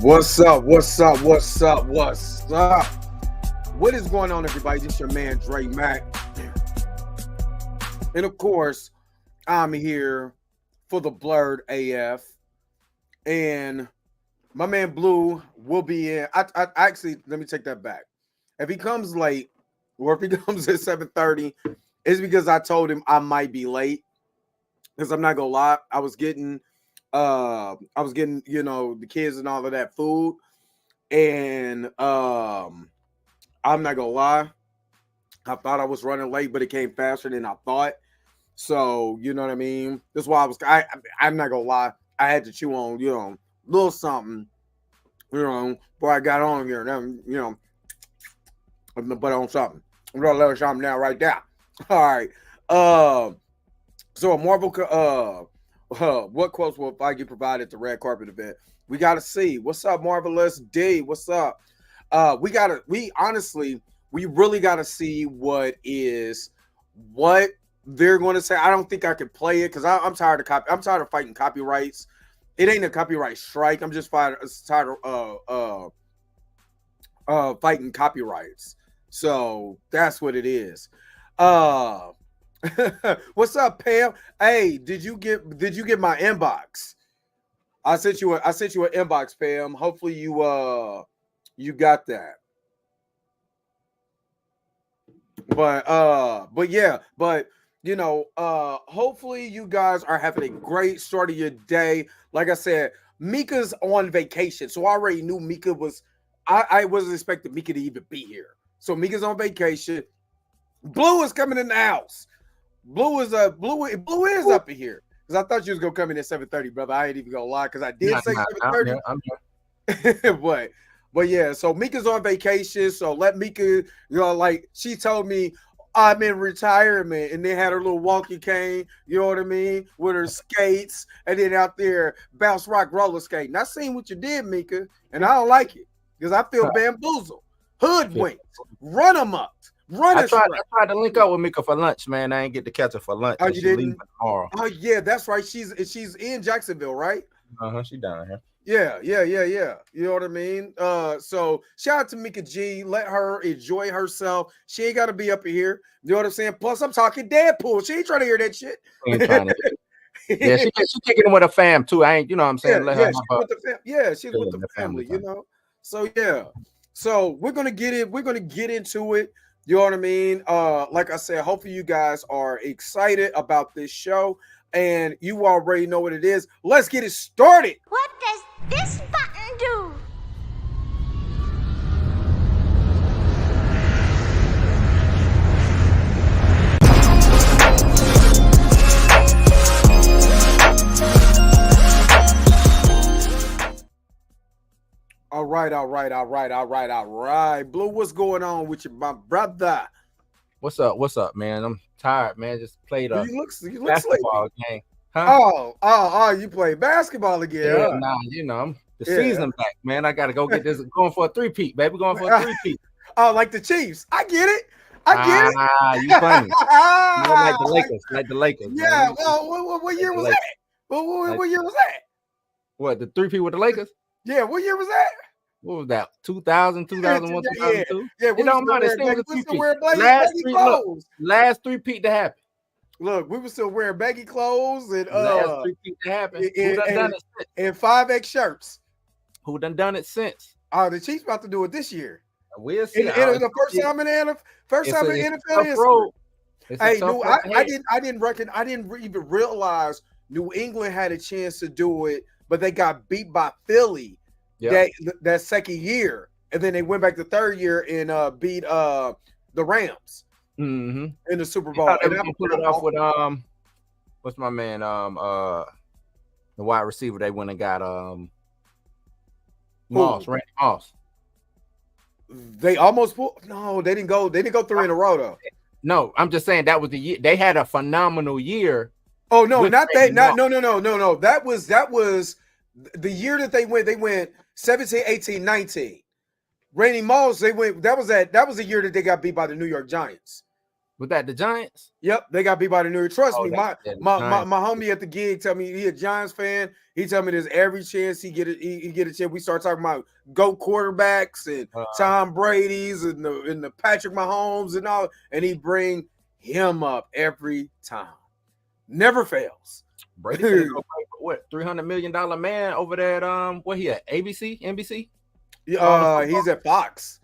What's up? What's up? What's up? What's up? What is going on, everybody? This is your man Dre Mac, and of course, I'm here for the Blurred AF, and my man Blue will be in. I actually, let me take that back. If he comes late, or if he comes at 7:30, it's because I told him I might be late. Because I'm not gonna lie, I was getting, the kids and all of that food, and I'm not gonna lie, I thought I was running late, but it came faster than I thought. So you know what I mean. That's why I'm not gonna lie, I had to chew on a little something, before I got on here. Then I'm gonna put on something. I'm gonna let something now right there. All right. So a Marvel, what quotes will Feige provide at the red carpet event? We got to see. What's up, Marvelous D? What's up? We really got to see what they're going to say. I don't think I could play it because I'm tired of fighting copyrights. It ain't a copyright strike. I'm just tired of fighting copyrights. So that's what it is. What's up, Pam? Hey, did you get my inbox? I sent you an inbox, Pam. Hopefully you got that. But hopefully you guys are having a great start of your day. Like I said, Mika's on vacation, so I already knew Mika was. I wasn't expecting Mika to even be here. So Mika's on vacation. Blue is coming in the house. Blue is up in here because I thought you was gonna come in at 7:30, brother. I ain't even gonna lie because I did say 7:30. But yeah, so Mika's on vacation, so let Mika, like she told me I'm in retirement, and they had her little wonky cane, you know what I mean, with her skates, and then out there bounce rock roller skating. I seen what you did, Mika, and I don't like it because I feel bamboozled, hoodwinked, run them up. I tried to link up with Mika for lunch, man. I ain't get to catch her for lunch. Oh, you didn't? Oh, yeah, that's right. She's in Jacksonville, right? She down here. Yeah. You know what I mean? So shout out to Mika G. Let her enjoy herself. She ain't got to be up here. You know what I'm saying? Plus, I'm talking Deadpool. She ain't trying to hear that shit. Yeah, she kicking it with her fam too. I ain't, you know what I'm saying? She's with the family, you know. So yeah. So we're gonna get it. We're gonna get into it. You know what I mean? Like I said, hopefully you guys are excited about this show, and you already know what it is. Let's get it started. What does this button do? All right. Blue, what's going on with you, my brother? What's up, man? I'm tired, man. Just played a basketball game. Huh? Oh, you play basketball again? Yeah, I'm the season back, man. I gotta go get this going for a three-peat, baby. Going for a three-peat. Oh, like the Chiefs. I get it. You funny. like the Lakers. Yeah. Man. Well, what year was that? What year was that? What, the three-peat with the Lakers? Yeah, what year was that? What was that? 2000, 2001, 2002? Yeah, it don't matter. Still was a three-peat. Last three-peat to happen. Look, we were still wearing baggy clothes and last three-peat to happen. Who done it since? And 5X shirts. Who done it since? Oh, the Chiefs about to do it this year. We'll see. It was the first time in the NFL history. Hey, no, I didn't even realize New England had a chance to do it, but they got beat by Philly that second year, and then they went back the third year and beat the Rams in the Super Bowl. And I'm put it off with what's my man the wide receiver they went and got Randy Moss. They almost pulled. No, they didn't go 3 in a row though. No, I'm just saying that was the year they had a phenomenal year. Oh no, not that. No. That was the year that they went 17, 18, 19. Randy Moss, that was the year that they got beat by the New York Giants. Was that the Giants? Yep, they got beat by the New York. Trust me, my homie at the gig tell me he a Giants fan. He tell me there's every chance he get a chance. We start talking about GOAT quarterbacks and Tom Brady's and the Patrick Mahomes and all, and he bring him up every time. Never fails. Brady what $300 million man over there at what he at ABC, NBC? He's at Fox.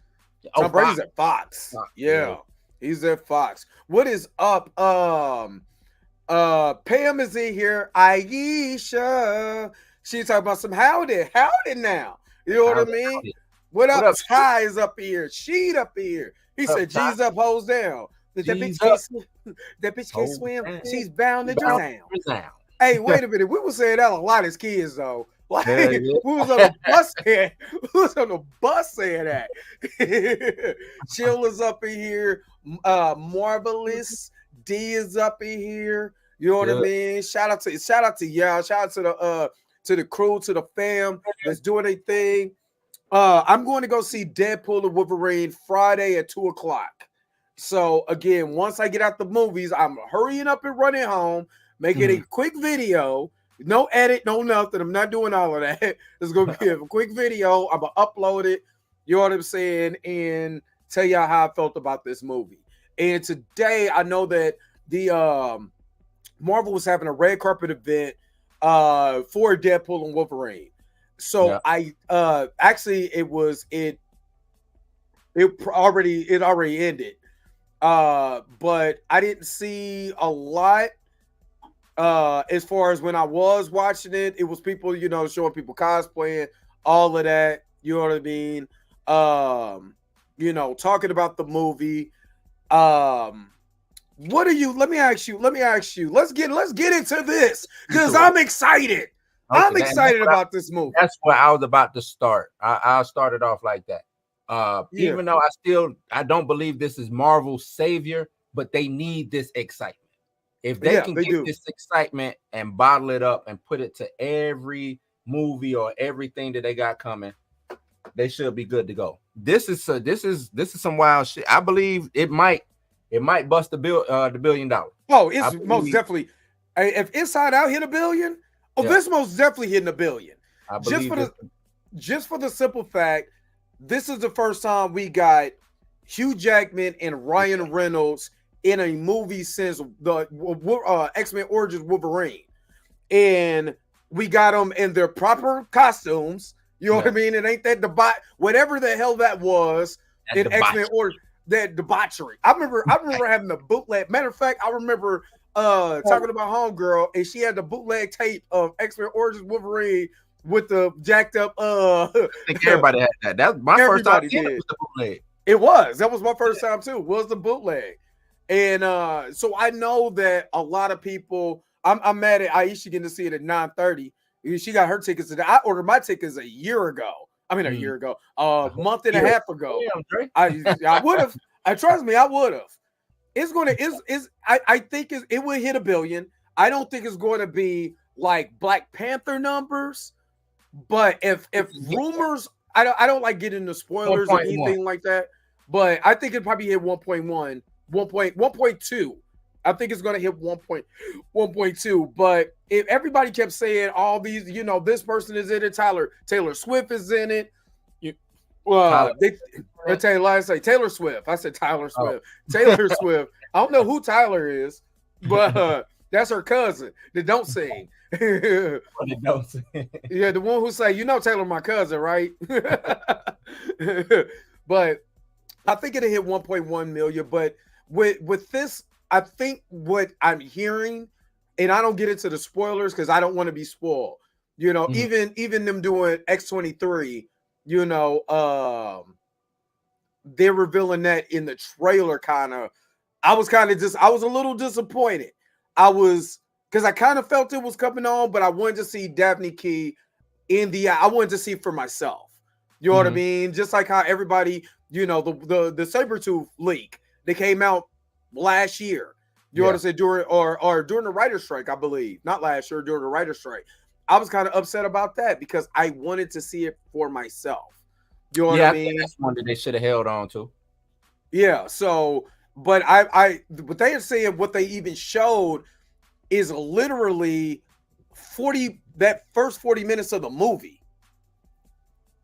Tom Brady's at Fox. Yeah. He's at Fox. What is up? Pam is in here. Aisha. She's talking about some howdy now. You know what I mean? What up? Ty is up here. Sheet up here. He said, G's up, hoes down. That bitch can't swim. She's bound to drown. Hey, wait a minute. We were saying that a lot as kids, though. Like, we was on the bus saying that. Chill is up in here. Marvelous D is up in here. You know what I mean? Shout out to y'all. Shout out to the crew, to the fam that's doing their thing. I'm going to go see Deadpool and Wolverine Friday at 2:00. So again, once I get out the movies, I'm hurrying up and running home, making a quick video. No edit, no nothing. I'm not doing all of that. It's gonna be a quick video. I'm gonna upload it. You know what I'm saying? And tell y'all how I felt about this movie. And today, I know that the Marvel was having a red carpet event for Deadpool and Wolverine. So I actually it already ended. But I didn't see a lot. As far as when I was watching it, it was people, showing people cosplaying, all of that, you know what I mean? Talking about the movie. Let me ask you, let's get into this because I'm excited. Okay, I'm excited about this movie. That's where I was about to start. I'll start it off like that. Even though I don't believe this is Marvel's savior, but they need this excitement. If they can get this excitement and bottle it up and put it to every movie or everything that they got coming, they should be good to go. This is some wild shit. I believe it might bust the $1 billion. Oh, it's most definitely. If Inside Out hit $1 billion, this most definitely hitting $1 billion. Just for the simple fact, this is the first time we got Hugh Jackman and Ryan Reynolds in a movie since the X-Men Origins Wolverine. And we got them in their proper costumes. You know what I mean? It ain't that whatever the hell that was in X-Men Origins, that debauchery. I remember having the bootleg. Matter of fact, I remember talking about Homegirl, and she had the bootleg tape of X-Men Origins Wolverine with the jacked up. I think everybody had that. That's my first time seeing it was the bootleg. It was. That was my first time too. Was the bootleg. And so I know that a lot of people. I'm mad at Aisha getting to see it at 9:30. She got her tickets today. I ordered my tickets a year ago. A year ago, a month and a half ago. I would have. Trust me, I would have. It's going to. I think it will hit $1 billion. I don't think it's going to be like Black Panther numbers, but if rumors, I don't like getting into spoilers or anything like that. But I think it probably hit 1.1. 1.2. I think it's going to hit 1.2. But if everybody kept saying all these, this person is in it, Taylor Swift is in it. Taylor Swift. I said Tyler Swift. Taylor Swift. I don't know who Tyler is, but that's her cousin that don't sing. They don't sing. Yeah, the one who say, Taylor, my cousin, right? But I think it'll hit 1.1 million. But with this, I think what I'm hearing, and I don't get into the spoilers because I don't want to be spoiled. Even them doing X-23, they're revealing that in the trailer. I was a little disappointed. Because I kind of felt it was coming on, but I wanted to see Daphne Key I wanted to see for myself. You know what I mean? Just like how everybody, the Sabretooth leak, they came out last year. You know what I'm saying? During the writer's strike, I believe. Not last year, during the writer's strike. I was kind of upset about that because I wanted to see it for myself. You know what I mean? That's one that they should have held on to. Yeah, so But but they are saying what they even showed is literally 40 that first 40 minutes of the movie.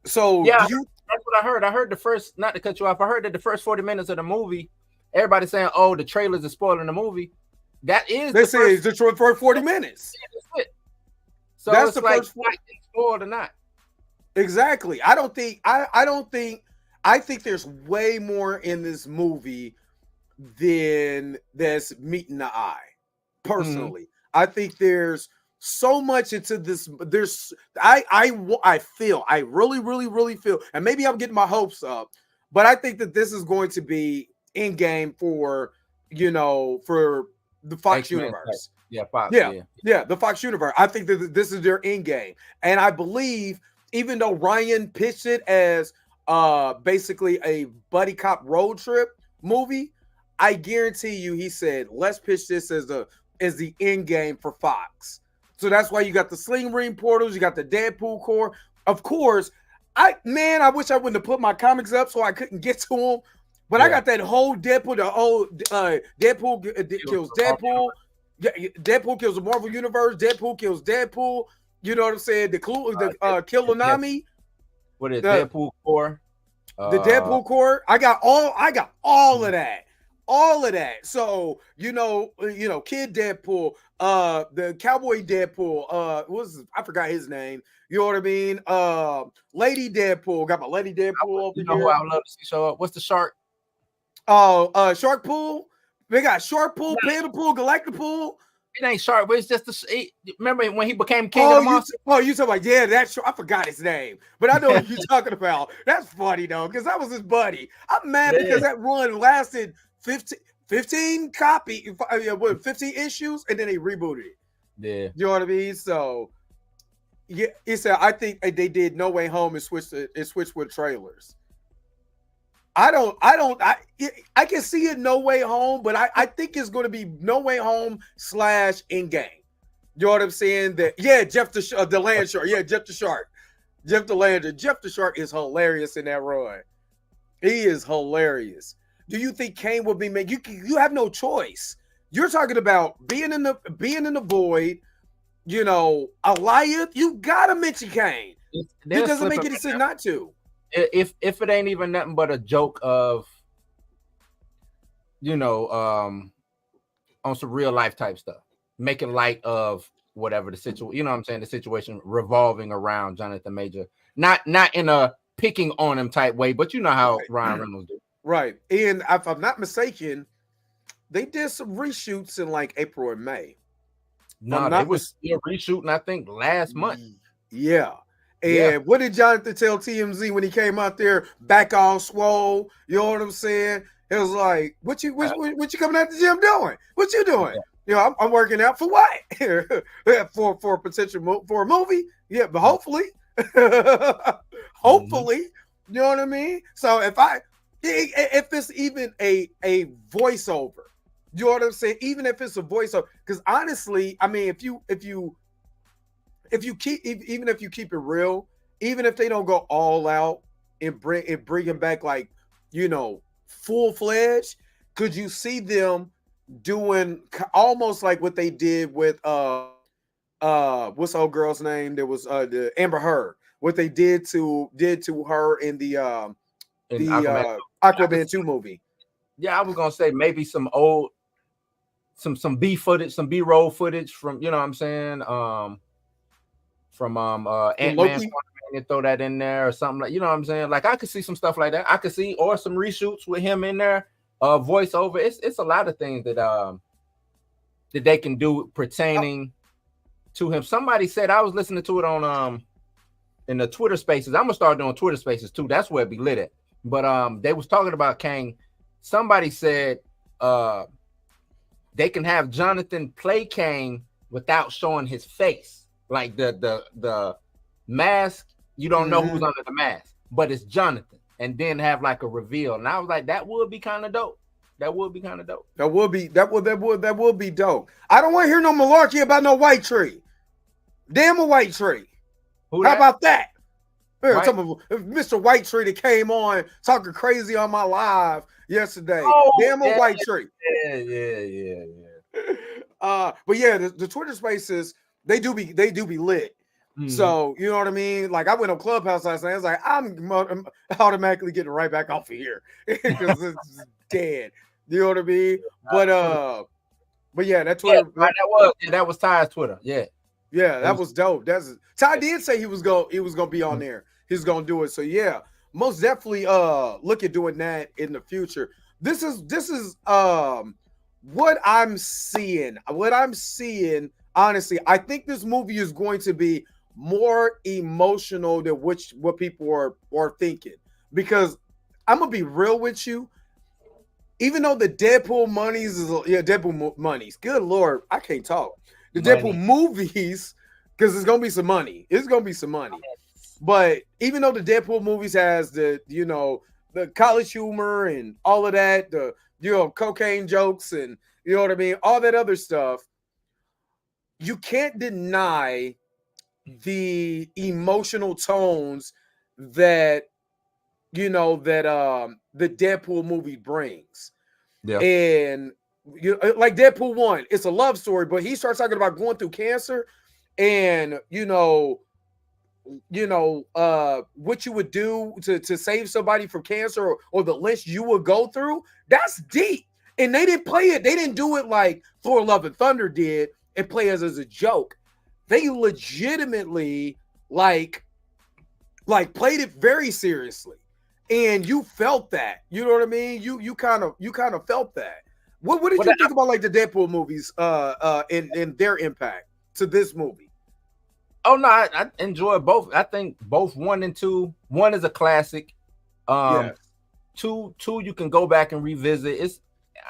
So yeah, that's what I heard. I heard the first, not to cut you off, I heard that the first 40 minutes of the movie, everybody's saying, oh, the trailers are spoiling the movie. That is they say it's the first 40 minutes. Yeah, so that's it's the like first spoiled or not. Exactly. I think there's way more in this movie than that's meeting the eye. Personally, I think there's so much into this. I really feel, and maybe I'm getting my hopes up, but I think that this is going to be in game for for the Fox X-Men universe. Yeah, Fox. Yeah, the Fox universe. I think that this is their end game, and I believe even though Ryan pitched it as basically a buddy cop road trip movie, I guarantee you he said, let's pitch this as the end game for Fox. So that's why you got the Sling Ring portals, you got the Deadpool core. Of course, I wish I wouldn't have put my comics up so I couldn't get to them. But I got that whole Deadpool, the whole Deadpool kills Deadpool. Yeah, Deadpool kills the Marvel Universe. Deadpool kills Deadpool. You know what I'm saying? The Kill Lonami. What is Deadpool core? The Deadpool core. I got all of that. All of that. So, Kid Deadpool, the Cowboy Deadpool, I forgot his name. You know what I mean? Lady Deadpool. Got my Lady Deadpool over here. Who I would love to see show up? What's the shark? Shark Pool. They got Shark Pool, Panda Pool, Galactic Pool. It ain't shark, but it's just remember when he became king of the monsters? You talking about, yeah, that's I forgot his name, but I know what you're talking about. That's funny though, because that was his buddy. I'm mad because that run lasted 15 15 issues, and then they rebooted it. Yeah. You know what I mean? So yeah, I think they did No Way Home and switched with trailers. I can see it No Way Home, but I think it's going to be No Way Home / Endgame. You know what I'm saying? Jeff the Land Shark. Yeah, Jeff the Shark. Jeff the Lander. Jeff the Shark is hilarious in that run. He is hilarious. Do you think Kane will be made? You have no choice. You're talking about being in the void. Aliyah. You gotta mention Kane. It doesn't make any sense not to. If it ain't even nothing but a joke of, on some real life type stuff, making light of whatever the situation, you know what I'm saying, the situation revolving around Jonathan Major, not in a picking on him type way, but you know how Ryan Reynolds do. Right, and if I'm not mistaken, they did some reshoots in like April and May. No, they was still reshooting, I think, last month. Yeah. And what did Jonathan tell TMZ when he came out there back all swole? You know what I'm saying? It was like, what you coming out the gym doing? What you doing? Yeah. I'm working out for what? for potential for a movie? Yeah, but hopefully, you know what I mean? So if it's even a voiceover, you know what I'm saying? Even if it's a voiceover, because honestly, I mean, if you keep it real, even if they don't go all out and bring him back like, full-fledged, could you see them doing almost like what they did with what's the old girl's name? There was the Amber Heard. What they did to her in the Aquaman 2 movie. Yeah, I was gonna say maybe some old some B footage, some B-roll footage from, you know what I'm saying? From Ant-Man, and throw that in there or something, like, you know what I'm saying? Like, I could see some stuff like that. I could see, or some reshoots with him in there, voiceover. It's a lot of things that they can do pertaining to him. Somebody said, I was listening to it on in the Twitter Spaces. I'm gonna start doing Twitter Spaces too. That's where it be lit at. But they was talking about Kang. Somebody said they can have Jonathan play Kang without showing his face. Like the mask, you don't know who's under the mask, but it's Jonathan, and then have like a reveal. And I was like, that would be kind of dope. That would be dope. That would be dope. I don't want to hear no malarkey about no white tree. Damn a white tree. How about that? Right? Mr. White Tree that came on talking crazy on my live yesterday. Damn a White Tree. Yeah. But yeah, the Twitter Spaces they do be lit. So you know what I mean? Like I went on Clubhouse last night. I was like, I'm automatically getting right back off of here because it's dead. You know what I mean? But yeah, that Twitter that was Ty's Twitter. Yeah, that was dope. Ty did say he was gonna be on there. He's gonna do it. So yeah, most definitely look at doing that in the future. This is what I'm seeing. Honestly, I think this movie is going to be more emotional than what people are thinking. Because I'm gonna be real with you. Even though the Deadpool Deadpool monies. Good Lord, I can't talk. The Deadpool movies, because it's gonna be some money. It's gonna be some money. But even though the Deadpool movies has the college humor and all of that, the cocaine jokes and you know what I mean, all that other stuff, you can't deny the emotional tones that the Deadpool movie brings. Yeah. And like Deadpool 1, it's a love story, but he starts talking about going through cancer and what you would do to save somebody from cancer or the lengths you would go through. That's deep. And they didn't play it. They didn't do it like Thor Love and Thunder did and play it as a joke. They legitimately like played it very seriously. And you felt that. You know what I mean? You kind of felt that. What did you think about like the Deadpool movies and their impact to this movie? Oh no, I enjoy both. I think both 1 and 2. 1 is a classic. Yes. Two you can go back and revisit.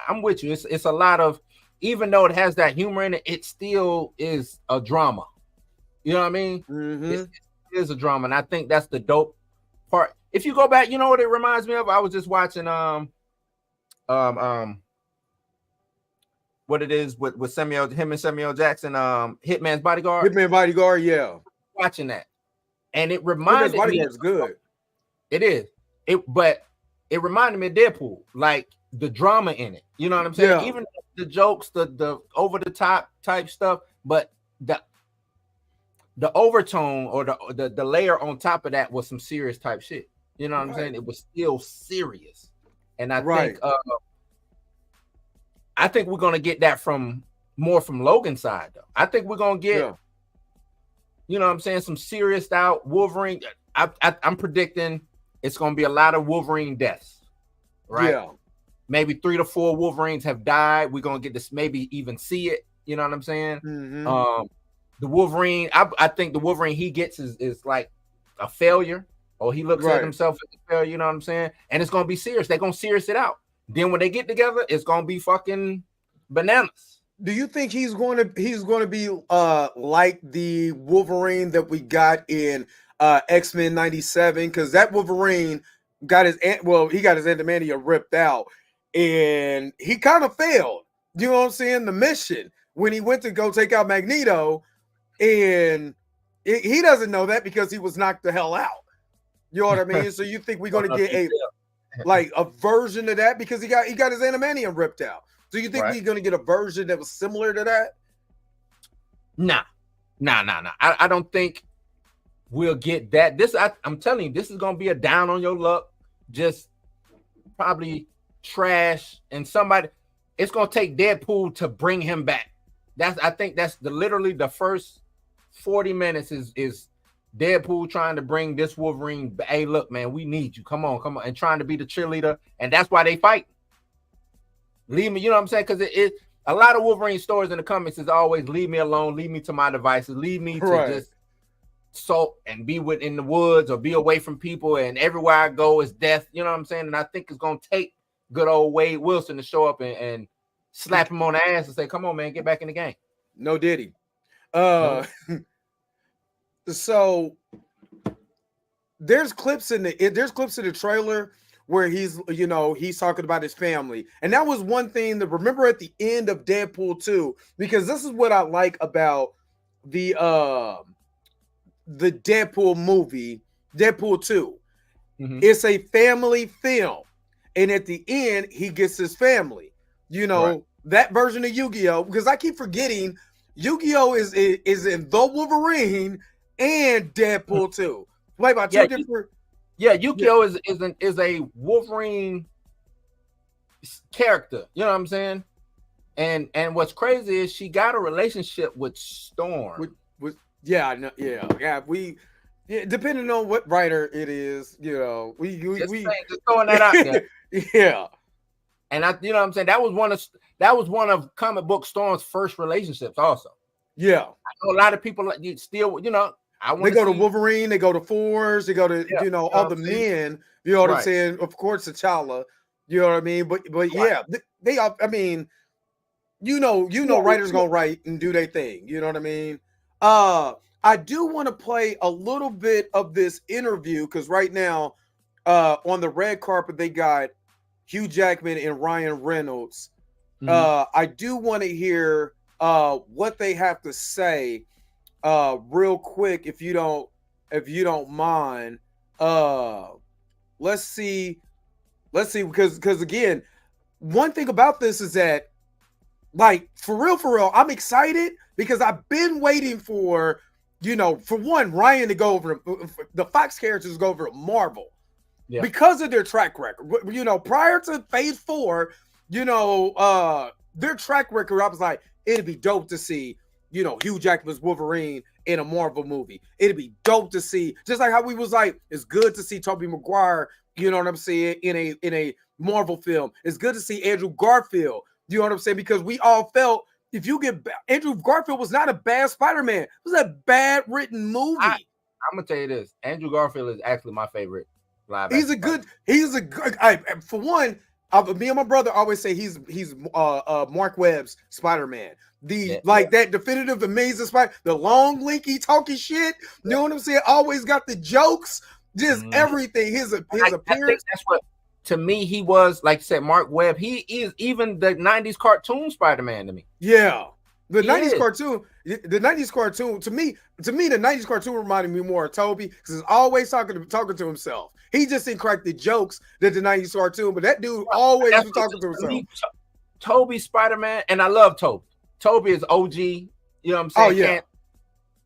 I'm with you. It's a lot of, even though it has that humor in it, it still is a drama. You know what I mean? Mm-hmm. It is a drama, and I think that's the dope part. If you go back, you know what it reminds me of? I was just watching what it is with him and Samuel Jackson, Hitman's Bodyguard. Yeah. Watching that. And it reminded me. Bodyguard's good. It is. But it reminded me of Deadpool, like the drama in it. You know what I'm saying? Yeah. Even the jokes, the over the top type stuff, but the overtone or the layer on top of that was some serious type shit. You know what I'm saying? It was still serious. And I think we're gonna get that more from Logan's side, though. I think we're gonna get, you know what I'm saying, some serious out Wolverine. I'm predicting it's gonna be a lot of Wolverine deaths, right? Yeah. Maybe 3 to 4 Wolverines have died. We're gonna get this, maybe even see it. You know what I'm saying? Mm-hmm. The Wolverine, I think the Wolverine he gets is like a failure, or he looks at himself as a failure. You know what I'm saying? And it's gonna be serious. They're gonna serious it out. Then when they get together, it's gonna be fucking bananas. Do you think he's going to be like the Wolverine that we got in X-Men 97? Because that Wolverine got his adamantium ripped out, and he kind of failed. You know what I'm saying? The mission when he went to go take out Magneto, and he doesn't know that because he was knocked the hell out. You know what I mean? So you think we're going to get a version of that because he got his adamantium ripped out? So you think we're going to get a version that was similar to that? Nah. I don't think we'll get that. I'm telling you, this is going to be a down on your luck, just probably trash, and somebody. It's going to take Deadpool to bring him back. I think that's literally the first 40 minutes is Deadpool trying to bring this Wolverine. Hey, look, man, we need you. Come on, and trying to be the cheerleader, and that's why they fight. Leave me, you know what I'm saying? Because it a lot of Wolverine stories in the comics is always leave me alone, leave me to my devices, leave me to just sulk and be in the woods or be away from people, and everywhere I go is death. You know what I'm saying? And I think it's gonna take good old Wade Wilson to show up and slap him on the ass and say, "Come on, man, get back in the game." No diddy. So there's clips in the trailer where he's talking about his family. And that was one thing to remember at the end of Deadpool 2, because this is what I like about the Deadpool movie Deadpool 2. It's a family film. And at the end, he gets his family. You know, that version of Yu-Gi-Oh! Because I keep forgetting Yu-Gi-Oh! is in The Wolverine and Deadpool 2. Wait, about two different. Yeah, Yu-Gi-Oh! is a Wolverine character. You know what I'm saying? And what's crazy is she got a relationship with Storm. Depending on what writer it is, you know, we just throwing that out there. Yeah. And you know what I'm saying? That was one of comic book Storm's first relationships also. Yeah. I know a lot of people still, you know, they go to Wolverine, they go to Forge, they go to, you know, all the men, you know what I'm saying? Of course, T'Challa, you know what I mean? But yeah, they all, I mean, you know, writers gonna write and do their thing, you know what I mean? I do want to play a little bit of this interview because right now on the red carpet, they got Hugh Jackman and Ryan Reynolds. I do want to hear what they have to say real quick, if you don't mind. Let's see, because again, one thing about this is that, like, for real, I'm excited because I've been waiting for, you know, for one, Ryan to go over the Fox characters go over to Marvel because of their track record. You know, prior to Phase 4, you know, their track record, I was like, it'd be dope to see, you know, Hugh Jackman's Wolverine in a Marvel movie. It'd be dope to see, just like how we was like, it's good to see Tobey Maguire, you know what I'm saying, in a Marvel film. It's good to see Andrew Garfield, you know what I'm saying, because we all felt, if you get Andrew Garfield was not a bad Spider-Man. It was a bad written movie. I'm gonna tell you this: Andrew Garfield is actually my favorite live. He's a good. For one, me and my brother always say he's Mark Webb's Spider-Man. That definitive amazing Spider, the long, lanky, talking shit. You know what I'm saying? Always got the jokes, just everything. His appearance. I think that's what. To me, he was, like you said, Mark Webb. He is even the 90s cartoon Spider-Man to me. Yeah. The 90s cartoon, to me, the 90s cartoon reminded me more of Toby because he's always talking to himself. He just didn't crack the jokes that the 90s cartoon, but that dude always was talking to himself. Toby Spider-Man, and I love Toby. Toby is OG, you know what I'm saying? Oh, yeah.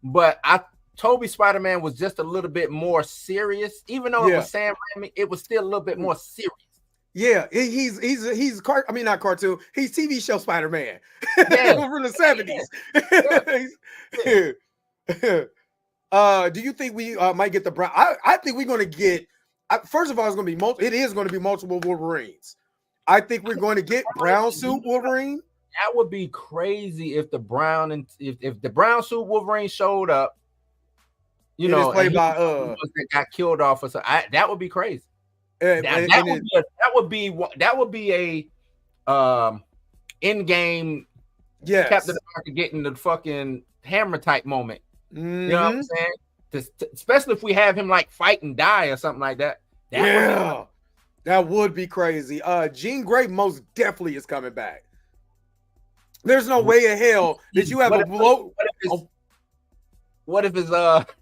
But Toby Spider-Man was just a little bit more serious, even though it was Sam Raimi. It was still a little bit more serious. Yeah, he's not cartoon. He's TV show Spider-Man from the 70s. Do you think we might get the brown? I think we're going to get. First of all, it is going to be multiple Wolverines. I think we're going to get brown suit Wolverine. That would be crazy if the brown if the brown suit Wolverine showed up. You know, played by that got killed off, or so. That would be crazy. That would be a in-game Captain America getting the fucking hammer type moment. You know what I'm saying? Especially if we have him like fight and die or something like that. That would be crazy. Jean Grey most definitely is coming back. There's no way in hell that you have What if it's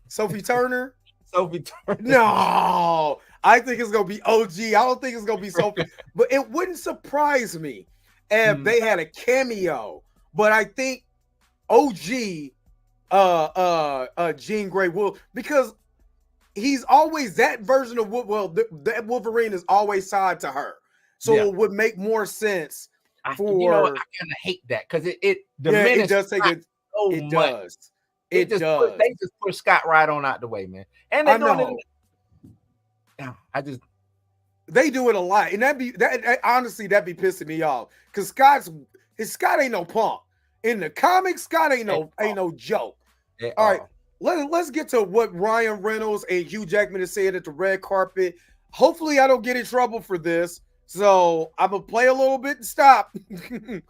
Sophie Turner? Sophie Turner. No, I think it's gonna be OG. I don't think it's gonna be Sophie, but it wouldn't surprise me if they had a cameo. But I think OG Jean Grey will, because he's always that version of that Wolverine is always tied to her. So it would make more sense for I kind of hate that because it does take it. It does. They just push Scott right on out the way, man. And they doing it. They do it a lot, and honestly that'd be pissing me off because Scott ain't no punk in the comics. Scott ain't no joke. All right, let's get to what Ryan Reynolds and Hugh Jackman has said at the red carpet. Hopefully, I don't get in trouble for this, so I'm gonna play a little bit and stop.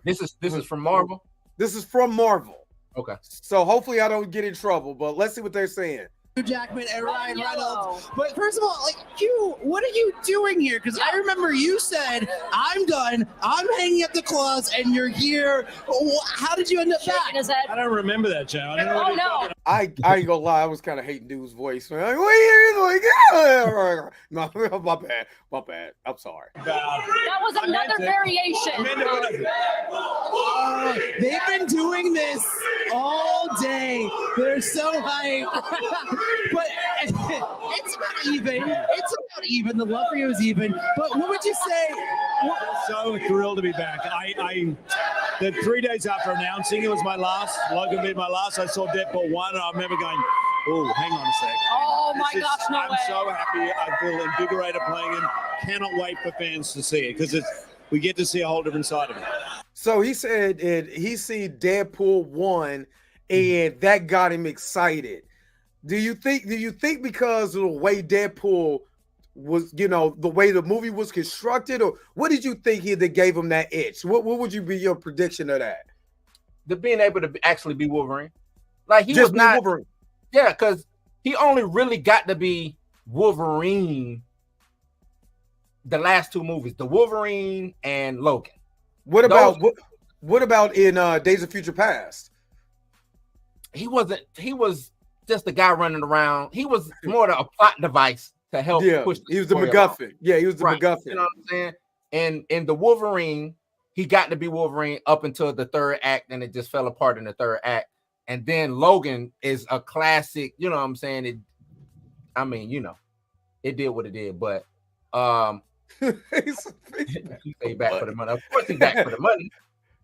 This is from Marvel. This is from Marvel. Okay. So hopefully I don't get in trouble, but let's see what they're saying. Hugh Jackman and Ryan Reynolds. But first of all, Hugh, what are you doing here? Because I remember you said, I'm done, I'm hanging up the claws, and you're here. How did you end up back? I don't remember that, Joe. Oh, no. I ain't gonna lie, I was kind of hating dude's voice. Like, what are you like? No, my bad. I'm sorry. That was another variation. They've been doing this all day. They're so hyped. But it's about even. It's about even. The love for you is even. But what would you say? So thrilled to be back. The 3 days after announcing it was my last, Logan being my last, I saw Deadpool 1, and I remember going, oh, hang on a sec. Oh my gosh, no way. I'm so happy. I feel invigorated playing him. Cannot wait for fans to see it, because we get to see a whole different side of it. So he said he seen Deadpool 1 and that got him excited. Do you think because of the way Deadpool was, the way the movie was constructed, or what did you think that gave him that itch? What would you be your prediction of that? The being able to actually be Wolverine. Like he Just was not Wolverine. Yeah, because he only really got to be Wolverine the last 2 movies, the Wolverine and Logan. What about in Days of Future Past? He was just a guy running around. He was more of a plot device to help push. He was the MacGuffin. Yeah, he was the MacGuffin. You know what I'm saying? And in the Wolverine, he got to be Wolverine up until the 3rd act, and it just fell apart in the 3rd act. And then Logan is a classic. You know what I'm saying? It did what it did, but he's back for the money. Of course, he's back for the money.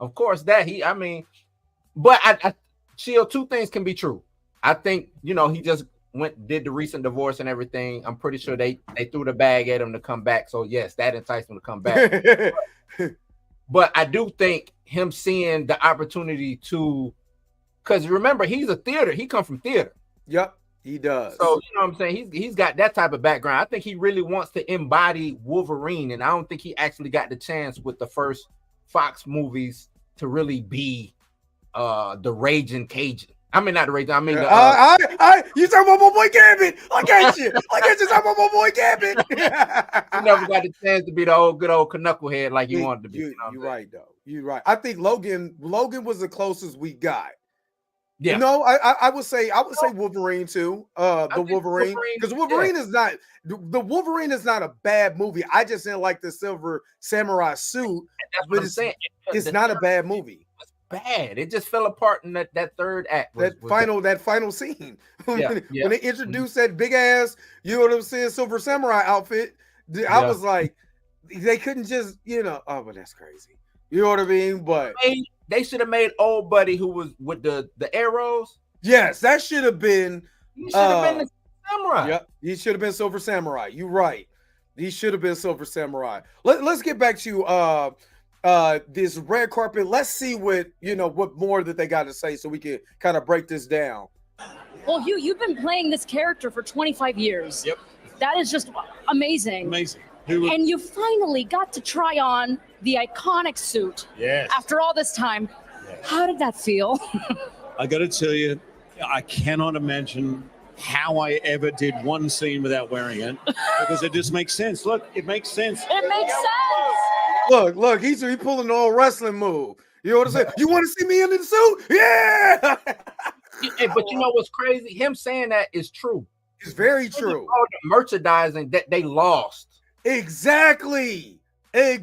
Of course, but I Shield, 2 things can be true. I think he just did the recent divorce and everything. I'm pretty sure they threw the bag at him to come back. So yes, that enticed him to come back. But I do think him seeing the opportunity to, because remember, he's a theater. He come from theater. Yep, he does. So you know what I'm saying? He's got that type of background. I think he really wants to embody Wolverine, and I don't think he actually got the chance with the first Fox movies to really be the Raging Cajun. I mean, not the Raging. I mean, you talking about my boy Gambit? I get you talking about my boy Gambit. He never got the chance to be the good old knucklehead like he wanted to be. You're right, though. You're right. I think Logan was the closest we got. Yeah. I would say Wolverine too. The Wolverine, because Wolverine is not a bad movie. I just didn't like the Silver Samurai suit. That's what I'm saying. It's not a bad movie. Bad. It just fell apart in that 3rd act. That final scene when they introduced that big ass, you know what I'm saying, Silver Samurai outfit. I was like, they couldn't just, oh, but that's crazy. You know what I mean? But they should have made old buddy who was with the arrows. Yes, that should have been. He should have been the samurai. Yep, he should have been Silver Samurai. You're right. He should have been Silver Samurai. Let's get back to this red carpet. Let's see what more that they got to say, so we can kind of break this down. Well, Hugh, you've been playing this character for 25 years. Yep. That is just amazing. Amazing. And you finally got to try on the iconic suit. Yes. After all this time. Yes. How did that feel? I got to tell you, I cannot imagine how I ever did one scene without wearing it, because it just makes sense. Look, it makes sense. It makes sense. Look, he's pulling an old wrestling move. You know what I'm saying? You want to see me in the suit? Yeah. But you know what's crazy? Him saying that is true. It's very true. All the merchandising that they lost. Exactly. I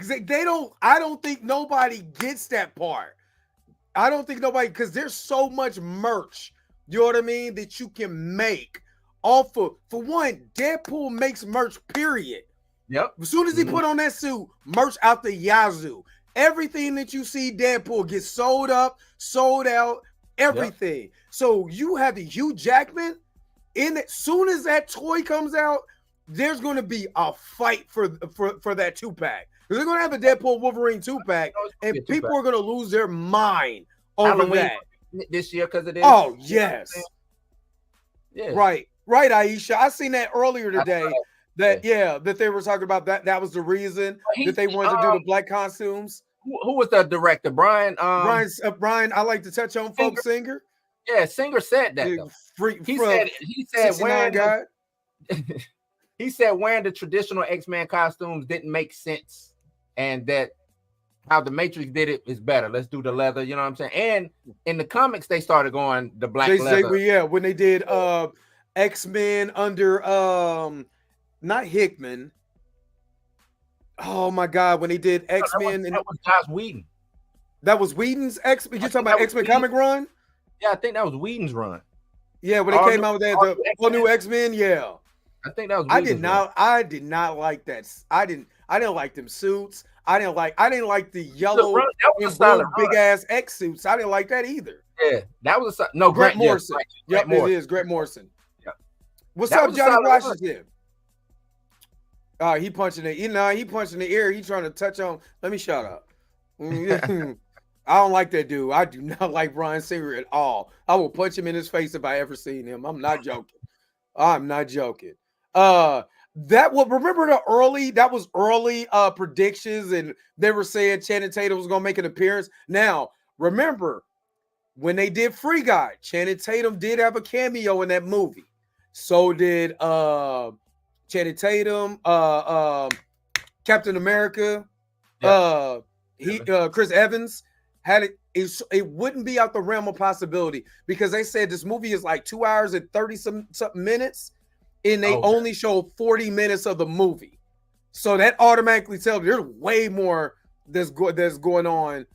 don't think nobody gets that part. I don't think nobody, because there's so much merch, you know what I mean, that you can make off of. For one, Deadpool makes merch, period. Yep. As soon as he put on that suit, merch out the yazoo. Everything that you see Deadpool gets sold up, sold out, everything. Yep. So you have the Hugh Jackman in it. Soon as that toy comes out, there's going to be a fight for that 2-pack. They're going to have a Deadpool Wolverine 2-pack, and people are going to lose their mind over Halloween that this year because of this. Oh yes, yeah, right, Aisha. I seen that earlier today. That they were talking about that was the reason that they wanted to do the black costumes. Who was the director? Brian. Brian. I like to touch on folk Singer. Yeah, Singer said that. He said wearing he said wearing the traditional X-Men costumes didn't make sense, and that how the Matrix did it is better. Let's do the leather. You know what I'm saying? And in the comics, they started going the black leather. Yeah, when they did X-Men under not Hickman. Oh my God, when they did X-Men, that was Joss Whedon. That was Whedon's X-Men. You talking about X-Men comic run? Yeah, I think that was Whedon's run. Yeah, when they came out with that the all new X-Men. Yeah, I think that was. I did not like that. I didn't like them suits. I didn't like the yellow and blue big ass X suits. I didn't like that either. Yeah, that was Grant Morrison. Yep, it is Grant Morrison. Yep. What's up, Johnny Washington? He punching it. He punching the air. He trying to touch on. Let me shut up. I don't like that dude. I do not like Bryan Singer at all. I will punch him in his face if I ever seen him. I'm not joking. Remember that was early predictions, and they were saying Channing Tatum was gonna make an appearance. Now, remember when they did Free Guy, Channing Tatum did have a cameo in that movie. So did Channing Tatum, Captain America, Chris Evans. Had it wouldn't be out the realm of possibility because they said this movie is like 2 hours and 30 something minutes, and they only showed 40 minutes of the movie. So that automatically tells you there's way more that's going on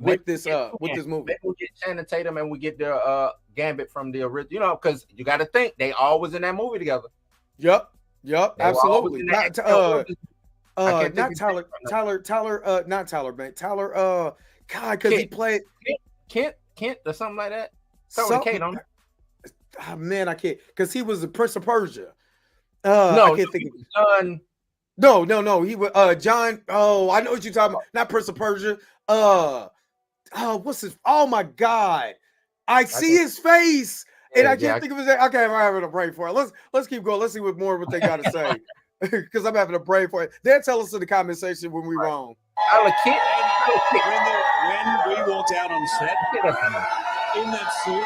with this movie. Maybe we get Channing Tatum and we get the Gambit from the original, because you got to think they all was in that movie together. Yep, absolutely. Not Tyler, God, because he played Kent or something like that. Something on it. Oh, man, I can't, because he was the Prince of Persia. No, I can't think of John. No. He was John. Oh, I know what you're talking about. Not Prince of Persia. What's his? Oh my God, I see his face, and I can't think of his name. Okay, I'm having a brain for it. Let's keep going. Let's see what they got to say, because I'm having a brain for it. They'll tell us in the comment section when we're wrong. When we walked out on set in that suit,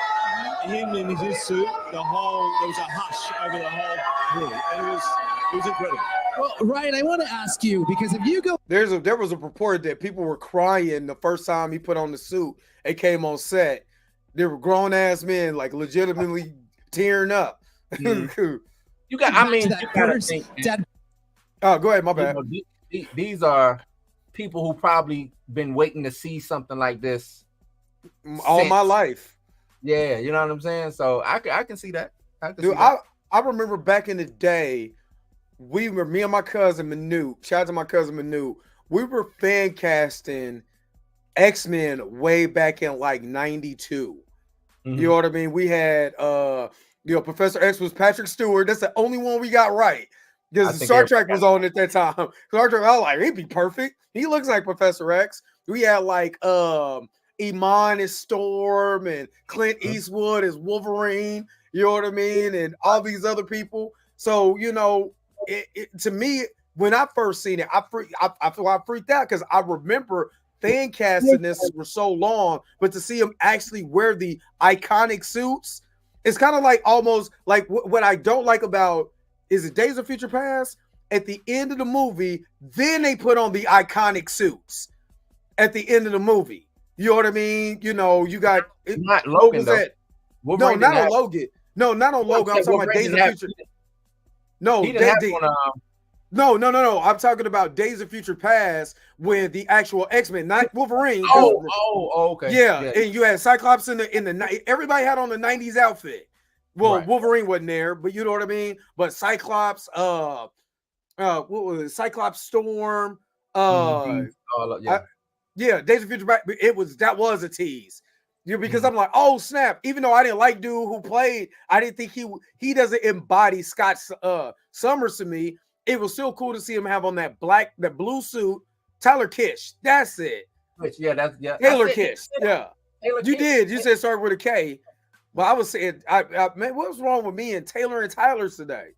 him in his suit, there was a hush over the whole crew, and it was incredible. Well, Ryan, I want to ask you, because if you go, there was a report that people were crying the first time he put on the suit and came on set. There were grown ass men like legitimately tearing up. You gotta think. Oh, go ahead, my bad. These are people who probably been waiting to see something like this all my life. Yeah, you know what I'm saying? So I can see that. I remember back in the day, me and my cousin Manute, shout out to my cousin Manute, we were fan casting X-Men way back in like 92. You know what I mean? We had Professor X was Patrick Stewart. That's the only one we got right. Because Star Trek was on at that time. Star Trek, I was like, he'd be perfect. He looks like Professor X. We had like Iman as Storm and Clint Eastwood as Wolverine. You know what I mean? And all these other people. So, to me, when I first seen it, I freaked out because I remember fan casting this for so long, but to see him actually wear the iconic suits, it's kind of like almost like what I don't like about is it Days of Future Past? At the end of the movie, then they put on the iconic suits at the end of the movie. You know what I mean? You got not Logan. No, not on Logan. No, not on Logan. I'm talking about Days of Future. No, No. I'm talking about Days of Future Past with the actual X-Men, not Wolverine. Okay. Yeah, and you had Cyclops in the everybody had on the 90s outfit. Well, right. Wolverine wasn't there, but you know what I mean? But Cyclops, what was it? Cyclops Storm. Days of Future Past. That was a tease. Because I'm like, oh snap! Even though I didn't like dude who played, I didn't think he doesn't embody Scott Summers to me. It was still cool to see him have on that blue suit. Tyler Kish, that's it. Taylor Kish, yeah. You did. You said start with a K. Well, I was saying, man, what's wrong with me and Taylor and Tyler's today?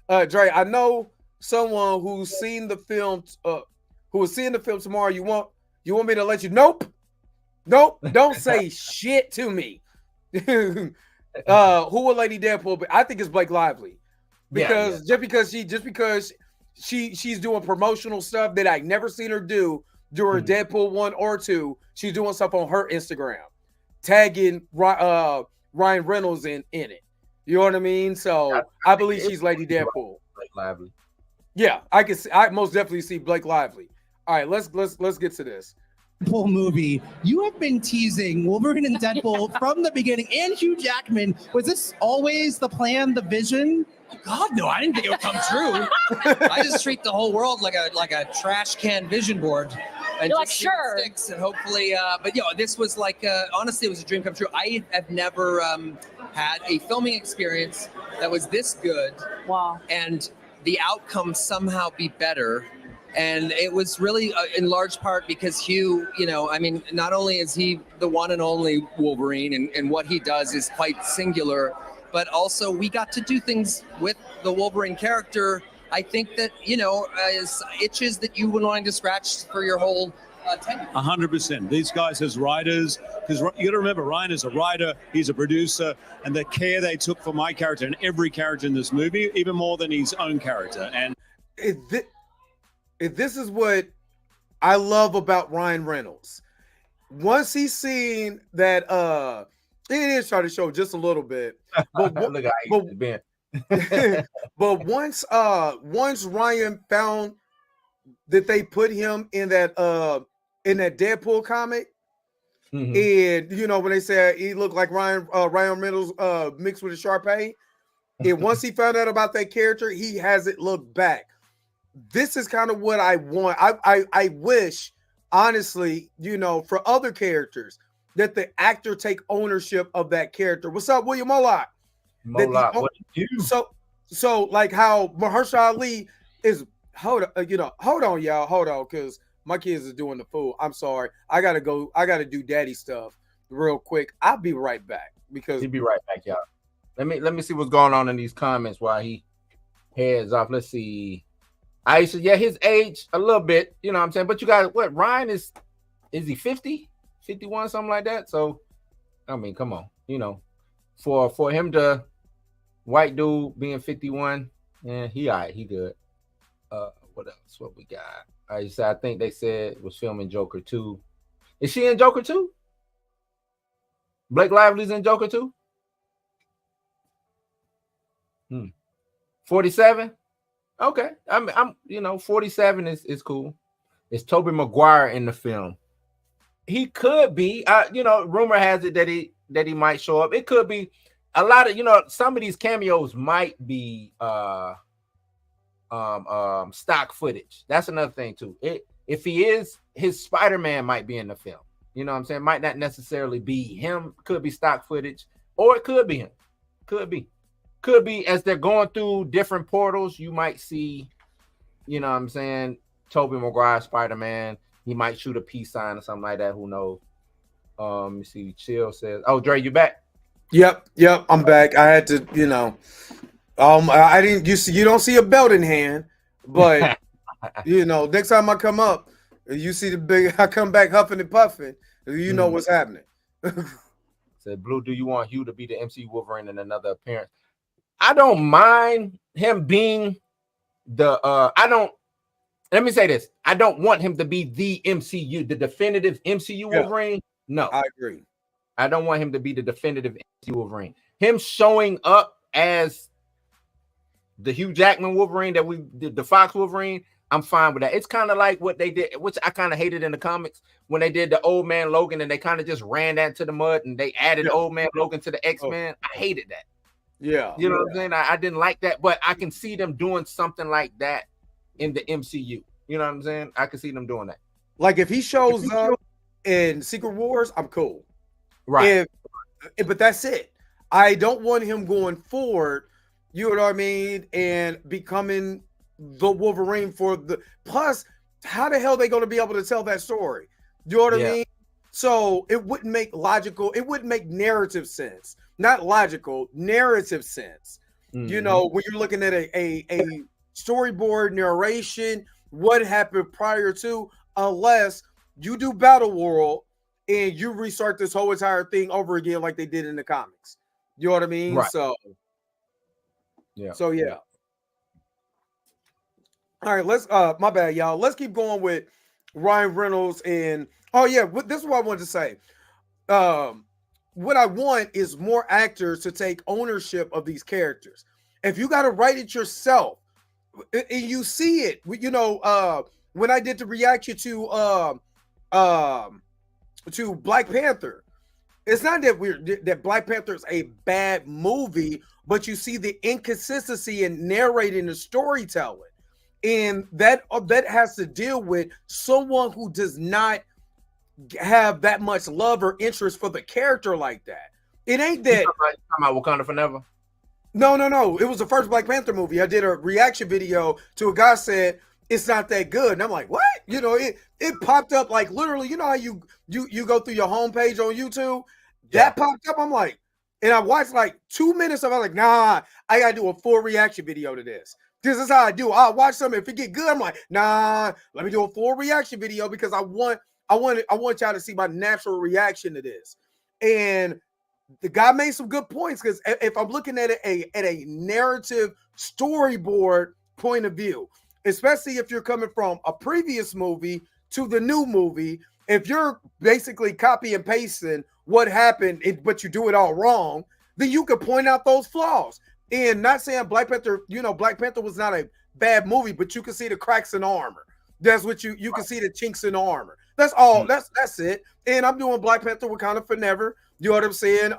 Dre, I know someone who's seen the film, who is seeing the film tomorrow. You want me to let you? Nope. Don't say shit to me. Who will Lady Deadpool be? I think it's Blake Lively. Because just because she's doing promotional stuff that I never seen her do during Deadpool 1 or 2. She's doing stuff on her Instagram, tagging Ryan Reynolds in it. You know what I mean? So I believe she's Lady Deadpool. Blake Lively. Yeah, I most definitely see Blake Lively. All right, let's get to this. Deadpool movie. You have been teasing Wolverine and Deadpool from the beginning, and Hugh Jackman. Was this always the plan, the vision? God, no, I didn't think it would come true. I just treat the whole world like a trash can vision board. And You're just like, sure. sticks and hopefully, but this was like, honestly, it was a dream come true. I have never had a filming experience that was this good. Wow. And the outcome somehow be better. And it was really in large part because Hugh, not only is he the one and only Wolverine and what he does is quite singular, but also we got to do things with the Wolverine character. I think that, is itches that you would want to scratch for your whole tenure. 100%. These guys as writers, because you got to remember, Ryan is a writer, he's a producer, and the care they took for my character and every character in this movie, even more than his own character. And this is what I love about Ryan Reynolds. Once he's seen that, he is trying to show just a little bit, but look at Ben. but once Ryan found that they put him in that Deadpool comic, and when they said he looked like Ryan Reynolds mixed with a Sharpay, and once he found out about that character, he hasn't looked back. This is kind of what I want. I wish, honestly, for other characters, that the actor take ownership of that character. What's up, William Moloch? What did you? So like how Mahershala Ali is. Hold on, y'all, because my kids is doing the fool. I'm sorry. I gotta go. I gotta do daddy stuff real quick. I'll be right back because he'll be right back, y'all. Let me see what's going on in these comments while he heads off. Let's see. Aisha, yeah, his age a little bit, you know what I'm saying? But you guys, what, Ryan is he 50, 51, something like that? So, I mean, come on, for him to white dude being 51, he all right, he good. What else? What we got? I think they said it was filming Joker 2. Is she in Joker 2? Blake Lively's in Joker 2? 47? Okay. I'm 47 is cool. It's Tobey Maguire in the film. He could be, rumor has it that he might show up. It could be a lot of, some of these cameos might be stock footage. That's another thing too. If he is, his Spider-Man might be in the film. You know what I'm saying? Might not necessarily be him. Could be stock footage, or it could be him. Could be as they're going through different portals. You might see, you know what I'm saying, Tobey Maguire Spider-Man. He might shoot a peace sign or something like that. Who knows? Let me see. Chill says, "Oh, Dre, you back?" Yep. I'm back. I had to, I didn't. You don't see a belt in hand, but next time I come up, you see the big. I come back huffing and puffing. You know what's happening. Said Blue, do you want Hugh to be the MC Wolverine in another appearance? I don't mind him being the. Let me say this. I don't want him to be the MCU, the definitive MCU Wolverine. No, I agree. I don't want him to be the definitive MCU Wolverine. Him showing up as the Hugh Jackman Wolverine that we did, the Fox Wolverine, I'm fine with that. It's kind of like what they did, which I kind of hated in the comics when they did the Old Man Logan and they kind of just ran that to the mud and they added Old Man Logan to the X-Men. I hated that. Yeah. You know what I'm saying? I didn't like that, but I can see them doing something like that in the MCU. You know what I'm saying? I can see them doing that. Like if he shows up in Secret Wars, I'm cool. Right. But that's it. I don't want him going forward, you know what I mean, and becoming the Wolverine for the plus. How the hell are they going to be able to tell that story? You know what I mean? So it wouldn't make logical, it wouldn't make narrative sense. Not logical, narrative sense. When you're looking at a storyboard narration, what happened prior to, unless you do Battle World and you restart this whole entire thing over again like they did in the comics. You know what I mean? Right. So yeah. All right, let's my bad, y'all. Let's keep going with Ryan Reynolds and this is what I wanted to say. What I want is more actors to take ownership of these characters. If you got to write it yourself, and you see it, when I did the reaction to Black Panther, it's not that Black Panther is a bad movie, but you see the inconsistency in narrating the storytelling. And that has to deal with someone who does not have that much love or interest for the character like that. It ain't that. You talking about Wakanda Forever? No. It was the first Black Panther movie. I did a reaction video to a guy said it's not that good, and I'm like, what? It popped up like literally. You know how you go through your homepage on YouTube? That popped up. I'm like, and I watched like 2 minutes of it. I'm like, nah, I gotta do a full reaction video to this. This is how I do. I'll watch something. If it get good, I'm like, nah, let me do a full reaction video because I want y'all to see my natural reaction to this. And the guy made some good points because if I'm looking at it at a narrative storyboard point of view, especially if you're coming from a previous movie to the new movie, if you're basically copy and pasting what happened, but you do it all wrong, then you could point out those flaws. And not saying Black Panther, Black Panther was not a bad movie, but you can see the cracks in armor. That's what you can see the chinks in the armor. That's all. That's it. And I'm doing Black Panther Wakanda Forever. You know what I'm saying?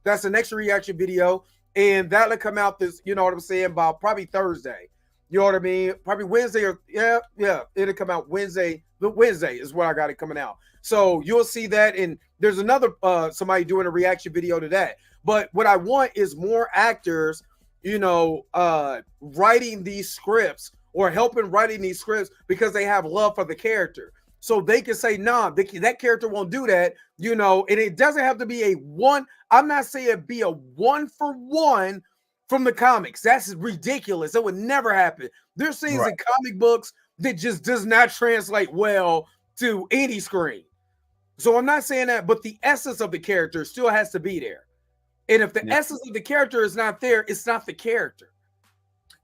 That's the next reaction video, and that'll come out this. You know what I'm saying? About probably Thursday. You know what I mean? Probably Wednesday or it'll come out Wednesday. The Wednesday is where I got it coming out. So you'll see that, and there's another somebody doing a reaction video to that. But what I want is more actors, writing these scripts or helping writing these scripts because they have love for the character. So they can say, nah, that character won't do that, and it doesn't have to be a one. I'm not saying be a 1-for-1 from the comics. That's ridiculous. That would never happen. There's things in comic books that just does not translate well to any screen. So I'm not saying that, but the essence of the character still has to be there. And if the essence of the character is not there, it's not the character.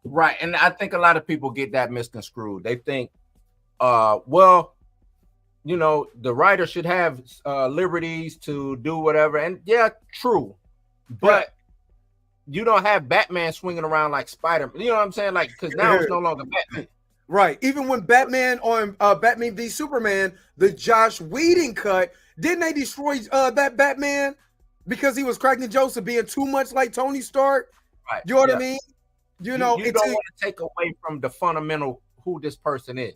Right. And I think a lot of people get that misconstrued. They think, the writer should have liberties to do whatever. And yeah, true. But you don't have Batman swinging around like Spider-Man. You know what I'm saying? Like, because now it's no longer Batman. Right. Even when Batman on Batman v Superman, the Josh Whedon cut, didn't they destroy that Batman because he was cracking jokes of being too much like Tony Stark? Right. You know what I mean? You don't want to take away from the fundamental who this person is.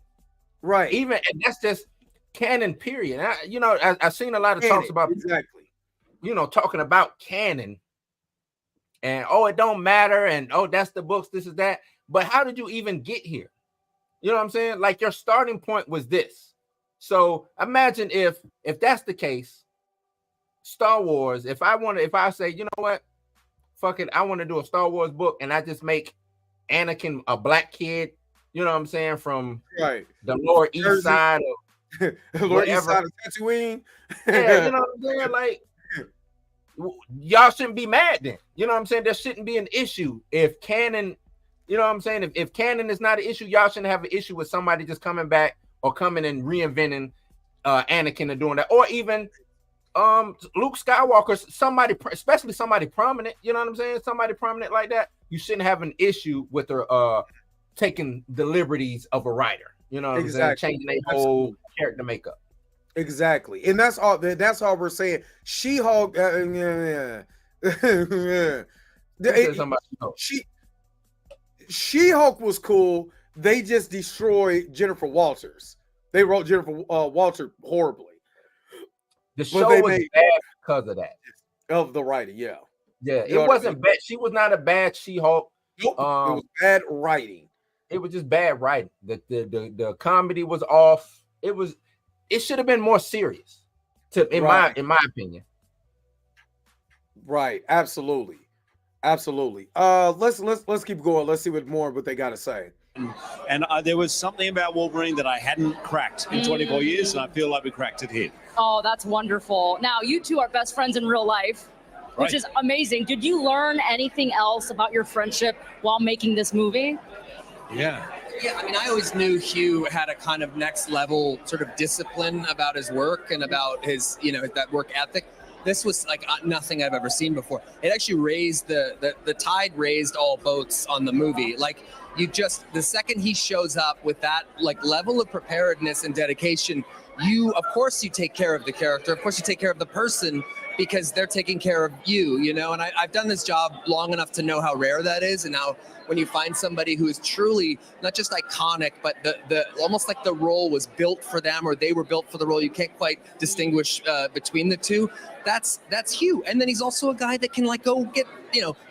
Right. And that's just canon, period. I've seen a lot of talks about talking about canon and it don't matter and that's the books, this is that. But how did you even get here? You know what I'm saying? Like your starting point was this. So imagine if that's the case, Star Wars, if I say, you know what, fuck it, I want to do a Star Wars book and I just make Anakin a black kid, you know what I'm saying, from the Lower East Side of Lower East Side of Tatooine. Yeah, you know what I'm saying? Like, y'all shouldn't be mad then. You know what I'm saying? There shouldn't be an issue if canon. You know what I'm saying? If canon is not an issue, y'all shouldn't have an issue with somebody just coming back or coming and reinventing Anakin and doing that. Or even Luke Skywalker, somebody, especially somebody prominent, you know what I'm saying? Somebody prominent like that, you shouldn't have an issue with her taking the liberties of a writer. You know what I'm saying? Changing their whole character makeup. Exactly. And that's all we're saying. She-Hulk, She-Hulk was cool. They just destroyed Jennifer Walters. They wrote Jennifer Walters horribly. The show was bad because of that. Of the writing, yeah. Yeah, it wasn't bad. She was not a bad She-Hulk. Nope. It was bad writing. It was just bad writing. The comedy was off. It should have been more serious, in my opinion. Right. Absolutely. Let's keep going. Let's see what they got to say. And there was something about Wolverine that I hadn't cracked in 24 years, and I feel like we cracked it here. Oh, that's wonderful. Now, you two are best friends in real life, which is amazing. Did you learn anything else about your friendship while making this movie? Yeah. Yeah, I mean, I always knew Hugh had a kind of next level sort of discipline about his work and about his, that work ethic. This was like nothing I've ever seen before. It actually raised the tide raised all boats on the movie. Like, the second he shows up with that like level of preparedness and dedication, of course you take care of the character, of course you take care of the person, because they're taking care of you, and I've done this job long enough to know how rare that is. And now when you find somebody who is truly not just iconic, but the almost like the role was built for them, or they were built for the role, you can't quite distinguish between the two. That's Hugh. And then he's also a guy that can like go get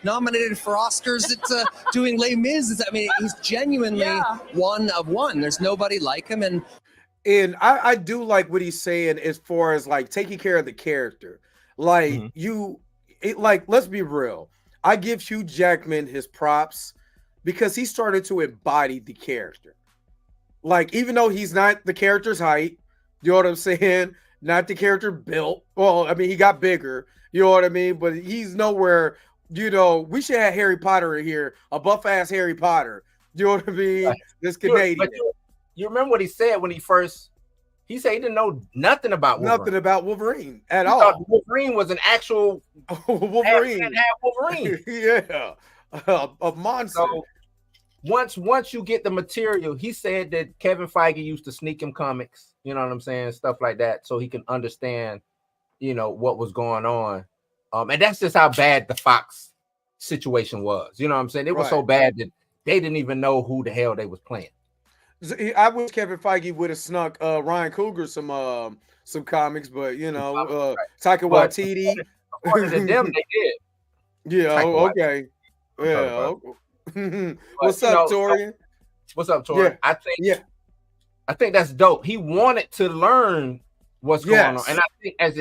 nominated for Oscars at doing Les Mis. I mean, he's genuinely one of one. There's nobody like him. And I do like what he's saying as far as like taking care of the character. Like let's be real. I give Hugh Jackman his props because he started to embody the character. Like, even though he's not the character's height, you know what I'm saying? Not the character built. Well, I mean, he got bigger, you know what I mean? But he's nowhere, we should have Harry Potter in here, a buff ass Harry Potter. You know what I mean? Right. This Canadian. But you remember what he said when he said he didn't know nothing about Wolverine. Nothing about Wolverine at all. Wolverine was an actual Wolverine. Wolverine. Yeah. A monster. So once you get the material, he said that Kevin Feige used to sneak him comics, you know what I'm saying? Stuff like that, so he can understand, what was going on. And that's just how bad the Fox situation was. You know what I'm saying? It was so bad that they didn't even know who the hell they was playing. I wish Kevin Feige would have snuck Ryan Coogler some comics, but Taika Waititi. According to them, they did. Yeah. Okay. Yeah. What's up, Torian? What's up, Torian? Yeah. I think that's dope. He wanted to learn what's going on, and I think as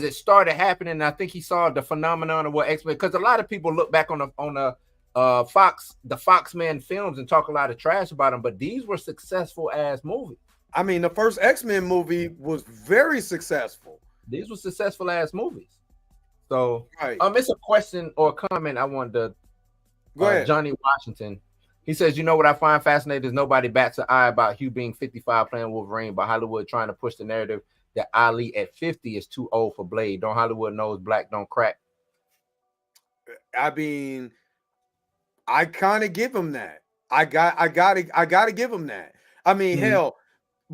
it started happening, I think he saw the phenomenon of what X-Men. Because a lot of people look back on the Foxman films and talk a lot of trash about them, but these were successful ass movies. I mean, the first X-Men movie was very successful. These were successful ass movies. So, it's a question or a comment I wanted to. Go ahead. Johnny Washington. He says, what I find fascinating is nobody bats an eye about Hugh being 55 playing Wolverine, but Hollywood trying to push the narrative that Ali at 50 is too old for Blade. Don't Hollywood knows black don't crack? I mean, I kind of give him that. I gotta give him that. I mean, hell,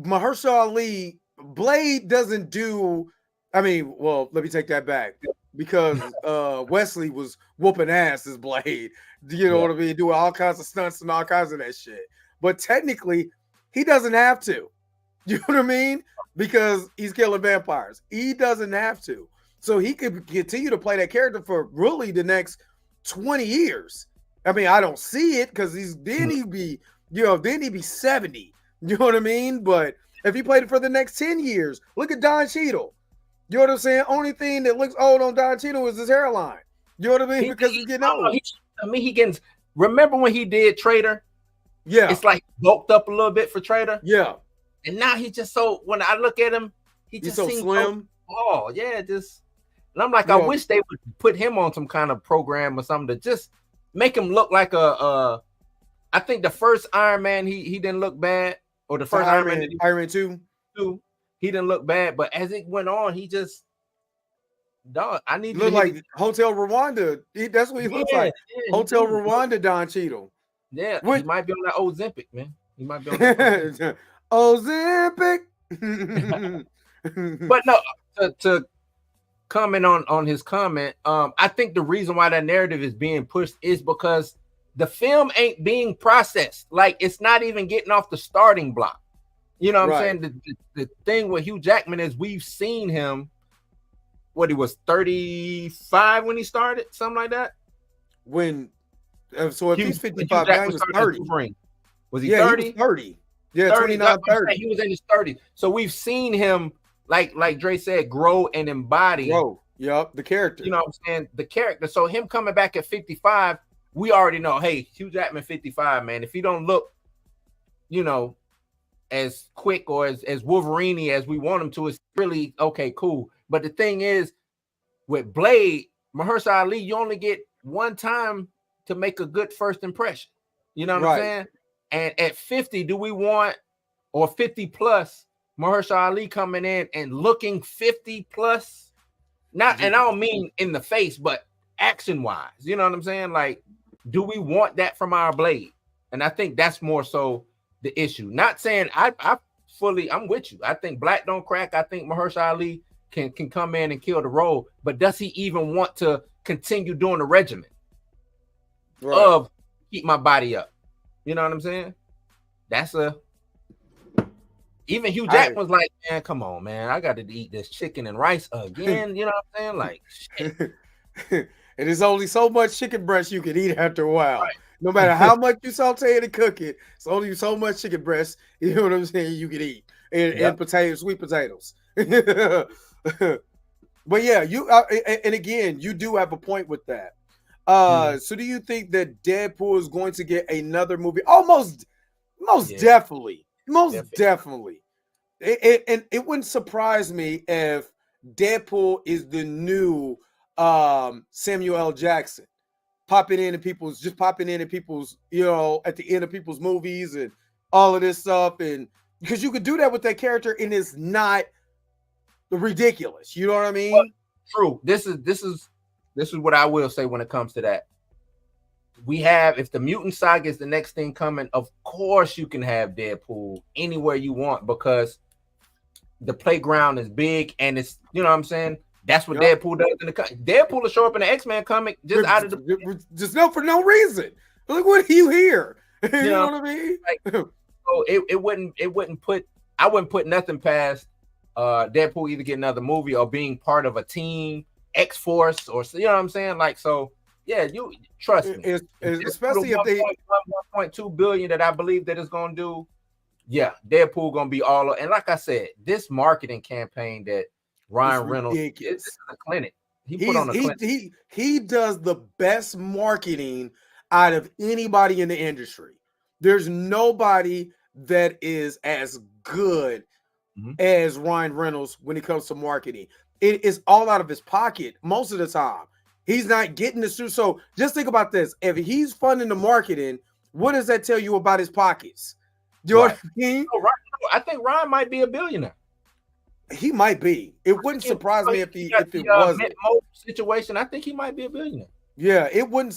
Mahershala Ali, Blade doesn't do. I mean, well, let me take that back, because Wesley was whooping ass as Blade. You know what I mean? Doing all kinds of stunts and all kinds of that shit. But technically, he doesn't have to. You know what I mean? Because he's killing vampires. He doesn't have to. So he could continue to play that character for really the next 20 years. I mean, I don't see it, because then he'd be 70. You know what I mean? But if he played it for the next 10 years, look at Don Cheadle. You know what I'm saying? Only thing that looks old on Don Cheadle is his hairline. You know what I mean? Because he's getting old. He gets. Remember when he did Traitor? Yeah. It's like bulked up a little bit for Traitor. Yeah. And now he's just so. When I look at him, he's so slim. And I'm like, I wish they would put him on some kind of program or something to just make him look like I think the first Iron Man he didn't look bad, or the first Iron Man 2, he didn't look bad, but as it went on, he just I need to look like Hotel Rwanda. That's what he looks like. Hotel Rwanda, Don Cheadle. Yeah, he might be on that Ozempic, man. He might be on that Ozempic. But no, to comment on his comment, I think the reason why that narrative is being pushed is because the film ain't being processed. Like, it's not even getting off the starting block. You know what I'm saying? The thing with Hugh Jackman is we've seen him. What, he was 35 when he started, something like that. So if he's 55, now he was 30. Was he 30? He was 30. Yeah, 29, 30. He was in his 30s. So we've seen him, like Dre said, grow and embody. The character. You know what I'm saying? The character. So him coming back at 55, we already know, hey, Hugh Jackman 55, man. If he don't look, as quick or as Wolverine as we want him to, it's really okay, cool. But the thing is, with Blade, Mahershala Ali, you only get one time to make a good first impression. You know what I'm saying? And at 50, do we want, or 50 plus, Mahershala Ali coming in and looking 50 plus? Not, and I don't mean in the face, but action wise. You know what I'm saying? Like, do we want that from our Blade? And I think that's more so the issue. Not saying I'm with you. I think Black don't crack. I think Mahershala Ali can come in and kill the role, but does he even want to continue doing the regimen of keep my body up? You know what I'm saying? That's even Hugh Jackman was like, man, come on, man, I got to eat this chicken and rice again. You know what I'm saying? Like, shit. And there's only so much chicken breast you can eat after a while. Right. No matter how much you saute it and cook it, it's only so much chicken breast, you know what I'm saying, you can eat. And potatoes, sweet potatoes. But yeah, you and again, you do have a point with that. So do you think that Deadpool is going to get another movie? Most definitely. Definitely. It wouldn't surprise me if Deadpool is the new Samuel L. Jackson, popping in people's, you know, at the end of people's movies and all of this stuff. And because you could do that with that character and it's not ridiculous. You know what I mean? Well, true. This is what I will say when it comes to that. We have, if the mutant saga is the next thing coming, of course you can have Deadpool anywhere you want because the playground is big and it's, you know what I'm saying? That's what Deadpool does in the Deadpool will show up in the X-Men comic just out of the for no reason. Look, what are you here? You know what I mean? Like, so it wouldn't put, I wouldn't put nothing past Deadpool either getting another movie or being part of a team, X-Force, or, you know what I'm saying? like, so yeah, you trust me, especially if they 1.2 billion that I believe that it's gonna do. Yeah, Deadpool gonna be all, and like I said, this marketing campaign that Ryan Reynolds is a clinic. He does the best marketing out of anybody in the industry. There's nobody that is as good as Ryan Reynolds when it comes to marketing. It is all out of his pocket most of the time. He's not getting the suit. So just think about this. If he's funding the marketing, what does that tell you about his pockets? Do you know what I mean? I think Ryan might be a billionaire. He might be. It wouldn't surprise me if it wasn't. Situation, I think he might be a billionaire. Yeah, it wouldn't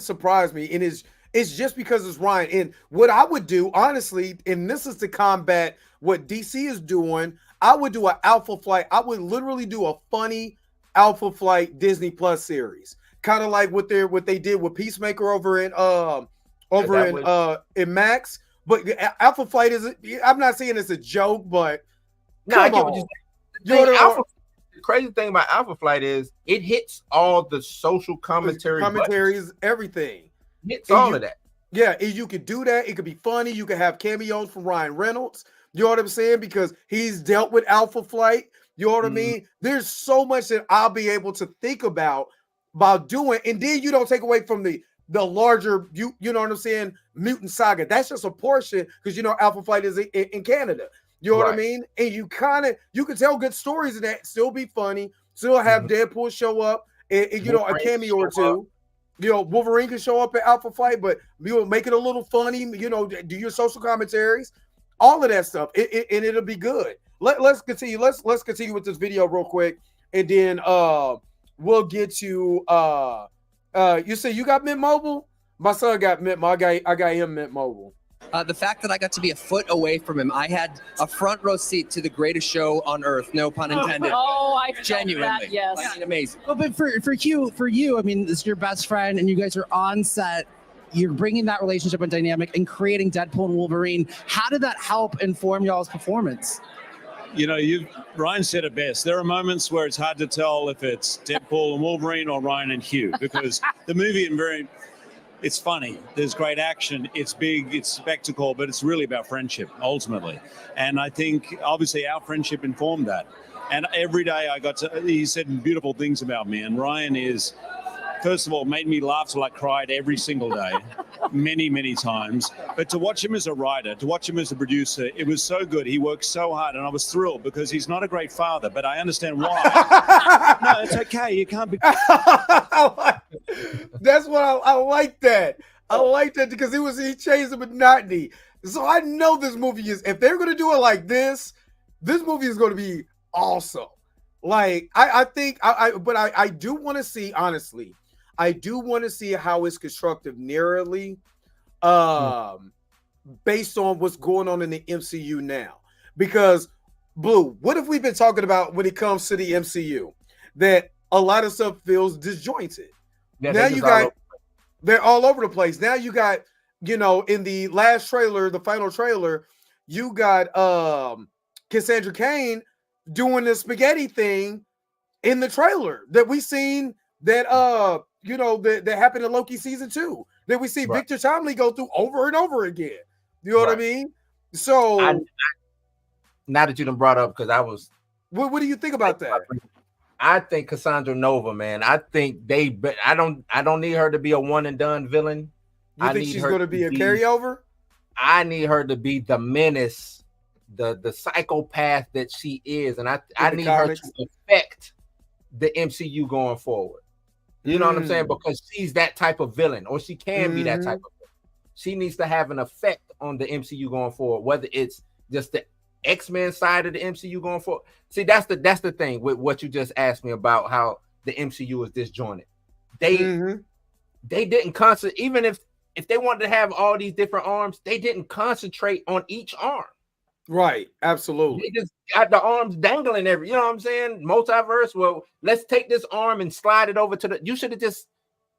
surprise me. And it's just because it's Ryan. And what I would do, honestly, and this is to combat what DC is doing, I would do an Alpha Flight. I would literally do a funny Alpha Flight Disney Plus series, kind of like what they did with Peacemaker over in Max. But Alpha Flight is, I'm not saying it's a joke, but no, I get what you're saying. The crazy thing about Alpha Flight is it hits all the social commentaries, everything. Hits all of that. Yeah, and you could do that. It could be funny. You could have cameos from Ryan Reynolds. You know what I'm saying? Because he's dealt with Alpha Flight. You know what I mean? There's so much that I'll be able to think about doing, and then you don't take away from the larger, you know what I'm saying, mutant saga. That's just a portion because you know Alpha Flight is in Canada. You know what I mean? And you can tell good stories in that, still be funny, still have Deadpool show up, and you know, a cameo or two. You know, Wolverine can show up at Alpha Flight, but you know, make it a little funny, you know, do your social commentaries, all of that stuff, and it'll be good. Let's continue. Let's continue with this video real quick, and then we'll get to you say you got Mint Mobile? My son got Mint Mobile. I got him Mint Mobile. The fact that I got to be a foot away from him, I had a front row seat to the greatest show on earth, no pun intended. Oh, I genuinely, that, yes. I mean, amazing. Well, but for you, I mean, this is your best friend, and you guys are on set. You're bringing that relationship and dynamic and creating Deadpool and Wolverine. How did that help inform y'all's performance? You know, Ryan said it best. There are moments where it's hard to tell if it's Deadpool and Wolverine or Ryan and Hugh because the movie it's funny. There's great action. It's big. It's spectacle, but it's really about friendship ultimately. And I think obviously our friendship informed that. And every day he said beautiful things about me. And Ryan is, first of all, made me laugh till I cried every single day, many, many times. But to watch him as a writer, to watch him as a producer, it was so good. He worked so hard, and I was thrilled because he's not a great father, but I understand why. No, it's okay. You can't be. That's what I like that. I like that because he changed the monotony. So I know this movie is, if they're going to do it like this movie is going to be awesome. Like, I think, but I do want to see, honestly, I do want to see how it's constructed narrowly, based on what's going on in the MCU now. Because, Blue, what have we been talking about when it comes to the MCU? That a lot of stuff feels disjointed. Yeah, now they're all over the place. Now you got, in the last trailer, the final trailer, you got Cassandra Cain doing the spaghetti thing in the trailer that we seen that that happened in Loki season 2 that we see Victor Timely go through over and over again. You know what I mean? So now that you done brought up, because I was, what do you think about that? I think Cassandra Nova, man. I think I don't need her to be a one and done villain. You think she's going to be a carryover? I need her to be the menace, the psychopath that she is, and I need her to affect the MCU going forward. You know what I'm saying? Because she's that type of villain, or she can be that type of villain. She needs to have an effect on the MCU going forward, whether it's just the X-Men side of the MCU going forward. See, that's the thing with what you just asked me about how the MCU is disjointed. They didn't concentrate, even if they wanted to have all these different arms, they didn't concentrate on each arm. Right, absolutely. They just got the arms dangling you know what I'm saying? Multiverse, well, let's take this arm and slide it over to you should have just,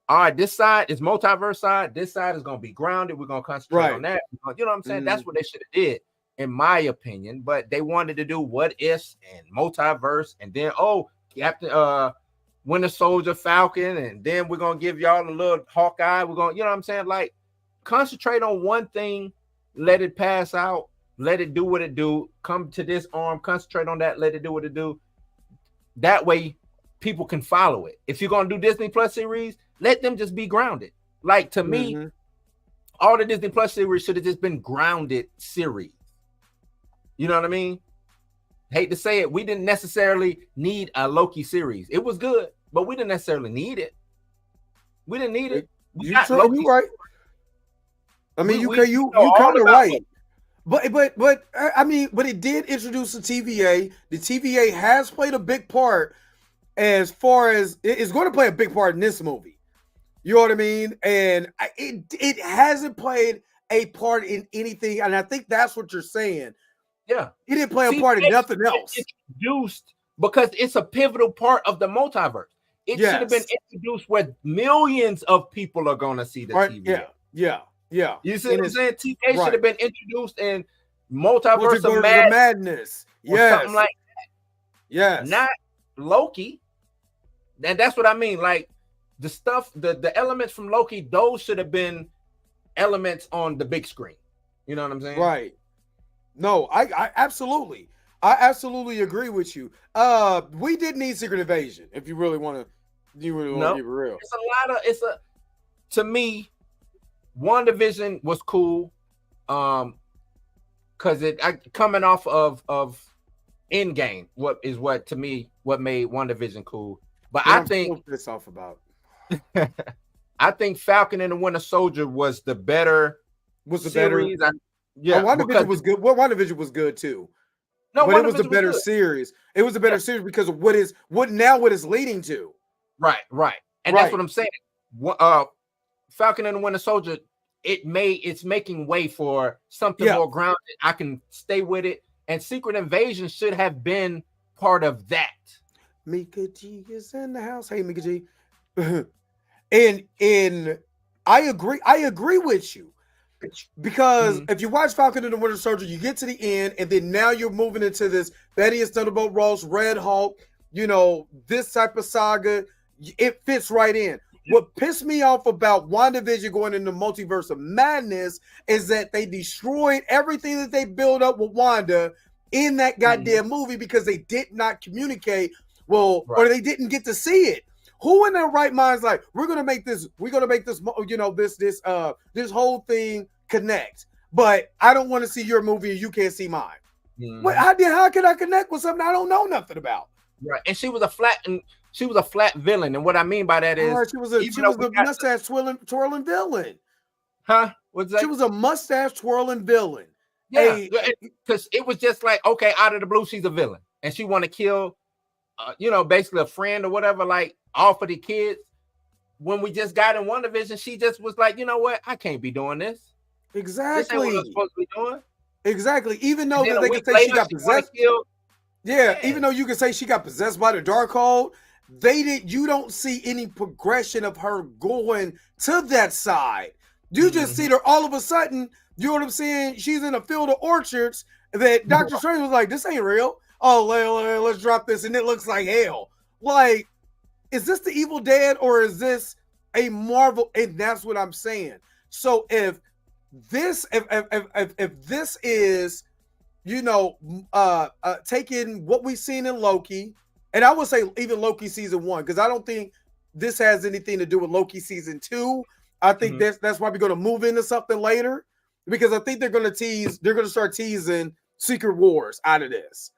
all right, this side is multiverse side, this side is going to be grounded, we're going to concentrate on that. You know what I'm saying? That's what they should have did, in my opinion, but they wanted to do what ifs and multiverse, and then, Captain Winter Soldier, Falcon, and then we're going to give y'all a little Hawkeye. We're going to, you know what I'm saying? Like, concentrate on one thing, let it pass out, let it do what it do, come to this arm, concentrate on that, let it do what it do. That way, people can follow it. If you're going to do Disney Plus series, let them just be grounded. Like, to me, all the Disney Plus series should have just been grounded series. You know what I mean? Hate to say it, we didn't necessarily need a Loki series. It was good, but we didn't necessarily need it. We didn't need it. You right. I mean, you kind of right. But I mean, but it did introduce the TVA. The TVA has played a big part as far as it's going to play a big part in this movie. You know what I mean? And it hasn't played a part in anything, and I think that's what you're saying. Yeah, he didn't play a part in nothing else. Introduced because it's a pivotal part of the multiverse. It should have been introduced where millions of people are going to see the TVA. Yeah. You see what I'm saying? TVA should have been introduced in Multiverse of Madness. Something like that. Yes. Not Loki. And that's what I mean. Like, the stuff, the elements from Loki, those should have been elements on the big screen. You know what I'm saying? Right. No, I absolutely agree with you. We did need Secret Invasion if you really want to keep it real. To me, WandaVision was cool. Because coming off of Endgame, what made WandaVision cool. But I think pissed off about. I think Falcon and the Winter Soldier was the better series. WandaVision was good. Well, WandaVision was good too. No, but it was a better series. It was a better series because of what it's leading to. Right. And that's what I'm saying. Falcon and the Winter Soldier, it's making way for something more grounded. I can stay with it. And Secret Invasion should have been part of that. Mika G is in the house. Hey, Mika G. and I agree with you. Because if you watch Falcon and the Winter Soldier, you get to the end, and then now you're moving into this Thaddeus Thunderbolt Ross, Red Hulk, this type of saga. It fits right in. What pissed me off about WandaVision going into Multiverse of Madness is that they destroyed everything that they built up with Wanda in that goddamn movie because they did not communicate or they didn't get to see it. Who in their right mind is like, we're gonna make this, this whole thing connect, but I don't want to see your movie and you can't see mine. How can I connect with something I don't know nothing about? Right, and she was a flat villain, and what I mean by that is she was a mustache twirling villain. Huh? What's that? She was a mustache twirling villain. Yeah, because it was just like, okay, out of the blue, she's a villain, and she want to kill, basically a friend or whatever, like all for the kids. When we just got in WandaVision, she just was like, you know what, I can't be doing this. Exactly. This ain't what I'm supposed to be doing. Exactly. Even though that they can say she got possessed. Even though you can say she got possessed by the Darkhold, you don't see any progression of her going to that side. You just see her all of a sudden, you know what I'm saying? She's in a field of orchards that Dr. Strange was like, this ain't real. Oh, let's drop this. And it looks like hell. Like, is this the Evil Dead or is this a Marvel? And that's what I'm saying. So if this is, taking what we've seen in Loki, and I would say even Loki season 1, because I don't think this has anything to do with Loki season 2. I think that's probably going to move into something later, because I think they're going to start teasing Secret Wars out of this.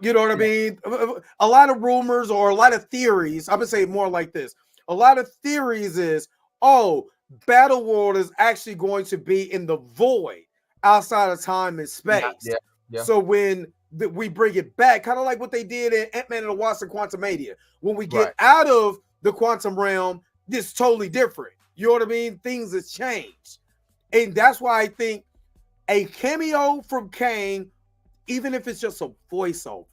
You know what I mean? A lot of rumors or a lot of theories. I would say more like this. A lot of theories is, Battle World is actually going to be in the void outside of time and space. Yeah. So when we bring it back, kind of like what they did in Ant-Man and the Wasp and Quantumania, when we get out of the quantum realm, it's totally different. You know what I mean? Things have changed. And that's why I think a cameo from Kang, even if it's just a voiceover,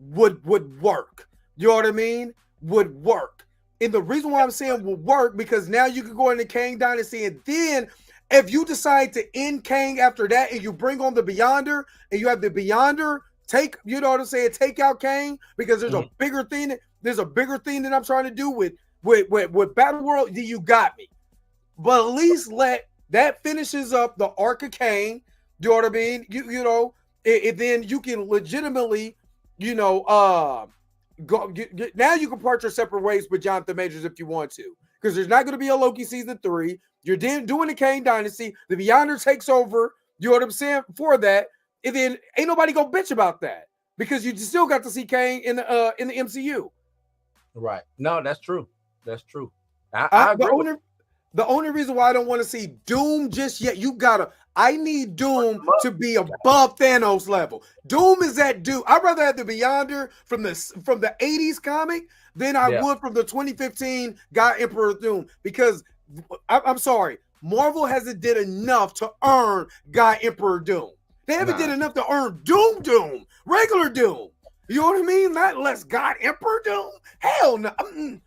would work. You know what I mean? Would work. And the reason why I'm saying would work, because now you can go into Kang Dynasty, and then if you decide to end Kang after that and you bring on the Beyonder, and you have the Beyonder take out Kang, because there's a bigger thing. There's a bigger thing that I'm trying to do with Battle World. You got me. But at least that finishes up the arc of Kang. You know what I mean? And then you can legitimately, now you can part your separate ways with Jonathan Majors if you want to, because there's not going to be a Loki season 3. You're doing the Kang Dynasty. The Beyonder takes over. You know what I'm saying? For that, and then ain't nobody gonna bitch about that, because you still got to see Kang in the MCU. Right? No, that's true. That's true. I agree. The only reason why I don't want to see Doom just yet, I need Doom to be above Thanos level. Doom is that dude. I'd rather have the Beyonder from the 80s comic than I would from the 2015 God Emperor Doom, because I'm sorry, Marvel hasn't did enough to earn God Emperor Doom. They haven't did enough to earn Doom, regular Doom. You know what I mean? Not less God Emperor Doom. Hell no.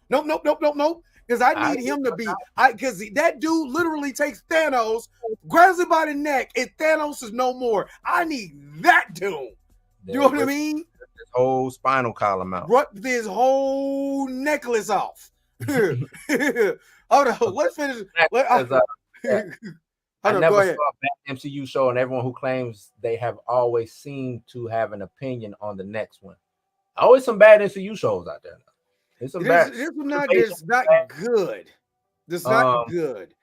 Nope. Because I need him to be, because that dude literally takes Thanos, grabs him by the neck, and Thanos is no more. I need that Doom. You know what I mean? This whole spinal column out. Rip this whole necklace off. Hold on, let's finish. I never saw a bad MCU show, and everyone who claims they have always seemed to have an opinion on the next one. Always some bad MCU shows out there. It's not good. It's not good.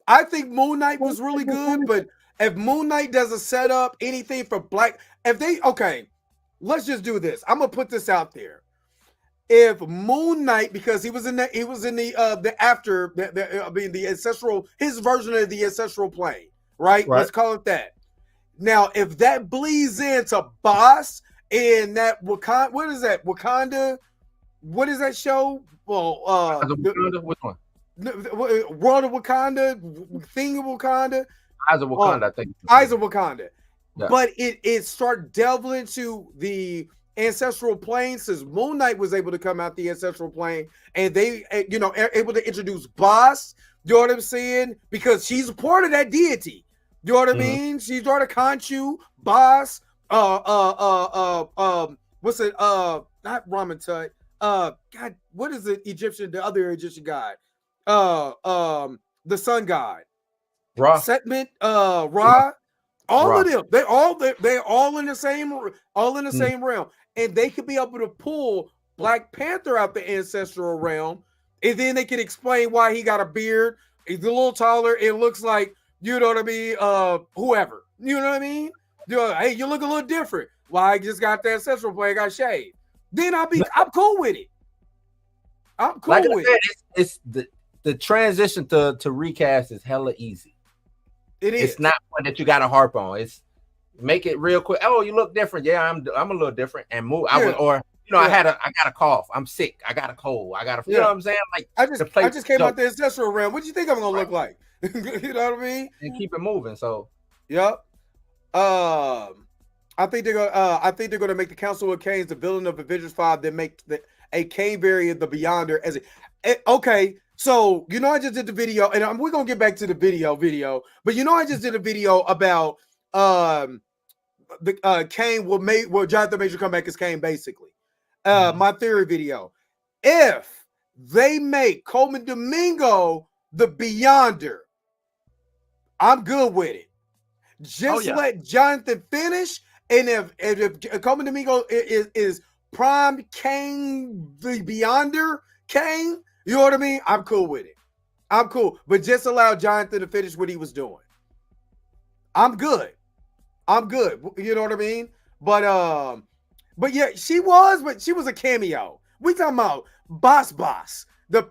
I think Moon Knight was really good, but if Moon Knight doesn't set up anything for let's just do this. I'm gonna put this out there. If Moon Knight, because he was in the ancestral, his version of the ancestral plane, right? Let's call it that. Now, if that bleeds into Boss and that Wakanda, what is that? Wakanda. What is that show? Well, which one? World of Wakanda, Thing of Wakanda. Eyes of Wakanda, I think. Eyes of Wakanda. Yeah. But it started delving into the ancestral plane, since Moon Knight was able to come out the ancestral plane, and they, able to introduce Boss. You know what I'm saying? Because she's a part of that deity. You know what I mean? She's part of Khonshu, Boss. What's it? Not Ramen Tut. God, what is the other Egyptian god? The sun god. Ra. Setment, Ra. All of them. They're all in the same realm. And they could be able to pull Black Panther out the ancestral realm, and then they can explain why he got a beard. He's a little taller. It looks like, you know what I mean? Whoever. You know what I mean? Hey, you look a little different. Well, I just got the ancestral plane, got shaved. Then I'm cool with it. I'm cool with it. It's the transition to recast is hella easy. It is. It's not one that you got to harp on. It's make it real quick. Oh, you look different. Yeah, I'm a little different, and move. I got a cough. I'm sick. I got a cold. I got a. You know what I'm saying? Like I just came out the ancestral realm. What do you think I'm gonna look like? You know what I mean? And keep it moving. So. Yep. I think they're gonna make the Council of Kangs the villain of Avengers 5. Then make a Kang variant, the Beyonder, as okay. So I just did the video, and we're gonna get back to the video, but I just did a video about the Kang will Jonathan Major come back as Kang, basically. My theory video. If they make Coleman Domingo the Beyonder, I'm good with it. Just let Jonathan finish, and if Coleman Domingo is prime Kang, the Beyonder Kang, you know what I mean? I'm cool with it. I'm cool, but just allow Jonathan to finish what he was doing. I'm good. You know what I mean? But yeah, she was a cameo. We talking about Boss, the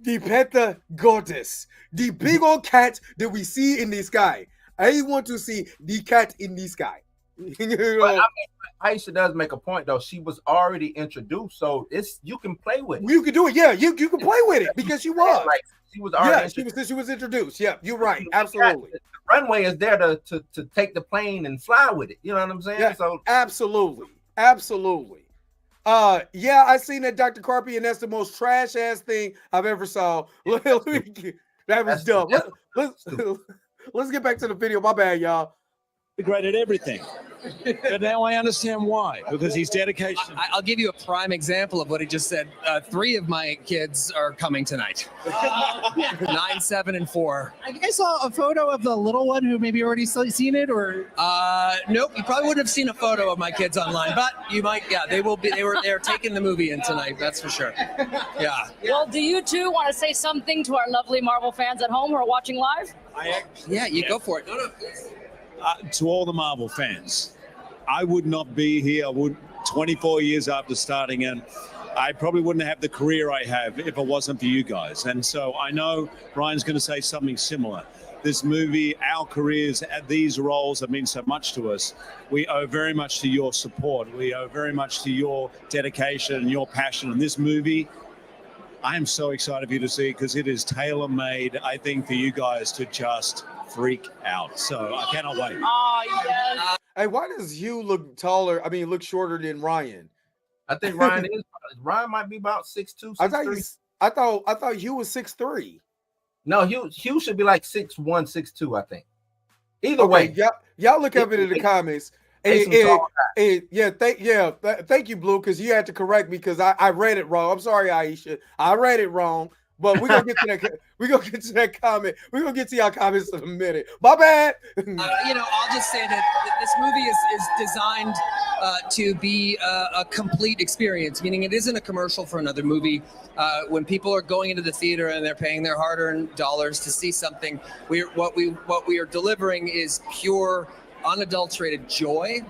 Panther goddess, the big old cat that we see in the sky. I want to see the cat in the sky. Aisha does make a point though. She was already introduced, so you can play with it. You can do it, yeah. You can play with it because she was. Like, she was already she was introduced. Yeah, you're right. Absolutely. The runway is there to take the plane and fly with it. You know what I'm saying? Yeah, so absolutely. Yeah, I seen that Dr. Carpy, and that's the most trash ass thing I've ever saw. That was dumb. Let's get back to the video. My bad, y'all. Great at everything. But now I understand why, because his dedication. I'll give you a prime example of what he just said. 3 of my kids are coming tonight. 9, 7, and 4. I think I saw a photo of the little one who maybe already seen it, or nope. You probably wouldn't have seen a photo of my kids online, but you might. Yeah, they will be. They're taking the movie in tonight. That's for sure. Yeah. Well, do you two want to say something to our lovely Marvel fans at home who are watching live? Yeah, you go for it. No. To all the Marvel fans, I would not be here. 24 years after starting, and I probably wouldn't have the career I have if it wasn't for you guys. And so I know Ryan's going to say something similar. This movie, our careers at these roles have meant so much to us. We owe very much to your support. We owe very much to your dedication and your passion. And this movie, I am so excited for you to see it because it is tailor-made, I think, for you guys to just freak out. So I cannot wait. Oh, yes. Hey, why does Hugh look taller? I mean, look shorter than Ryan. I think Ryan might be about 6'2", 6'3". I thought Hugh was 6'3". No, Hugh should be like 6'1", 6'2", I think. Either way. Y'all look up in the comments. Thank you, Blue, because you had to correct me because I read it wrong. I'm sorry, Aisha. I read it wrong. But we're gonna get to that. We're gonna get to that comment. We're gonna get to y'all comments in a minute. My bad. I'll just say that this movie is designed to be a complete experience, meaning it isn't a commercial for another movie. When people are going into the theater and they're paying their hard-earned dollars to see something, what we are delivering is pure, unadulterated joy.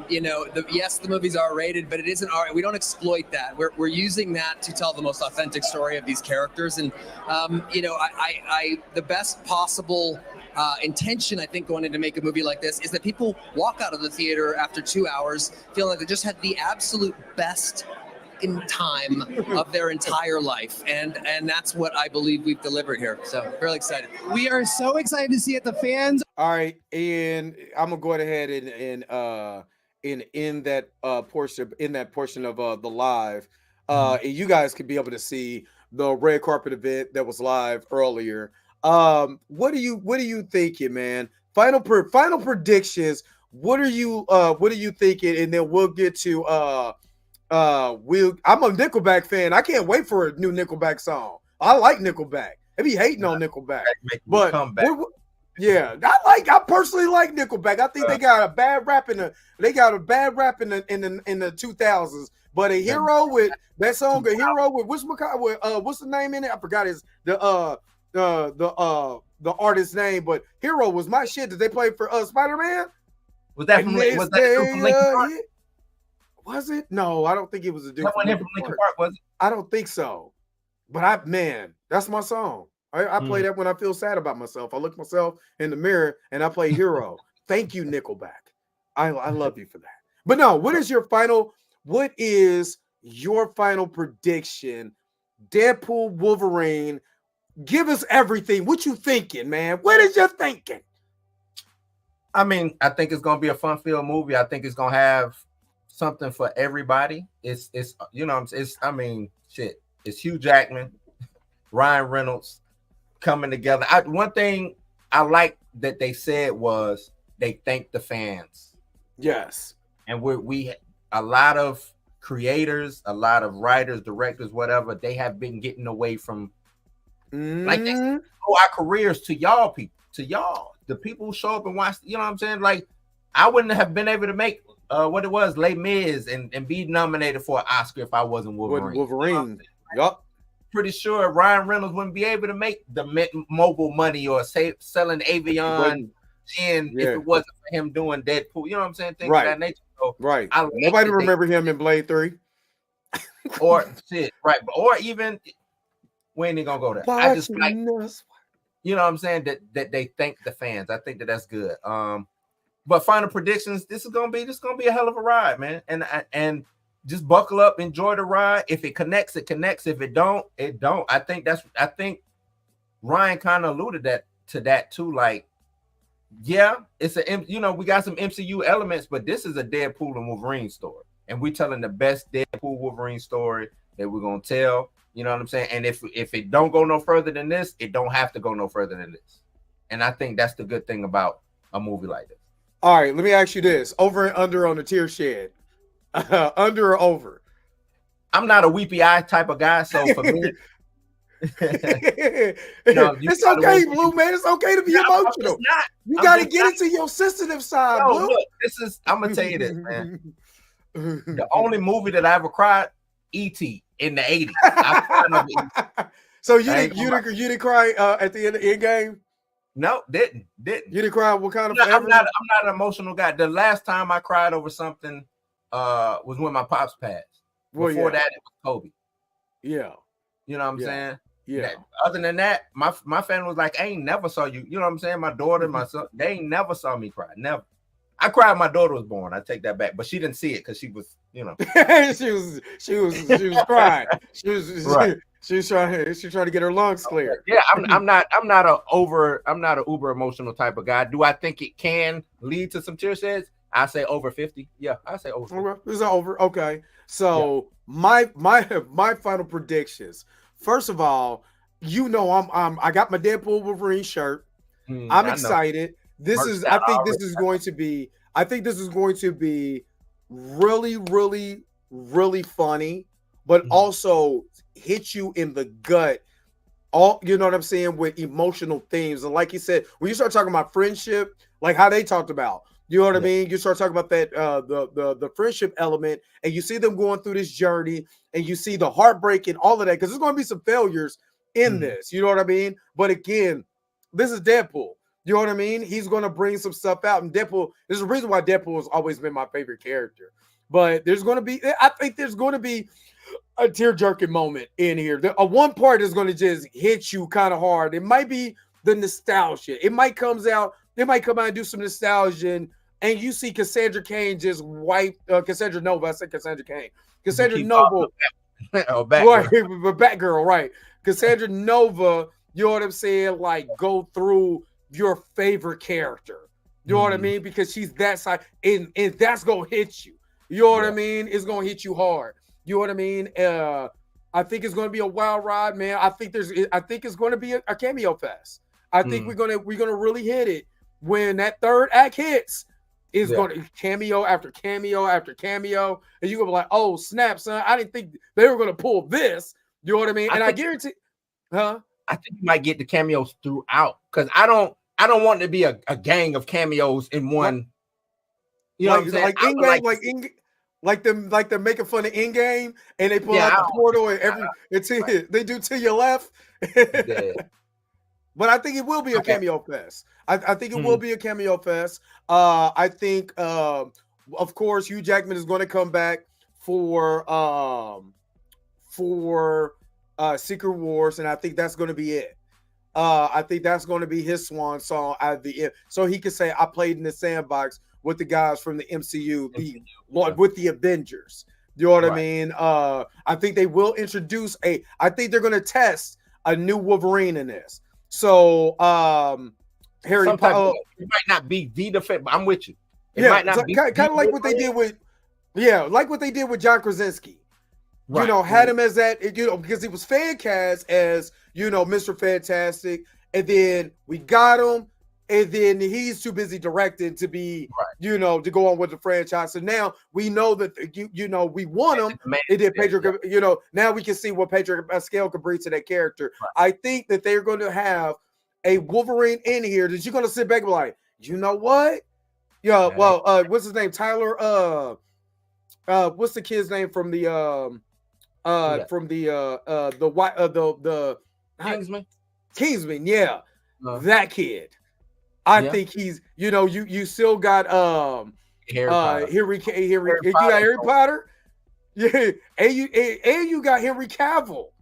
Yes, the movie's R-rated, but it isn't R. We don't exploit that. We're using that to tell the most authentic story of these characters. And the best possible intention, I think, going in to make a movie like this is that people walk out of the theater after 2 hours feeling like they just had the absolute best in time of their entire life, and that's what I believe we've delivered here. So really excited. We are so excited to see it. The fans. All right, and I'm gonna go ahead and in that portion of the live, and you guys could be able to see the red carpet event that was live earlier. What are you thinking, man? Final predictions. What are you thinking? And then we'll get to I'm a Nickelback fan. I can't wait for a new Nickelback song. I like Nickelback. I be hating on Nickelback, but I personally like Nickelback. I think they got a bad rap in the 2000s. But a hero with that song, a hero with what's the name in it? I forgot the artist's name, but Hero was my shit. Did they play for Spider-Man? Was that from Linkin Park? Was it? No, I don't think it was a different. Linkin Park, was it? I don't think so. But that's my song. I play that when I feel sad about myself. I look myself in the mirror and I play Hero. Thank you, Nickelback. I love you for that. But no, what is your final prediction? Deadpool, Wolverine. Give us everything. What you thinking, man? What is your thinking? I mean, I think it's gonna be a fun-filled movie. I think it's gonna have something for everybody. It's you know, it's Hugh Jackman, Ryan Reynolds coming together. One thing I like that they said was they thanked the fans. Yes. And we a lot of creators, a lot of writers, directors, whatever, they have been getting away from like they owe our careers to y'all people, the people who show up and watch, you know what I'm saying? Like, I wouldn't have been able to make what it was, Les Mis, and be nominated for an Oscar if I wasn't Wolverine. Wolverine. Yup. Pretty sure Ryan Reynolds wouldn't be able to make the mobile money or selling Avion if it wasn't for him doing Deadpool. You know what I'm saying? Things of that nature. So right. Nobody remember him in Blade 3. Or shit, right. Or even when they gonna go there. I just like, you know what I'm saying? That they thank the fans. I think that's good. But final predictions, this is gonna be a hell of a ride, man. And just buckle up, enjoy the ride. If it connects, it connects. If it don't, it don't. I think Ryan kind of alluded to that too. Like, yeah, it's we got some MCU elements, but this is a Deadpool and Wolverine story, and we're telling the best Deadpool Wolverine story that we're gonna tell. You know what I'm saying? And if it don't go no further than this, it don't have to go no further than this. And I think that's the good thing about a movie like this. All right, let me ask you this: over and under on the tear shed, under or over? I'm not a weepy eye type of guy, so for me. It's okay, Blue, man. It's okay to be emotional. You got to get into your sensitive side, Blue. Look, I'm gonna tell you this, man. The only movie that I ever cried, E.T. in the 80s. So you didn't cry at the end of Endgame? No, didn't. You didn't cry? What kind of? I'm not an emotional guy. The last time I cried over something was when my pops passed. Before that, it was Kobe. Yeah. You know what I'm saying? Yeah. Other than that, my family was like, I ain't never saw you. You know what I'm saying? My daughter, my son, they ain't never saw me cry. Never. I cried when my daughter was born. I take that back, but she didn't see it because she was, she was crying. She was trying to get her lungs clear. Yeah, I'm not an uber emotional type of guy. Do I think it can lead to some tear sheds? I say over 50. Yeah, I say over 50. It's over. Okay. So my final predictions. First of all, I got my Deadpool Wolverine shirt. I'm excited. I think this is going to be really, really, really funny, but also hit you in the gut. You know what I'm saying, with emotional themes. And like you said, when you start talking about friendship, like how they talked about, you know what I mean? You start talking about that the friendship element, and you see them going through this journey, and you see the heartbreak and all of that, because there's going to be some failures in this. You know what I mean? But again, this is Deadpool. You know what I mean? He's going to bring some stuff out, and Deadpool. There's a reason why Deadpool has always been my favorite character. But I think there's going to be a tear-jerking moment in here. One part is going to just hit you kind of hard. It might be the nostalgia. It might come out and do some nostalgia, and you see Cassandra Cain just wipe Cassandra Nova. I said Cassandra Cain. Cassandra Nova. Batgirl, right. Cassandra Nova, you know what I'm saying? Like, go through your favorite character. You know what I mean? Because she's that side, and that's going to hit you. You know what I mean? It's going to hit you hard. You know what I mean? I think it's going to be a wild ride, man. I think it's going to be a cameo fest. I think we're gonna really hit it when that third act hits. It's going to cameo after cameo after cameo, and you're gonna be like, "Oh snap, son! I didn't think they were gonna pull this." You know what I mean? I guarantee, I think you might get the cameos throughout, because I don't want it to be a gang of cameos in one. You know what I'm saying? Like they're making fun of Endgame, and they pull out the portal, and they do to your left. But I think it will be a cameo fest. I think it will be a cameo fest. I think, of course, Hugh Jackman is going to come back for Secret Wars, and I think that's going to be it. I think that's going to be his swan song at the end, so he can say, "I played in the sandbox with the guys from the MCU, with the Avengers." You know what I mean? I think they will introduce I think they're going to test a new Wolverine in this. So, Harry Potter. It might not be the defense, but I'm with you. It Yeah, might not be kind of like what they did with, like what they did with John Krasinski. Right. You know, had him as that, because he was fan cast as, Mr. Fantastic, and then we got him, and then he's too busy directing to be, to go on with the franchise. So now we know that, we want him. And then Pedro, now we can see what Pedro Pascal could bring to that character. Right. I think that they're going to have a Wolverine in here that you're going to sit back and be like, you know what? Yeah, well, what's his name? Tyler, what's the kid's name from the Kingsman, yeah. That kid. I think he's, you still got Harry Potter. Yeah, and you got Henry Cavill.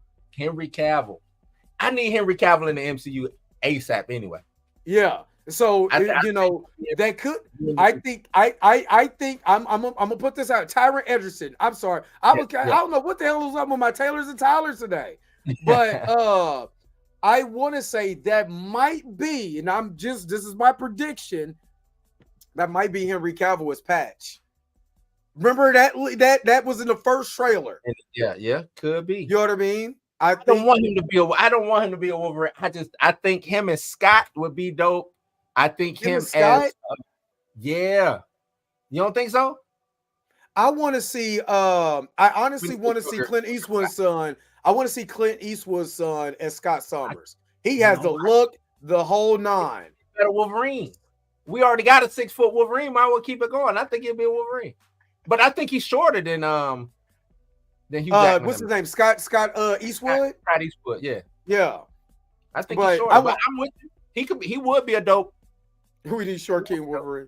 I need Henry Cavill in the MCU ASAP anyway. Yeah. So that could. I think I'm gonna put this out. Tyron Edgerton. I'm sorry. I don't know what the hell is up with my Taylors and Tylers today, but I want to say that might be, and this is my prediction. That might be Henry Cavill as Patch. Remember that was in the first trailer. Yeah, could be. You know what I mean? I don't want him to be a Wolverine. I think him and Scott would be dope. I think him as yeah. You don't think so? I want to see. I honestly want to see Clint Eastwood's son. I want to see Clint Eastwood's son as Scott Summers. He has the look, the whole nine. Better Wolverine. We already got a 6-foot Wolverine. Might well keep it going. I think he'll be a Wolverine, but I think he's shorter than Hugh Jackman. What's his name? Scott Eastwood. Scott Eastwood. Yeah. I think he's shorter. But I'm with you. He would be a dope. We need short King Wolverine.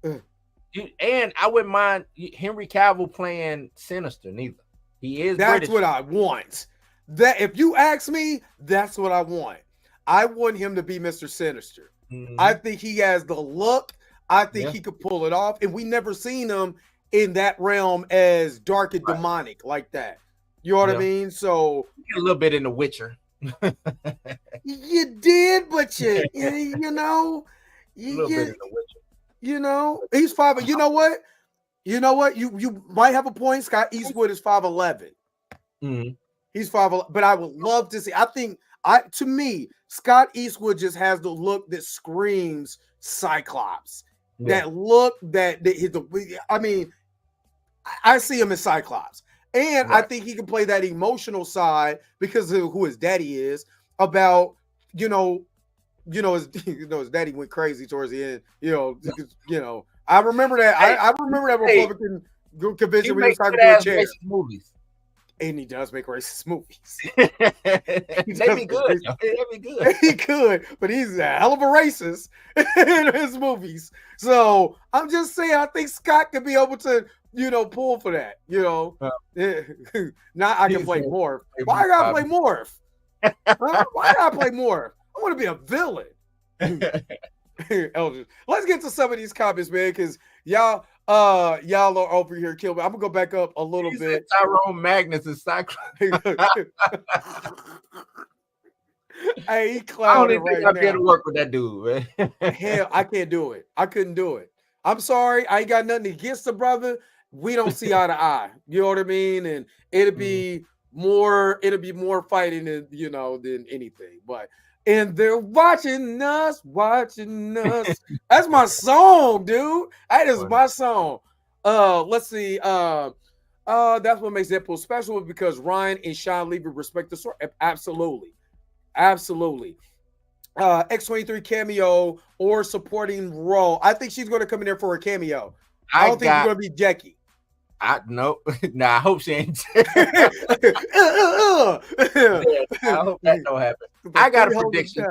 And I wouldn't mind Henry Cavill playing Sinister neither. He is That's British. What I want. That if you ask me, that's what I want. I want him to be Mr. Sinister. Mm-hmm. I think he has the look. I think he could pull it off. And we never seen him in that realm as dark and demonic like that. You know what I mean? So a little bit in The Witcher. You did, but you know. He's 5. You know what? You might have a point. Scott Eastwood is 5'11". Mm-hmm. He's 5'11", but I would love to see. To me, Scott Eastwood just has the look that screams Cyclops. Yeah. That look I see him as Cyclops, and I think he can play that emotional side because of who his daddy is. About his daddy went crazy towards the end. I remember that. I remember that Republican convention when he was talking to a chair. Movies. And he does make racist movies. They'd be good. He could, but he's a hell of a racist in his movies. So I'm just saying, I think Scott could be able to, pull for that. Now I can play Morph. Why I gotta play Morph? Why I gotta play Morph? I want to be a villain. Elders. Let's get to some of these comments, man, because y'all are over here killing me. I'm gonna go back up a little bit. Tyrone Magnus is Cyclops. Hey, he clouded right now. I'd be able to work with that dude, man. Hell, I can't do it. I couldn't do it. I'm sorry. I ain't got nothing against the brother. We don't see eye to eye. You know what I mean? And it'll be more fighting than than anything. And they're watching us. That's my song, dude. That is my song. Let's see. That's what makes Deadpool special, because Ryan and Sean Levy respect the story. Absolutely. X-23 cameo or supporting role. I think she's going to come in there for a cameo. I don't think it's going to be Jackie. I hope she ain't. I hope that don't happen. I got a prediction.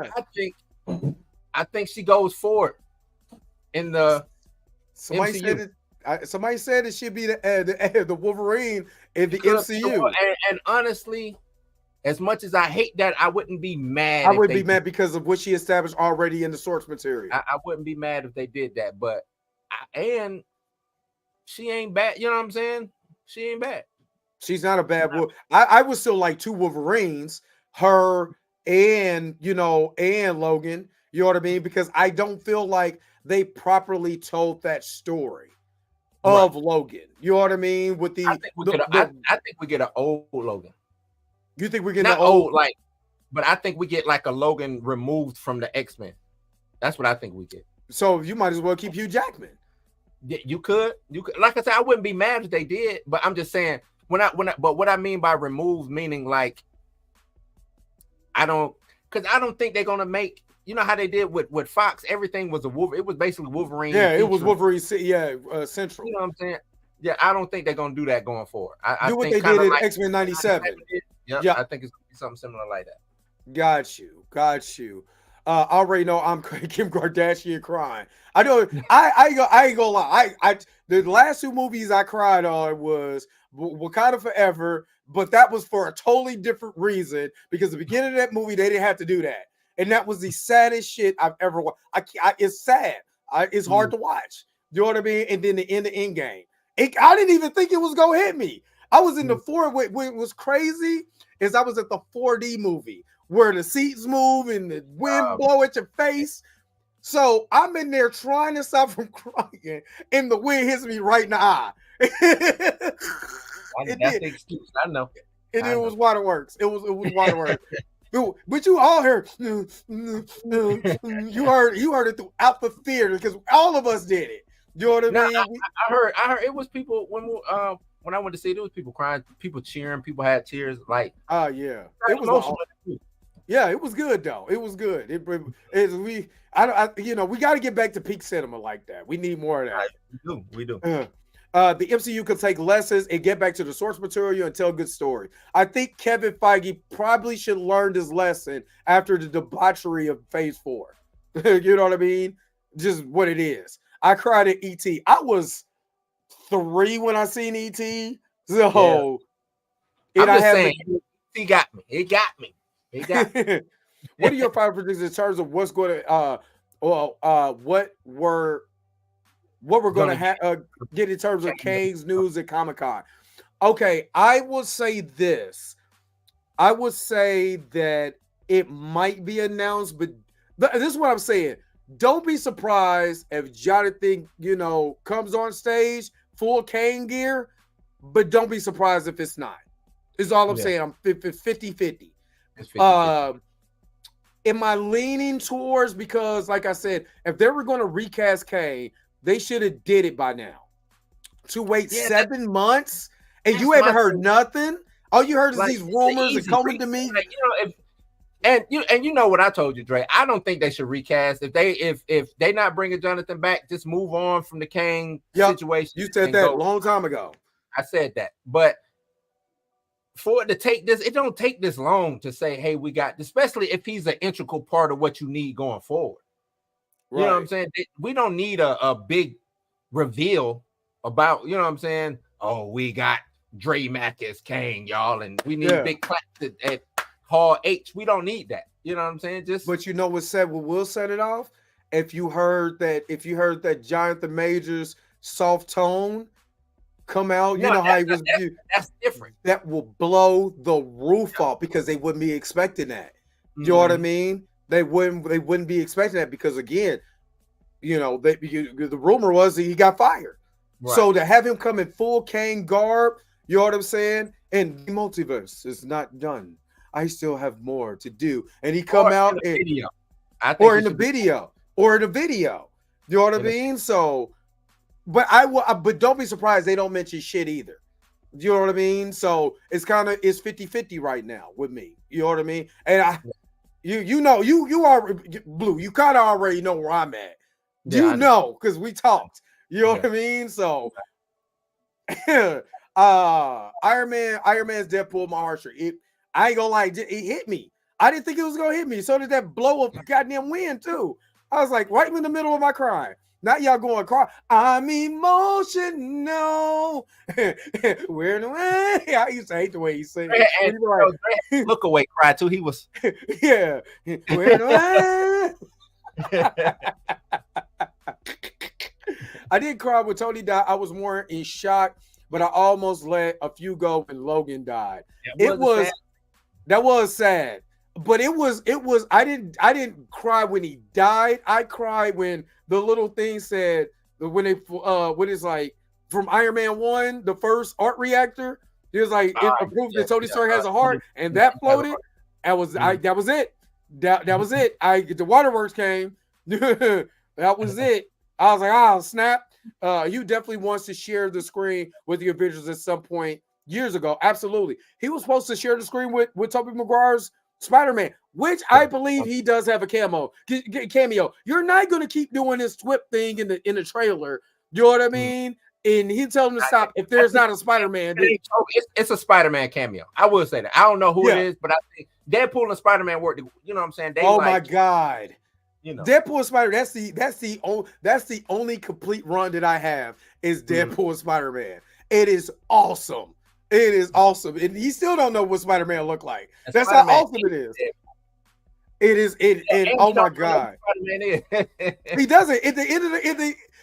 I think she goes forward in the MCU. Somebody said it should be the Wolverine in the MCU. And honestly, As much as I hate that, I wouldn't be mad. I would be mad because of what she established already in the source material. I wouldn't be mad if they did that, but and she ain't bad. You know what I'm saying? She ain't bad. She's not a bad woman. I would still like 2 Wolverines, her and and Logan. You know what I mean? Because I don't feel like they properly told that story of Logan. You know what I mean? With the, I think we get an old Logan. You think we get not old but I think we get like a Logan removed from the X-Men. That's what I think we get. So you might as well keep Hugh Jackman. Yeah, you could. Like I said, I wouldn't be mad if they did, but I'm just saying but what I mean by removed, meaning like I don't think they're gonna make, you know how they did with Fox, everything was it was basically Wolverine. Yeah, it was Wolverine. Central. You know what I'm saying? Yeah, I don't think they're gonna do that going forward. I do what think they did in like X-Men 97. Yeah, I think it's gonna be something similar like that. Got you. I already know I'm Kim Kardashian crying. I know. I ain't gonna lie. The last 2 movies I cried on was Wakanda Forever, but that was for a totally different reason. Because the beginning of that movie, they didn't have to do that, and that was the saddest shit I've ever watched. It's sad. It's hard to watch. You know what I mean? And then the end of Endgame. I didn't even think it was gonna hit me. I was in the 4. What was crazy is I was at the 4D movie where the seats move and the wind blow at your face. So I'm in there trying to stop from crying, and the wind hits me right in the eye. That's the excuse. I know. It was waterworks. It was waterworks. But you all heard. You heard it throughout the theater because all of us did it. You know what I mean? I heard it was people when I went to see it, there was people crying, people cheering, people had tears. Like, yeah, it was emotional. Yeah, it was good though. It was good. We got to get back to peak cinema like that. We need more of that. We do. The MCU could take lessons and get back to the source material and tell a good story. I think Kevin Feige probably should learn his lesson after the debauchery of Phase 4. You know what I mean? Just what it is. I cried at E.T. I was 3 when I seen E.T. So, I'm just saying, he got me. It got me. What are your final predictions in terms of what's going to what we're going to get in terms of Kang's news at Comic-Con? Okay, I will say this. I would say that it might be announced, but this is what I'm saying. Don't be surprised if Jonathan, comes on stage full Kang gear, but don't be surprised if it's not. Is all I'm saying. I'm 50-50. Am I leaning towards, because like I said, if they were going to recast Kang, they should have did it by now. To wait 7 months and you haven't heard nothing. All you heard is these rumors and coming to me. Like, and you know what I told you, Dre. I don't think they should recast. If they not bringing Jonathan back, just move on from the Kang situation. You said that a long time ago. I said that, but for it to take this, it don't take this long to say, hey, we got, especially if he's an integral part of what you need going forward. Right. You know what I'm saying? We don't need a big reveal about, you know what I'm saying? Oh, we got Dre Mack as Kang, y'all, and we need big claps at Hall H. We don't need that. You know what I'm saying? But you know what will set it off? If you heard that Jonathan Majors soft tone come out, how he was. That's different. That will blow the roof off because they wouldn't be expecting that. You know what I mean? They wouldn't be expecting that because again, the rumor was that he got fired. Right. So to have him come in full Kang garb, you know what I'm saying? And the multiverse is not done. I still have more to do. And he come out in the video. You know what I mean? So, but don't be surprised they don't mention shit either. You know what I mean? So it's 50-50 right now with me. You know what I mean? And you are Blue. You kind of already know where I'm at. Because we talked. You know what I mean? So Iron Man's Deadpool, my heart. I ain't gonna lie, it hit me. I didn't think it was gonna hit me. So did that blow of goddamn wind too. I was like right in the middle of my crying. Not y'all going cry. I'm emotional. Where the way? I used to hate the way he sang. Look away, cry too. He was yeah. Where the way? I didn't cry when Tony died. I was more in shock, but I almost let a few go when Logan died. That was sad. But it was I didn't cry when he died. I cried when the little thing said when it's like from Iron Man 1, the first art reactor, it was like it proved that Tony Stark has a heart, and that floated. That was that was it. That was it. The waterworks came. That was it. I was like, oh snap. Hugh definitely wants to share the screen with the Avengers at some point years ago. Absolutely. He was supposed to share the screen with Tobey Maguire's Spider-Man, which I believe he does have a cameo. You're not going to keep doing this whip thing in the trailer. You know what I mean? And he told him to stop if there's not a Spider-Man. It's a Spider-Man cameo. I will say that. I don't know who it is, but I think Deadpool and Spider-Man work. You know what I'm saying? My God. You know, Deadpool and Spider. That's the only complete run that I have is Deadpool and Spider-Man. It is awesome. It is awesome. And you still don't know what Spider-Man look like. That's how awesome it is. It is. And oh my God. He doesn't. At the end of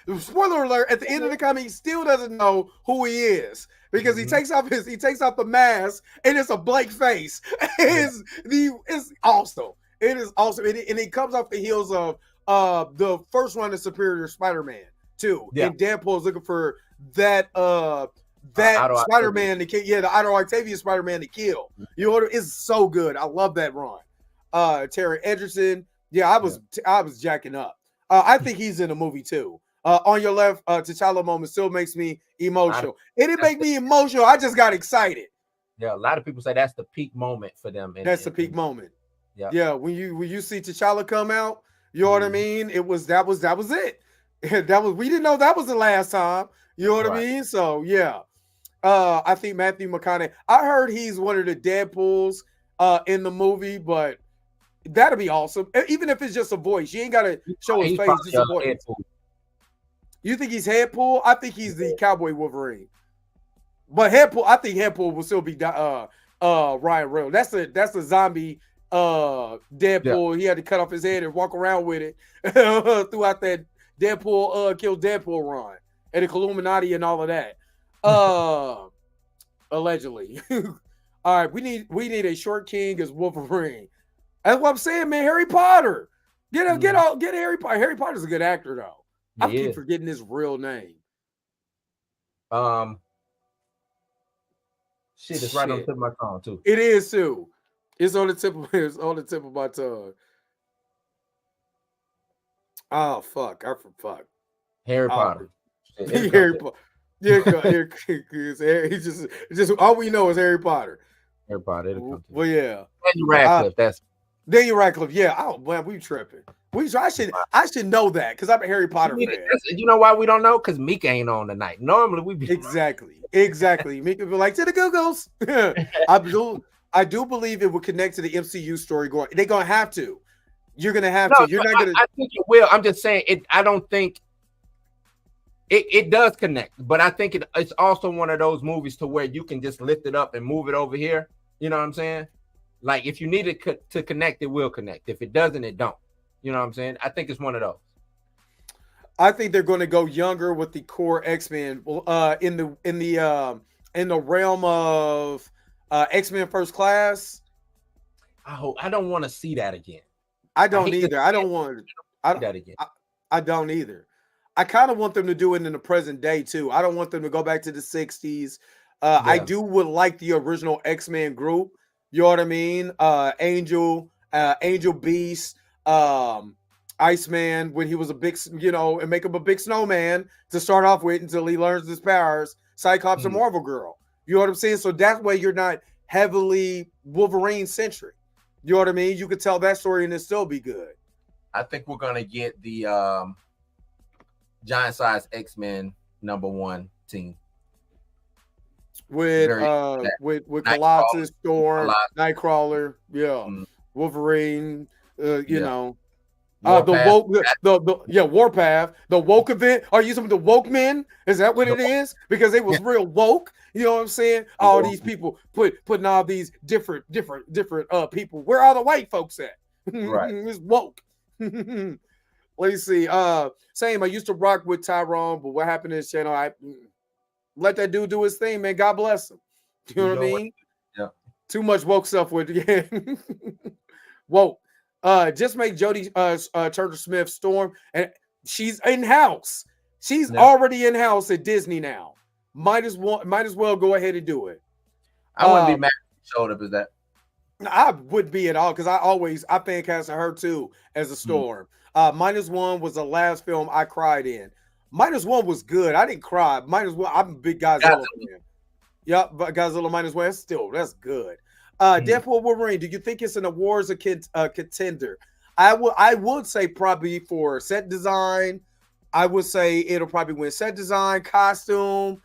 the spoiler alert, at the end of the comic, he still doesn't know who he is. Because he takes off the mask and it's a blank face. It's awesome. It is awesome. And it comes off the heels of the first run of Superior Spider-Man too. Yeah. And Deadpool is looking for that Spider-Man to kill. Yeah, the Otto Octavius Spider-Man to kill. You know, it's so good. I love that run. Terry Edgerton. Yeah, I was jacking up. I think he's in the movie too. On your left, T'Challa moment still makes me emotional. It didn't make me emotional. I just got excited. Yeah, a lot of people say that's the peak moment for them. That's the peak moment. Yeah. When you see T'Challa come out, you know what I mean? That was it. We didn't know that was the last time. You know what I mean? So yeah. I think Matthew McConaughey. I heard he's one of the Deadpools in the movie, but that'd be awesome. Even if it's just a voice, you ain't gotta show his face. Just a voice. You think he's Deadpool? I think he's the Cowboy Wolverine. But Deadpool, I think Deadpool will still be Ryan Reynolds. That's the zombie Deadpool. Yeah. He had to cut off his head and walk around with it throughout that Deadpool kill Deadpool run and the Illuminati and all of that. Allegedly. All right, we need a short king as Wolverine. That's what I'm saying, man. Harry Potter. Get Harry Potter. Harry Potter's a good actor, though. I keep forgetting his real name. It's right on the tip of my tongue too. It is too. It's on the tip of my tongue. Oh fuck! Harry Potter. Harry Potter. Yeah, he's just all we know is Harry Potter. Harry Potter. Well, yeah. Daniel Radcliffe. Daniel Radcliffe. Yeah. Oh man, we tripping. I should know that because I'm a Harry Potter fan. You know why we don't know? Because Meek ain't on tonight. Normally we be exactly. Meek would be like to the Googles. I do believe it will connect to the MCU story going. They're gonna have to. You're gonna have to. You're not gonna. I think it will. I'm just saying it. I don't think it does connect, but I think it's also one of those movies to where you can just lift it up and move it over here. You know what I'm saying? Like if you need it to connect, it will connect. If it doesn't, it don't. You know what I'm saying? I think it's one of those. I think they're going to go younger with the core X-Men in the realm of X-Men First Class. I don't want to see that again. I don't either. I don't want that again. I don't either. I kind of want them to do it in the present day too. I don't want them to go back to the 60s. I would like the original X-Men group. You know what I mean? Angel Beast, Iceman when he was a big, and make him a big snowman to start off with until he learns his powers. Cyclops and Marvel Girl. You know what I'm saying? So that way you're not heavily Wolverine centric. You know what I mean? You could tell that story and it still be good. I think we're gonna get the giant size X-Men #1 team with Colossus, Storm, Nightcrawler, Wolverine. You know, Warpath, the woke event. Are you some of the woke men? Is that what it is? Because they was real woke. You know what I'm saying? All these people putting all these different people. Where are the white folks at? Right. It's woke. Let me see. Same. I used to rock with Tyrone, but what happened to his channel? I let that dude do his thing, man. God bless him. You know what I mean? Yeah. Too much woke stuff with woke. Just make Jodie Turner Smith Storm, and she's in house. She's already in house at Disney now. Might as well go ahead and do it. I wouldn't be mad if she showed up as that. I would be at all because I fancasted her too as a Storm. -1 was the last film I cried in. -1 was good. I didn't cry. -1, I'm a big Godzilla fan. Yep, but Godzilla -1 that's good. Deadpool Wolverine, do you think it's an awards contender? I would say probably for set design. I would say it'll probably win set design, costume.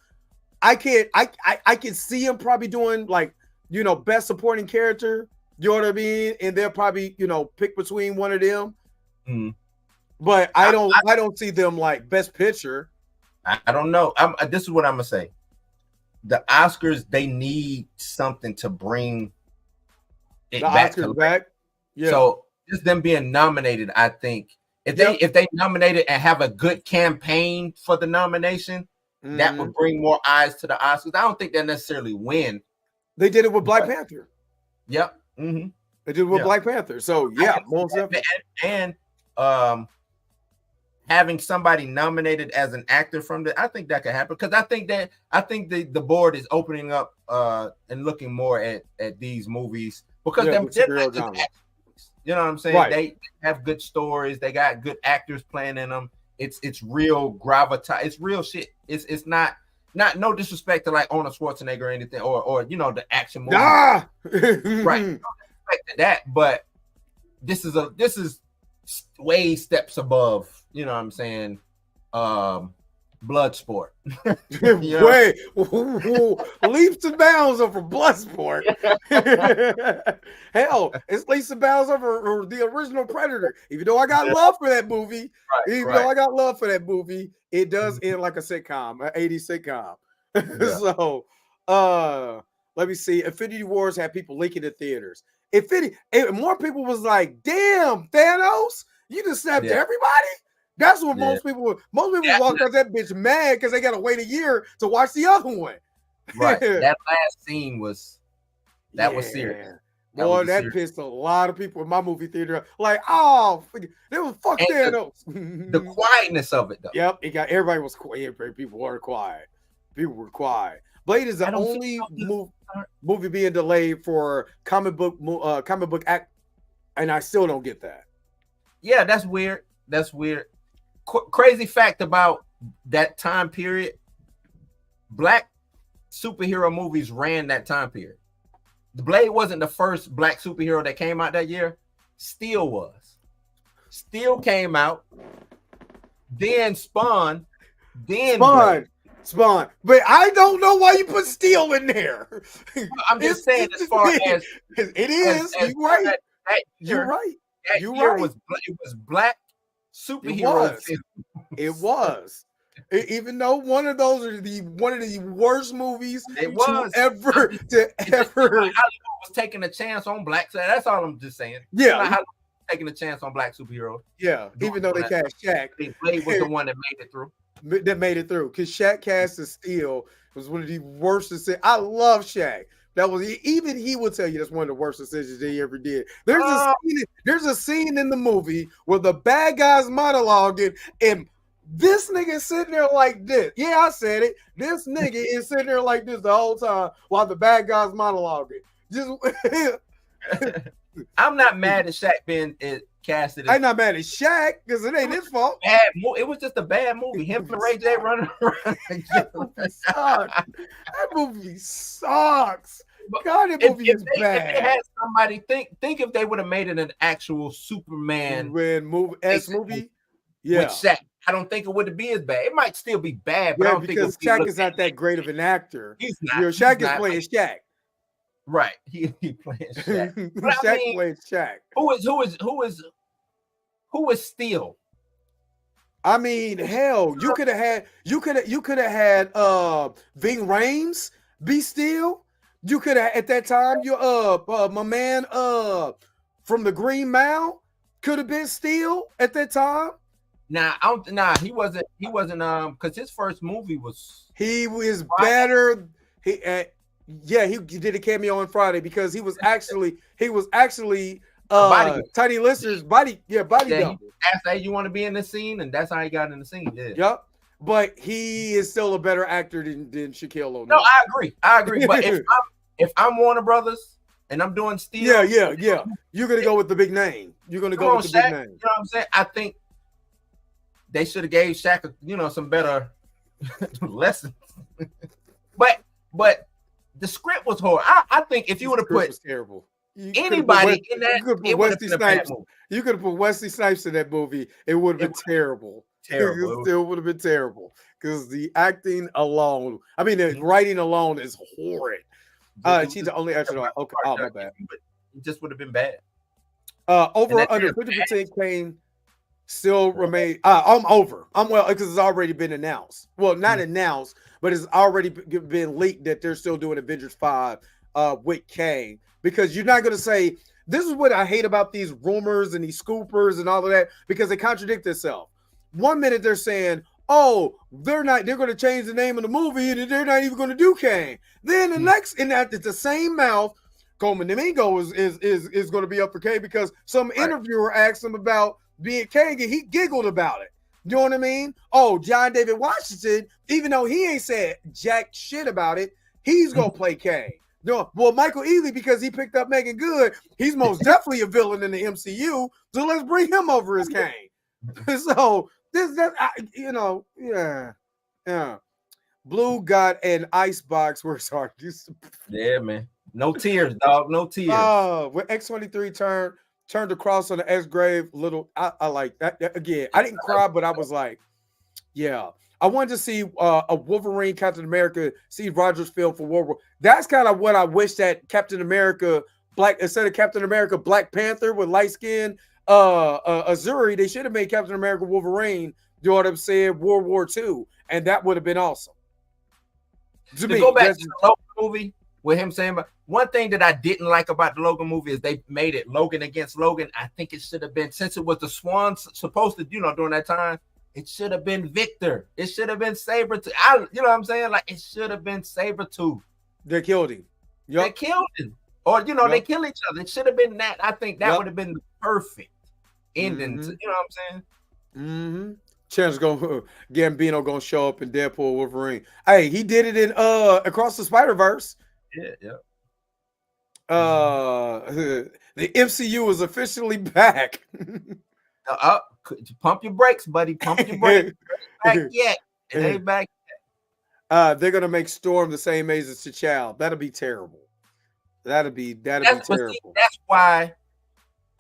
I can see him probably doing like, best supporting character. You know what I mean? And they'll probably, pick between one of them. But I don't see them like best picture. I don't know. This is what I'm gonna say. The Oscars, they need something to bring it back. Yeah. So just them being nominated, I think if they nominated and have a good campaign for the nomination, that would bring more eyes to the Oscars. I don't think they necessarily win. They did it with Black Panther. Yep. They did it with Black Panther. So yeah, most definitely. And having somebody nominated as an actor from I think that could happen because I think the board is opening up and looking more at these movies because they're not just action movies. You know what I'm saying? Right. They have good stories. They got good actors playing in them. It's real gravitas. It's real shit. It's not no disrespect to like Arnold Schwarzenegger or anything or the action movie. Right. No disrespect to that, but this is way steps above. You know what I'm saying? Blood sport. Way leaps and bounds over blood sport. Hell, it's leaps and bounds over the original Predator. Even though I got love for that movie, it does end like a sitcom, an 80s sitcom. So let me see. Infinity Wars had people leaking to theaters. More people was like, damn, Thanos, you just snapped everybody. That's what most people walked out that bitch mad because they got to wait a year to watch the other one. Right. That last scene was serious. Boy, that pissed a lot of people in my movie theater. Like, oh, they was fuck Thanos. The quietness of it, though. Yep, everybody was quiet. People were quiet. Blade is the only movie being delayed for comic book act, and I still don't get that. Yeah, that's weird. Crazy fact about that time period: Black superhero movies ran that time period. The Blade wasn't the first Black superhero that came out that year. Steel was. Steel came out, then Spawn, then Spawn. But I don't know why you put Steel in there. I'm just saying, as far as it is, you're right. You're right. That year was Black superhero. It was. Even though one of those are one of the worst movies ever. Hollywood was taking a chance on Black. So that's all I'm just saying. Yeah, Hollywood was taking a chance on Black superheroes. Yeah, even though they cast Shaq. Blade was the one that made it through. Because Shaq cast of Steel was one of the worst decisions. I love Shaq. That was even he would tell you that's one of the worst decisions he ever did. There's a scene in the movie where the bad guys monologuing and this nigga is sitting there like this. Yeah, I said it. This nigga is sitting there like this the whole time while the bad guys monologuing. I'm not mad at Shaq being casted. I'm not mad at Shaq because it ain't his fault. It was just a bad movie. Him and Ray J running around. That movie sucks. God, that movie is bad. If they had somebody think if they would have made it an actual Superman movie. Yeah. With Shaq, I don't think it would be as bad. It might still be bad, but I don't because think Shaq is not that great of an actor. He's not. Shaq is playing Shaq. Right. He playing Shaq. Shaq playing Shaq. Who is Who is Steel? I mean, hell, you could have had Ving Rhames be Steel. You could have at that time my man from the Green Mile could have been Steel at that time. He wasn't because his first movie was better. He did a cameo on Friday because he was actually Tiny Lister's body double. He asked, "Hey, you want to be in the scene?" And that's how he got in the scene. Yeah. Yep. But he is still a better actor than Shaquille O'Neal. No, I agree. But if I'm Warner Brothers and I'm doing Steel, yeah, you're gonna go with the big name. You're gonna go with the big name. You know what I'm saying? I think they should have gave Shaq, some better lessons. but the script was horrible. I think if you would have put terrible. Anybody in that, it would have been Snipes. You could have put Wesley Snipes in that movie. It would have been terrible. It still would have been terrible because the acting alone, the writing alone is horrid. She's the only actor. Okay, my bad. But it just would have been bad. Over under 50% Kane still remain. I'm over. Because it's already been announced. Well, not announced, but it's already been leaked that they're still doing Avengers 5 with Kang. Because you're not going to say, this is what I hate about these rumors and these scoopers and all of that, because they contradict themselves. 1 minute they're saying, they're going to change the name of the movie and they're not even going to do Kang. Then the next, and at the same mouth, Coleman Domingo is going to be up for Kang because some interviewer asked him about being Kang and he giggled about it. You know what I mean? John David Washington, even though he ain't said jack shit about it, he's going to play Kang. No, well, Michael Ealy, because he picked up Megan Good, he's most definitely a villain in the MCU. So let's bring him over as Kang. So Blue got an ice box where it's hard. Yeah, man. No tears, dog. No tears. When X-23 turned across on the X grave, I like that. Again, I didn't cry, but I was like, yeah. I wanted to see a Wolverine Captain America Steve Rogers film for World War. That's kind of what I wish that Captain America instead of Captain America Black Panther with light skin Azuri, they should have made Captain America Wolverine. You know what I'm saying? World War II, and that would have been awesome. To go back to the Logan movie with him saying, but one thing that I didn't like about the Logan movie is they made it Logan against Logan. I think it should have been, since it was the Swans supposed to, during that time. It should have been Victor. It should have been Sabretooth. You know what I'm saying? Like, it should have been Sabretooth. They killed him. Yep. They killed him. Or, they kill each other. It should have been that. I think that would have been the perfect ending. To, you know what I'm saying? Gambino gonna show up in Deadpool Wolverine. Hey, he did it in Across the Spider-Verse. Yeah. The MCU is officially back. Pump your brakes, buddy. Pump your brakes. Back yet. It ain't back yet. They're gonna make Storm the same age as T'Challa. That'll be terrible. That'll be terrible. See, that's why,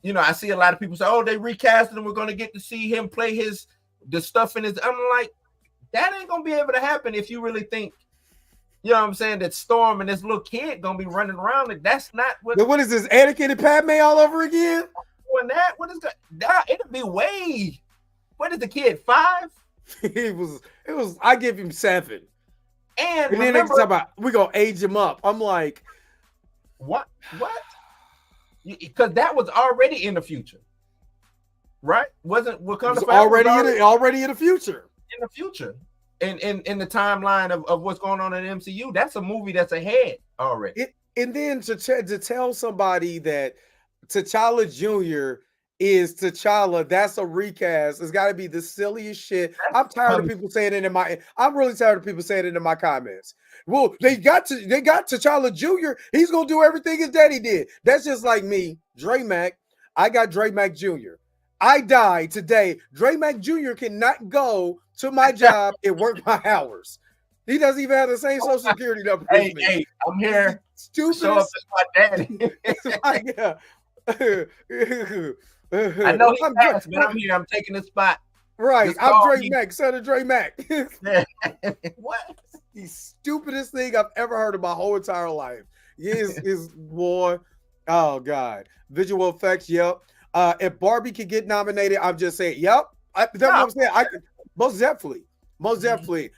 I see a lot of people say, they recasted him. We're gonna get to see him play the stuff in his. I'm like, that ain't gonna be able to happen if you really think, you know what I'm saying, that Storm and this little kid gonna be running around. Like, that's not what is this, Anakin and Padme all over again? Doing that? What is that? It'll be way. What is the kid, 5? It was. I give him 7. And then they talk about we're gonna age him up. I'm like, what? Because that was already in the future, right? Wasn't Wakanda already in the future? In the future, in the timeline of what's going on in the MCU, that's a movie that's ahead already. And then to tell somebody that T'Challa Jr. is T'Challa, that's a recast. It's got to be the silliest shit. I'm tired of people saying it I'm really tired of people saying it in my comments. Well, they got T'Challa Jr. He's gonna do everything his daddy did. That's just like me, Dre Mack. I got Dre Mack Jr. I died today. Dre Mack Jr. cannot go to my job and work my hours. He doesn't even have the same social security number. Hey, I'm here. Stupid. Show up as my daddy. I know he's fast, but I'm here. I'm taking the spot. Right. I'm Dre Mack, son of Dre Mack. What? The stupidest thing I've ever heard in my whole entire life. Is boy. Oh God. Visual effects, yep. If Barbie could get nominated, I'm just saying, yep. That's what I'm saying. I could, most definitely.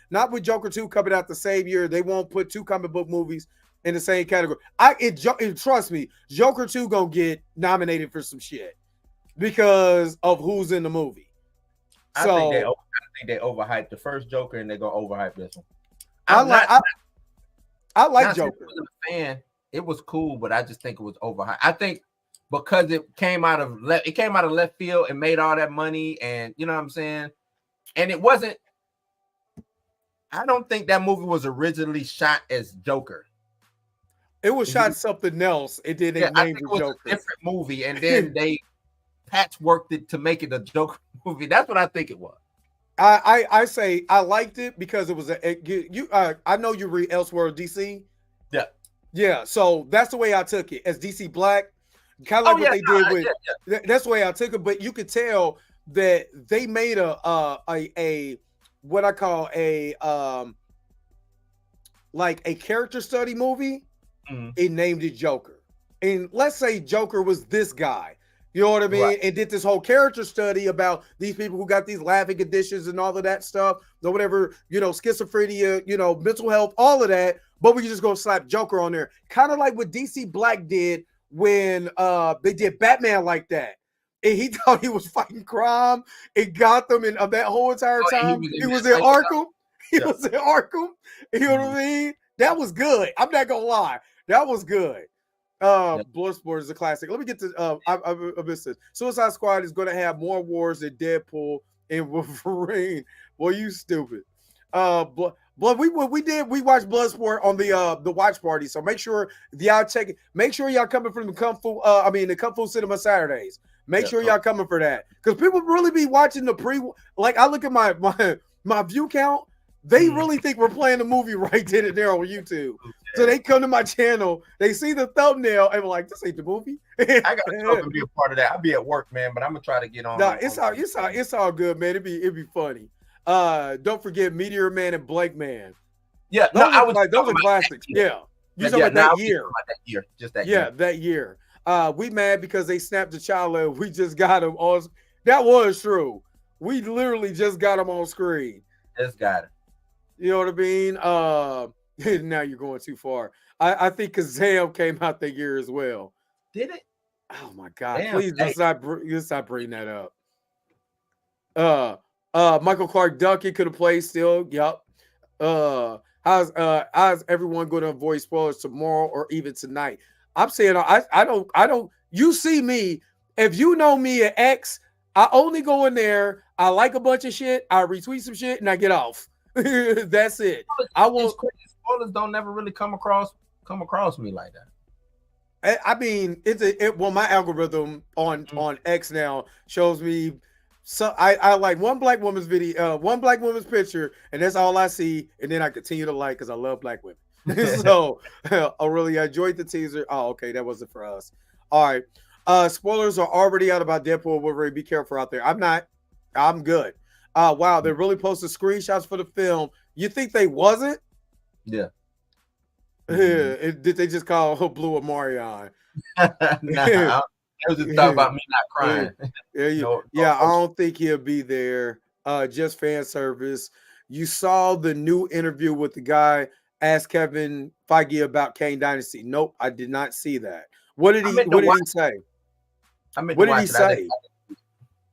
Not with Joker 2 coming out the same year. They won't put 2 comic book movies in the same category. Trust me, Joker 2 gonna get nominated for some shit because of who's in the movie. I So think they overhyped the first Joker, and they're gonna overhype this one. I like Joker. I was a fan. It was cool, but I just think it was overhyped. I think because it came out of left field and made all that money, and you know what I'm saying. And it wasn't. I don't think that movie was originally shot as Joker. It was shot something else. It did. They named it Joker. A different movie, and then they patchworked it to make it a Joker movie. That's what I think it was. I say I liked it because it was I know you read Elseworld DC. Yeah. So that's the way I took it as DC Black, kind of like what they did with. That's the way I took it. But you could tell that they made a what I call a like a character study movie. It named it Joker, and let's say Joker was this guy. You know what I mean? Right. And did this whole character study about these people who got these laughing conditions and all of that stuff, or whatever, schizophrenia, mental health, all of that. But we just go slap Joker on there. Kind of like what DC Black did when they did Batman like that. And he thought he was fighting crime in Gotham, and that whole entire time he was in Arkham. He was in Arkham. You know what I mean? That was good. I'm not gonna lie. That was good. Bloodsport is a classic. Let me get to I missed this. Suicide Squad is going to have more wars than Deadpool and Wolverine. Boy, you stupid. We watched Bloodsport on the watch party. So make sure y'all check it. Make sure y'all coming from the Kung Fu Cinema Saturdays. Make sure y'all coming for that, because people really be watching the like I look at my view count. They really think we're playing the movie right then and there on YouTube. So they come to my channel, they see the thumbnail, and we're like, "This ain't the movie." I got to be a part of that. I'll be at work, man, but I'm gonna try to get on. No, it's all good, man. It'd be funny. Don't forget Meteor Man and Blake Man. Yeah, those are classics. Yeah, you talking about that year? Just that year. Yeah, that year. We mad because they snapped the child and we just got him on. That was true. We literally just got him on screen. Just got it. You know what I mean? Now you're going too far. I think Kazam came out that year as well. Did it? Oh my God! Damn, please let's not bring that up. Michael Clark Duncan could have played still. Yup. How's everyone going to avoid spoilers tomorrow or even tonight? I'm saying I don't. You see me. If you know me at X, I only go in there. I like a bunch of shit. I retweet some shit and I get off. That's it. I won't. Spoilers don't never really come across me like that. I mean, my algorithm on X now shows me. So I like one black woman's video, one black woman's picture, and that's all I see. And then I continue to like because I love black women. So I really enjoyed the teaser. Oh, okay, that wasn't for us. All right. Spoilers are already out about Deadpool Wolverine. Be careful out there. I'm not. I'm good. Wow, they really posted screenshots for the film. You think they wasn't? Yeah. Did they just call Blue a Marion? Nah, I was just talking about me not crying. I don't think he'll be there. Just fan service. You saw the new interview with the guy asked Kevin Feige about Kang Dynasty. Nope, I did not see that. What did he say? What did he say?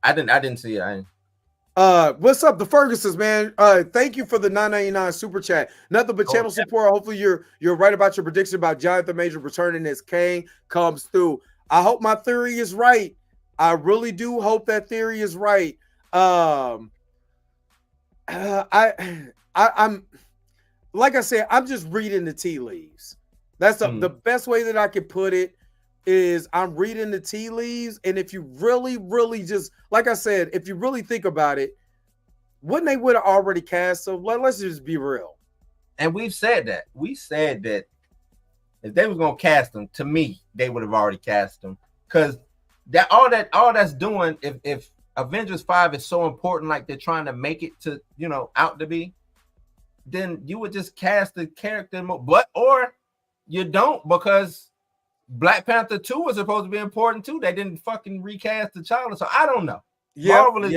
I didn't see it. What's up, the Fergusons, man? Thank you for the $9.99 super chat. Nothing but channel support. Hopefully you're right about your prediction about Jonathan Major returning as Kang comes through. I hope my theory is right. I really do hope that theory is right. I'm like I said, I'm just reading the tea leaves. That's the best way that I can put it. Is I'm reading the tea leaves, and if you really, really just like I said, if you really think about it, wouldn't they would have already cast? So let's just be real. And we've said that. We said that if they was gonna cast them, to me, they would have already cast them. Because all that's doing, if Avengers 5 is so important, like they're trying to make it to, out to be, then you would just cast the character, or you don't, because Black Panther 2 was supposed to be important too. They didn't fucking recast T'Challa, so I don't know. Marvel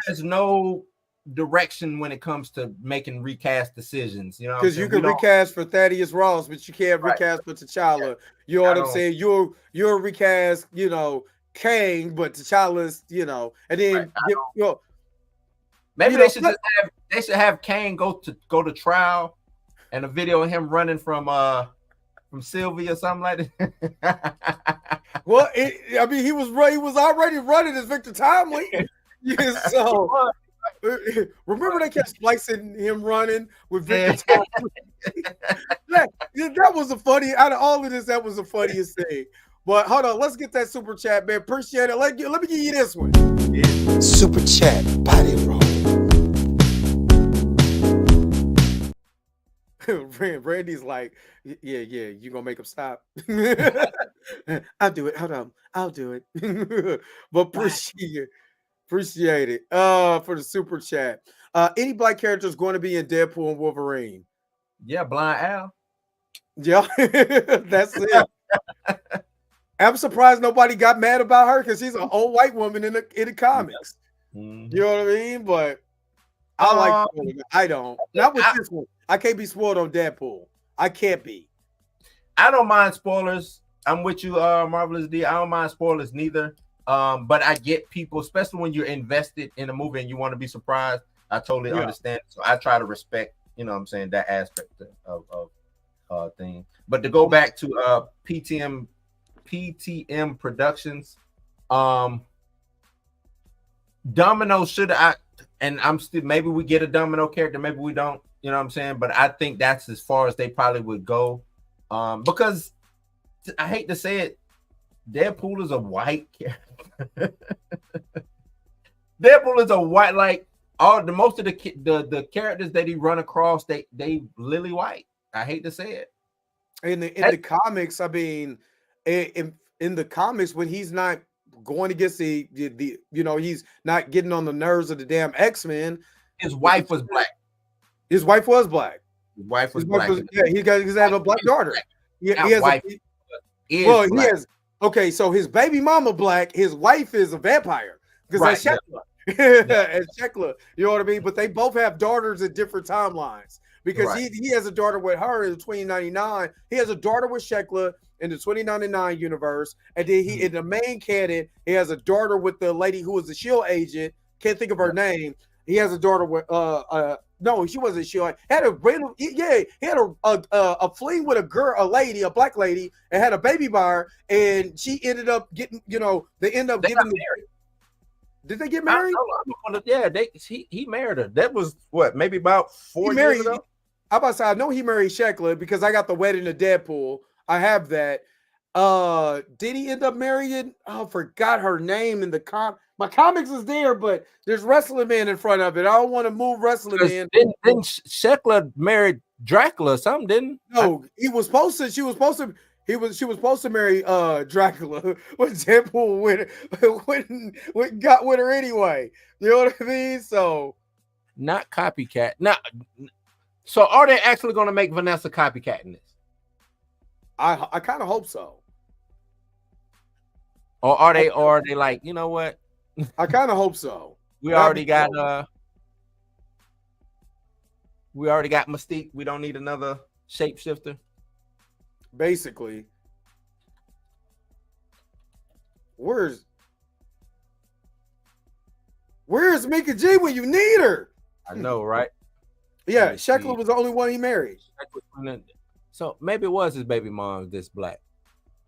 has no direction when it comes to making recast decisions. You know, because you can recast for Thaddeus Ross, but you can't recast for T'Challa. Yeah. You know what I'm saying? You're recast, you know, Kang, but T'Challa's, you know, and then maybe they should have Kang go to trial, and a video of him running from Sylvie or something like that. Well, I mean, he was already running as Victor Timely. Yeah, so remember they kept splicing him running with Victor Timely. that was the funny out of all of this. That was the funniest thing. But hold on, let's get that super chat, man. Appreciate it. Let me give you this one. Yeah. Super chat, body roll. Randy's like, yeah, you gonna make him stop? I'll do it. Hold on, I'll do it. But appreciate it. For the super chat. Any black characters going to be in Deadpool and Wolverine? Yeah, Blind Al. Yeah, that's it. I'm surprised nobody got mad about her because she's an old white woman in the comics. Mm-hmm. You know what I mean? But I don't. Not with this one. I can't be spoiled on Deadpool. I can't be. I don't mind spoilers. I'm with you, Marvelous D. I don't mind spoilers neither. But I get people, especially when you're invested in a movie and you want to be surprised. I totally understand. So I try to respect, you know what I'm saying, that aspect of thing. But to go back to PTM Productions, Domino and I'm still, maybe we get a Domino character, maybe we don't, you know what I'm saying? But I think that's as far as they probably would go. Because I hate to say it, Deadpool is a white character. Deadpool is a white, like most of the characters that he run across, they lily white. I hate to say it. In the comics, I mean, in the comics, when he's not going against the you know, he's not getting on the nerves of the damn X-Men. His wife was black. His wife was black. His wife was black. He had a black daughter. Okay, so his baby mama black, his wife is a vampire because that's Shekla. And Shekla, you know what I mean? But they both have daughters at different timelines because he has a daughter with her in 2099. He has a daughter with Shekla in the 2099 universe, and then he in the main canon, he has a daughter with the lady who was a SHIELD agent. Can't think of her name. He has a daughter with no, she wasn't SHIELD. Had a random he had a fling with a lady, a black lady, and had a baby by her, and she ended up getting, you know, they end up getting married. Did they get married? Yeah, he married her. That was what, maybe about 4 years ago. I'm about to say, I know he married Shekla because I got the wedding of Deadpool. I have that. Did he end up marrying? I forgot her name in the my comics is there, but there's Wrestling Man in front of it. I don't want to move Wrestling Man. Didn't Shekla married Dracula or something, didn't? No, she was supposed to marry Dracula, but Deadpool got with her anyway. You know what I mean? So not copycat. Now, so are they actually going to make Vanessa copycat in this? I kind of hope so. Or are they like, you know what? I kind of hope so. We already got Mystique. We don't need another shapeshifter. Basically. Where's Mika G when you need her? I know, right? Yeah, Shekla was the only one he married. So maybe it was his baby mom that's black.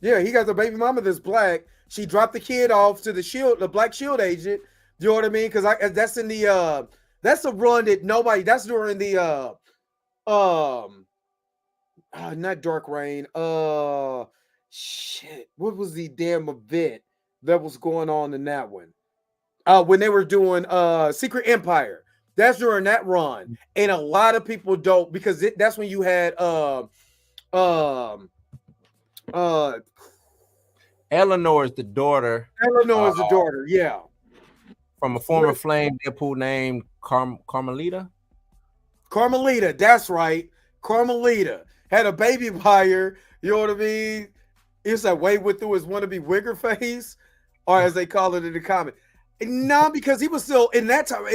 Yeah, he got the baby mama that's black. She dropped the kid off to the black SHIELD agent. You know what I mean? Because that's in the that's the run that nobody. That's during the not Dark Reign. Shit. What was the damn event that was going on in that one? When they were doing Secret Empire. That's during that run, and a lot of people don't because that's when you had Eleanor is the daughter. Eleanor is the daughter, yeah, from a former Flame Deadpool named Carmelita. Carmelita, that's right. Carmelita had a baby by her. You know what I mean? It's like Wade went through his wannabe wigger phase, or as they call it in the comic. No, because he was still in that time.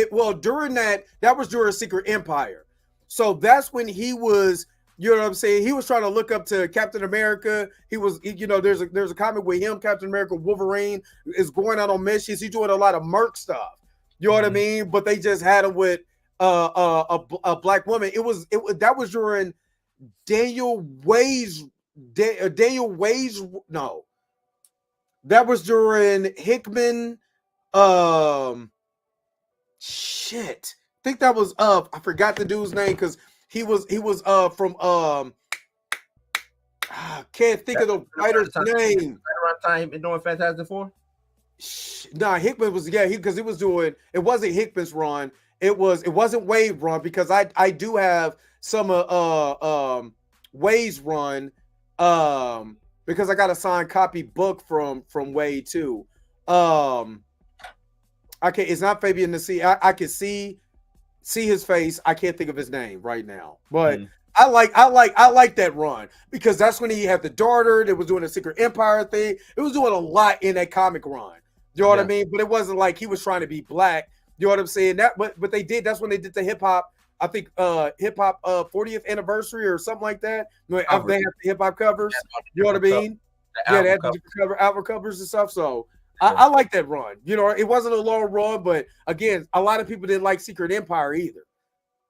During that was during Secret Empire. So that's when he was, you know what I'm saying? He was trying to look up to Captain America. He was, you know, there's a comic with him, Captain America, Wolverine is going out on missions. He's doing a lot of merc stuff. You know what I mean? But they just had him with a black woman. That was during Daniel Way's. No, that was during Hickman. Shit. I think that was I forgot the dude's name because he was from I can't think of the writer's name. Around time in doing Fantastic Four? Nah, Hickman was because he was doing it wasn't Hickman's run. It wasn't Wade run because I do have some Wade's run because I got a signed copy book from Wade too. It's not Fabian Nacci. I can see his face. I can't think of his name right now, but I like that run because that's when he had the daughter that was doing a Secret Empire thing. It was doing a lot in that comic run. You know what I mean? But it wasn't like he was trying to be black. You know what I'm saying? But they did. That's when they did the hip hop. I think hip hop 40th anniversary or something like that. They have the hip hop covers. You know what I mean? Yeah, they had the album covers and stuff. So I like that run. You know, it wasn't a long run, but again, a lot of people didn't like Secret Empire either.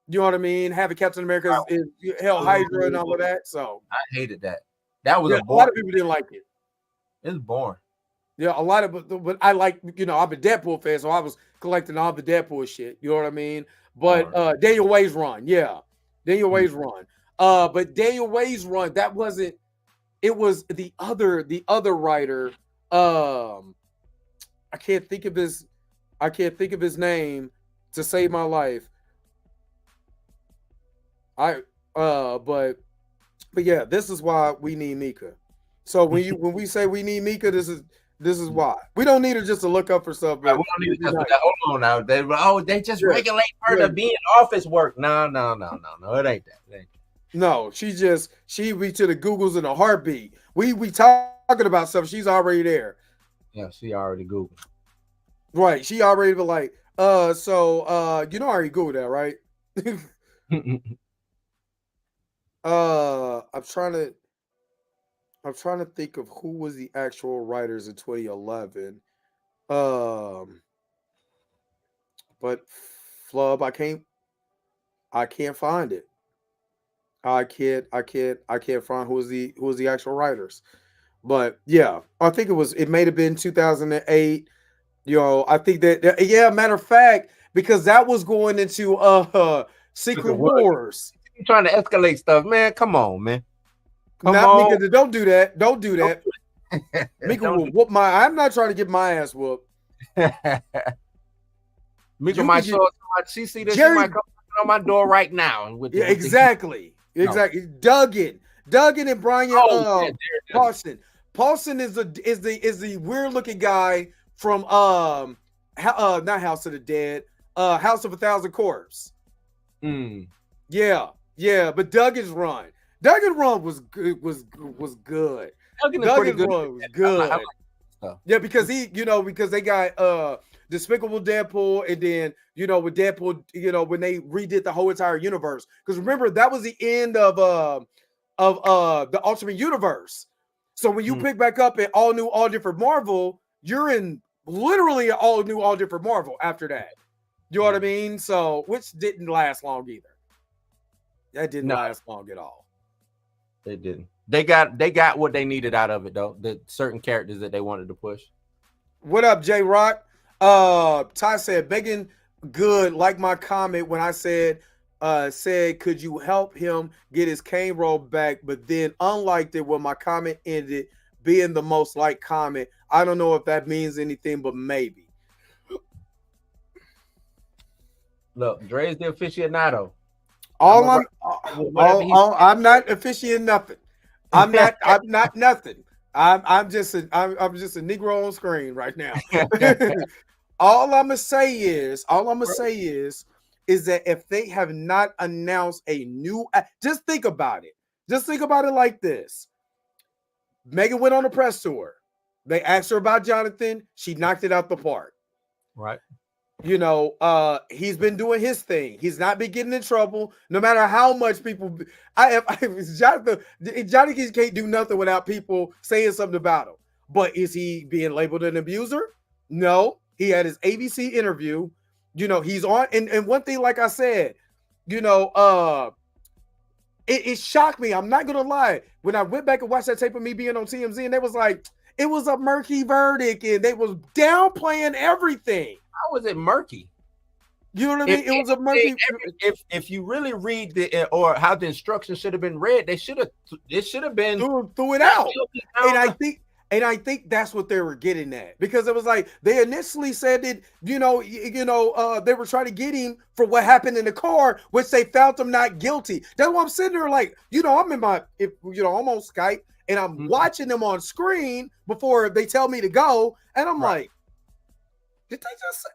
You know what I mean? Having Captain America is Hell Hydra and all of that. So I hated that. That was a lot of people didn't like it. It's boring. Yeah, a lot of but I like, you know, I'm a Deadpool fan, so I was collecting all the Deadpool shit. You know what I mean? But Daniel Way's run, Daniel Way's run. But Daniel Way's run, that wasn't. It was the other writer. I can't think of his name to save my life. But yeah, this is why we need Mika. So when we say we need Mika, this is why. We don't need her just to look up for stuff. Right, we don't need her just hold on now. They just regulate her to be in office work. No, it ain't that. No, she be to the Googles in a heartbeat. We talking about stuff. She's already there. Yeah, she already Googled. Right. She already be like, so you know I already Googled that, right? I'm trying to think of who was the actual writers in 2011. But Flub, I can't find it. I can't find who was the actual writers. But yeah, I think it may have been 2008. You know, I think that matter of fact, because that was going into Secret Wars. You're trying to escalate stuff, man. Come on, man. Mika, don't do that. Don't do that. Mika will whoop I'm not trying to get my ass whooped. Mika might show us. She see this. She might come on my door right now. Exactly. Duggan and Brian Paulson. Paulson is the weird looking guy from not House of the Dead, House of a Thousand Corpses. Yeah, but Duggan's run was good. Duggan's run was good. Yeah, because they got Despicable Deadpool, and then with Deadpool, when they redid the whole entire universe. Because remember, that was the end of the Ultimate Universe. So when you pick back up at all new, all different Marvel, you're in literally an all new, all different Marvel after that. You know what I mean? So which didn't last long either. That didn't last long at all. It didn't. They got what they needed out of it though. The certain characters that they wanted to push. What up, J Rock? Ty said Megan Good like my comment when I said could you help him get his Kane role back, but then unliked it when my comment ended being the most liked comment. I don't know if that means anything, but maybe. Look, Dre's the aficionado. I'm not officiating nothing. I'm not nothing. I'm just a Negro on screen right now. All I'm gonna say is that if they have not announced a new, just think about it. Just think about it like this. Megan went on a press tour. They asked her about Jonathan. She knocked it out the park. Right. You know, he's been doing his thing. He's not been getting in trouble, no matter how much people. Johnny can't do nothing without people saying something about him. But is he being labeled an abuser? No. He had his ABC interview. You know, he's on. And one thing, like I said, you know, it shocked me. I'm not gonna lie. When I went back and watched that tape of me being on TMZ, and they was like, it was a murky verdict, and they was downplaying everything. How was it murky? You know what I mean? It was a murky. If you really read or how the instructions should have been read, it should have been threw it out. And I think that's what they were getting at, because it was like they initially said that they were trying to get him for what happened in the car, which they found him not guilty. That's why I'm sitting there like, I'm I'm on Skype and I'm watching them on screen before they tell me to go, and I'm like, did they just say?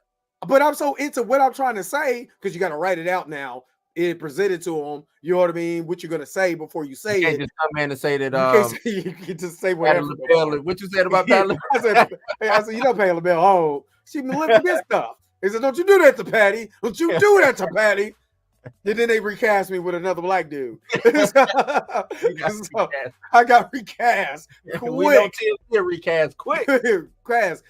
But I'm so into what I'm trying to say, because you got to write it out now. It presented to them, you know what I mean? What you're gonna say before you say you it. Just come in and say that. You can just say whatever. What you said about that? I said, you know, Patty LaBelle. Oh, she been living this stuff. He said, "Don't you do that to Patty? Don't you do that to Patty?" And then they recast me with another black dude. So, I got recast quick. We don't get recast quick.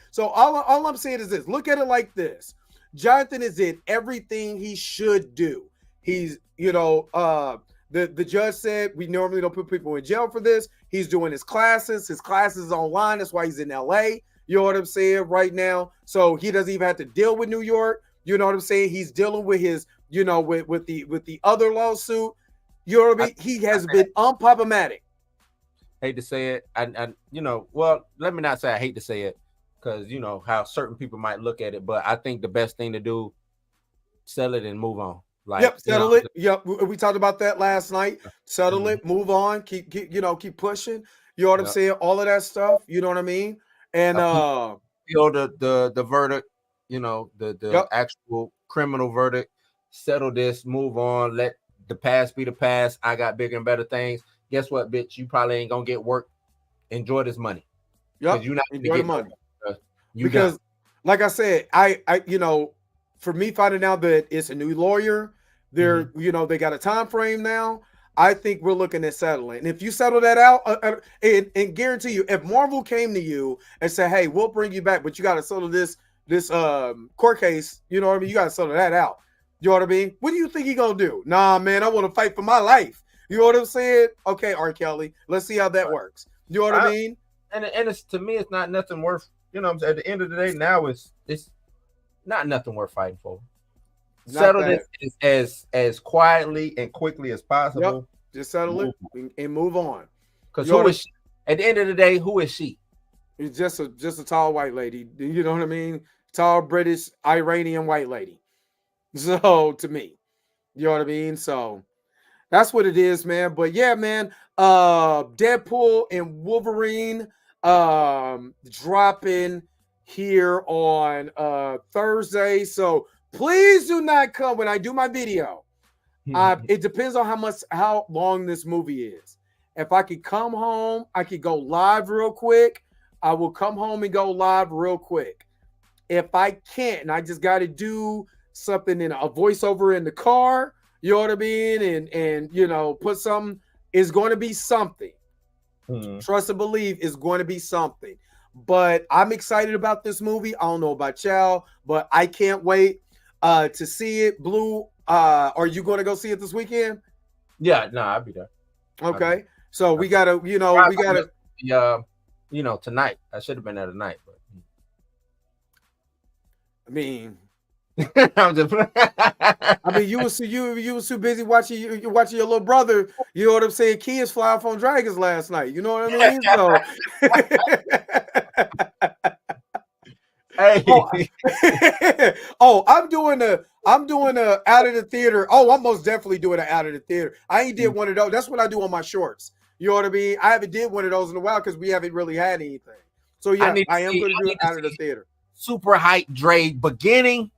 So all I'm saying is this: look at it like this. Jonathan is in everything he should do. He's, the judge said we normally don't put people in jail for this. He's doing his classes. His classes online. That's why he's in LA. You know what I'm saying right now. So he doesn't even have to deal with New York. You know what I'm saying? He's dealing with his, with the other lawsuit. You know what I mean? He has been unproblematic. Hate to say it. Well, let me not say I hate to say it, because how certain people might look at it. But I think the best thing to do, sell it and move on. Settle it. Yep, we talked about that last night. Settle it, move on, keep pushing. You know what I'm saying? All of that stuff. You know what I mean? And the verdict, the actual criminal verdict. Settle this, move on. Let the past be the past. I got bigger and better things. Guess what, bitch? You probably ain't gonna get work. Enjoy this money. Yep. You're not enjoy the money. Because, like I said, I for me finding out that it's a new lawyer. They're, they got a time frame now. I think we're looking at settling. And if you settle that out, and guarantee you, if Marvel came to you and said, "Hey, we'll bring you back, but you got to settle this court case," you know what I mean? You got to settle that out. You know what I mean? What do you think he gonna do? Nah, man, I want to fight for my life. You know what I'm saying? Okay, R. Kelly, let's see how that works. You know what I mean? And it's, to me, it's not nothing worth. At the end of the day, now it's not nothing worth fighting for. Settle this as quietly and quickly as possible. Yep. Just settle it and move on. Because who is she? At the end of the day, who is she? It's just a tall white lady. You know what I mean? Tall British Iranian white lady. So to me, you know what I mean? So that's what it is, man. But yeah, man, Deadpool and Wolverine dropping here on Thursday. So please do not come when I do my video. It depends on how long this movie is. If I could come home, I could go live real quick. I will come home and go live real quick. If I can't, and I just got to do something in a voiceover in the car, you know what I mean, and put something, it's going to be something. Trust and believe is going to be something. But I'm excited about this movie. I don't know about y'all, but I can't wait to see it. Blue, are you going to go see it this weekend? Yeah, no, I'll be there. Okay, so we gotta, tonight. I should have been there tonight, but I mean, I'm just. you was too busy watching your little brother. You know what I'm saying? Kids fly off on dragons last night. You know what I mean? So. Hey. I'm doing a out of the theater. Oh, I'm most definitely doing an out of the theater. I ain't did one of those. That's what I do on my shorts. You know what I mean? I haven't did one of those in a while because we haven't really had anything. So yeah, I am going to do it out of the theater. Super hype Dre beginning,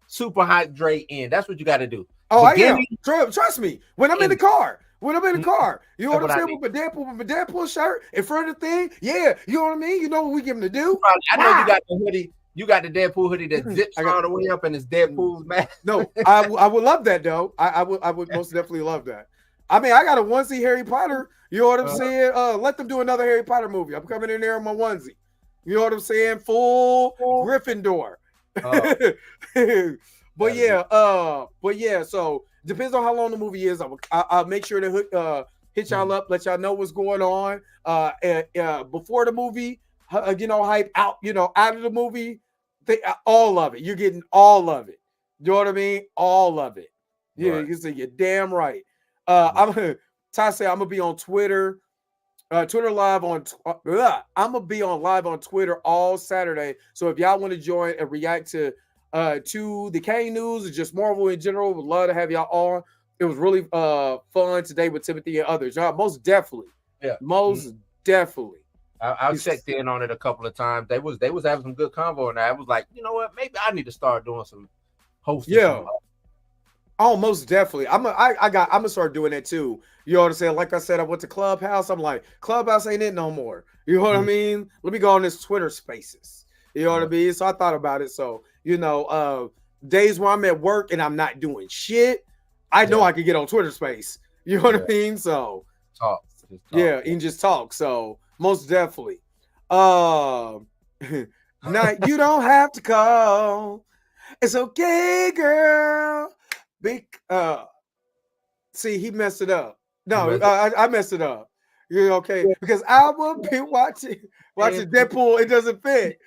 super hype Dre end. That's what you got to do. Oh, beginning, I am. Trust me. When I'm in the car, when I'm in the car. You know what I'm saying? With my Deadpool shirt in front of the thing. Yeah, you know what I mean? You know what we give him to do? I know you got the hoodie. You got the Deadpool hoodie that zips all the way up and it's Deadpool's mask. No, I would love that though. I would most definitely love that. I mean, I got a onesie Harry Potter. You know what I'm saying? Let them do another Harry Potter movie. I'm coming in there in my onesie. You know what I'm saying? Full Gryffindor. But yeah, so depends on how long the movie is. I'll make sure to hit y'all up, let y'all know what's going on. Before the movie, hype out, out of the movie, all of it. You're getting all of it. You know what I mean? All of it. Yeah, you can say you're damn right. Ty say I'm gonna be on Twitter. Twitter live on. I'm gonna be on live on Twitter all Saturday. So if y'all want to join and react to the Kang news or just Marvel in general, would love to have y'all on. It was really fun today with Timothy and others. Y'all, most definitely. Yeah. Most definitely. I checked in on it a couple of times. They was having some good convo, and I was like, you know what? Maybe I need to start doing some hosting. Yeah. Oh, most definitely. I'm gonna start doing that too. You know what I'm saying? Like I said, I went to Clubhouse. I'm like, Clubhouse ain't it no more. You know what I mean? Let me go on this Twitter Spaces. You know what I mean? So I thought about it. So days where I'm at work and I'm not doing shit, I know I could get on Twitter Space. You know what I mean? So talk. Yeah, and just talk. So most definitely. Now you don't have to call. It's okay, girl. See, he messed it up. No, I messed it up. You're okay because I will be watching Deadpool. It doesn't fit.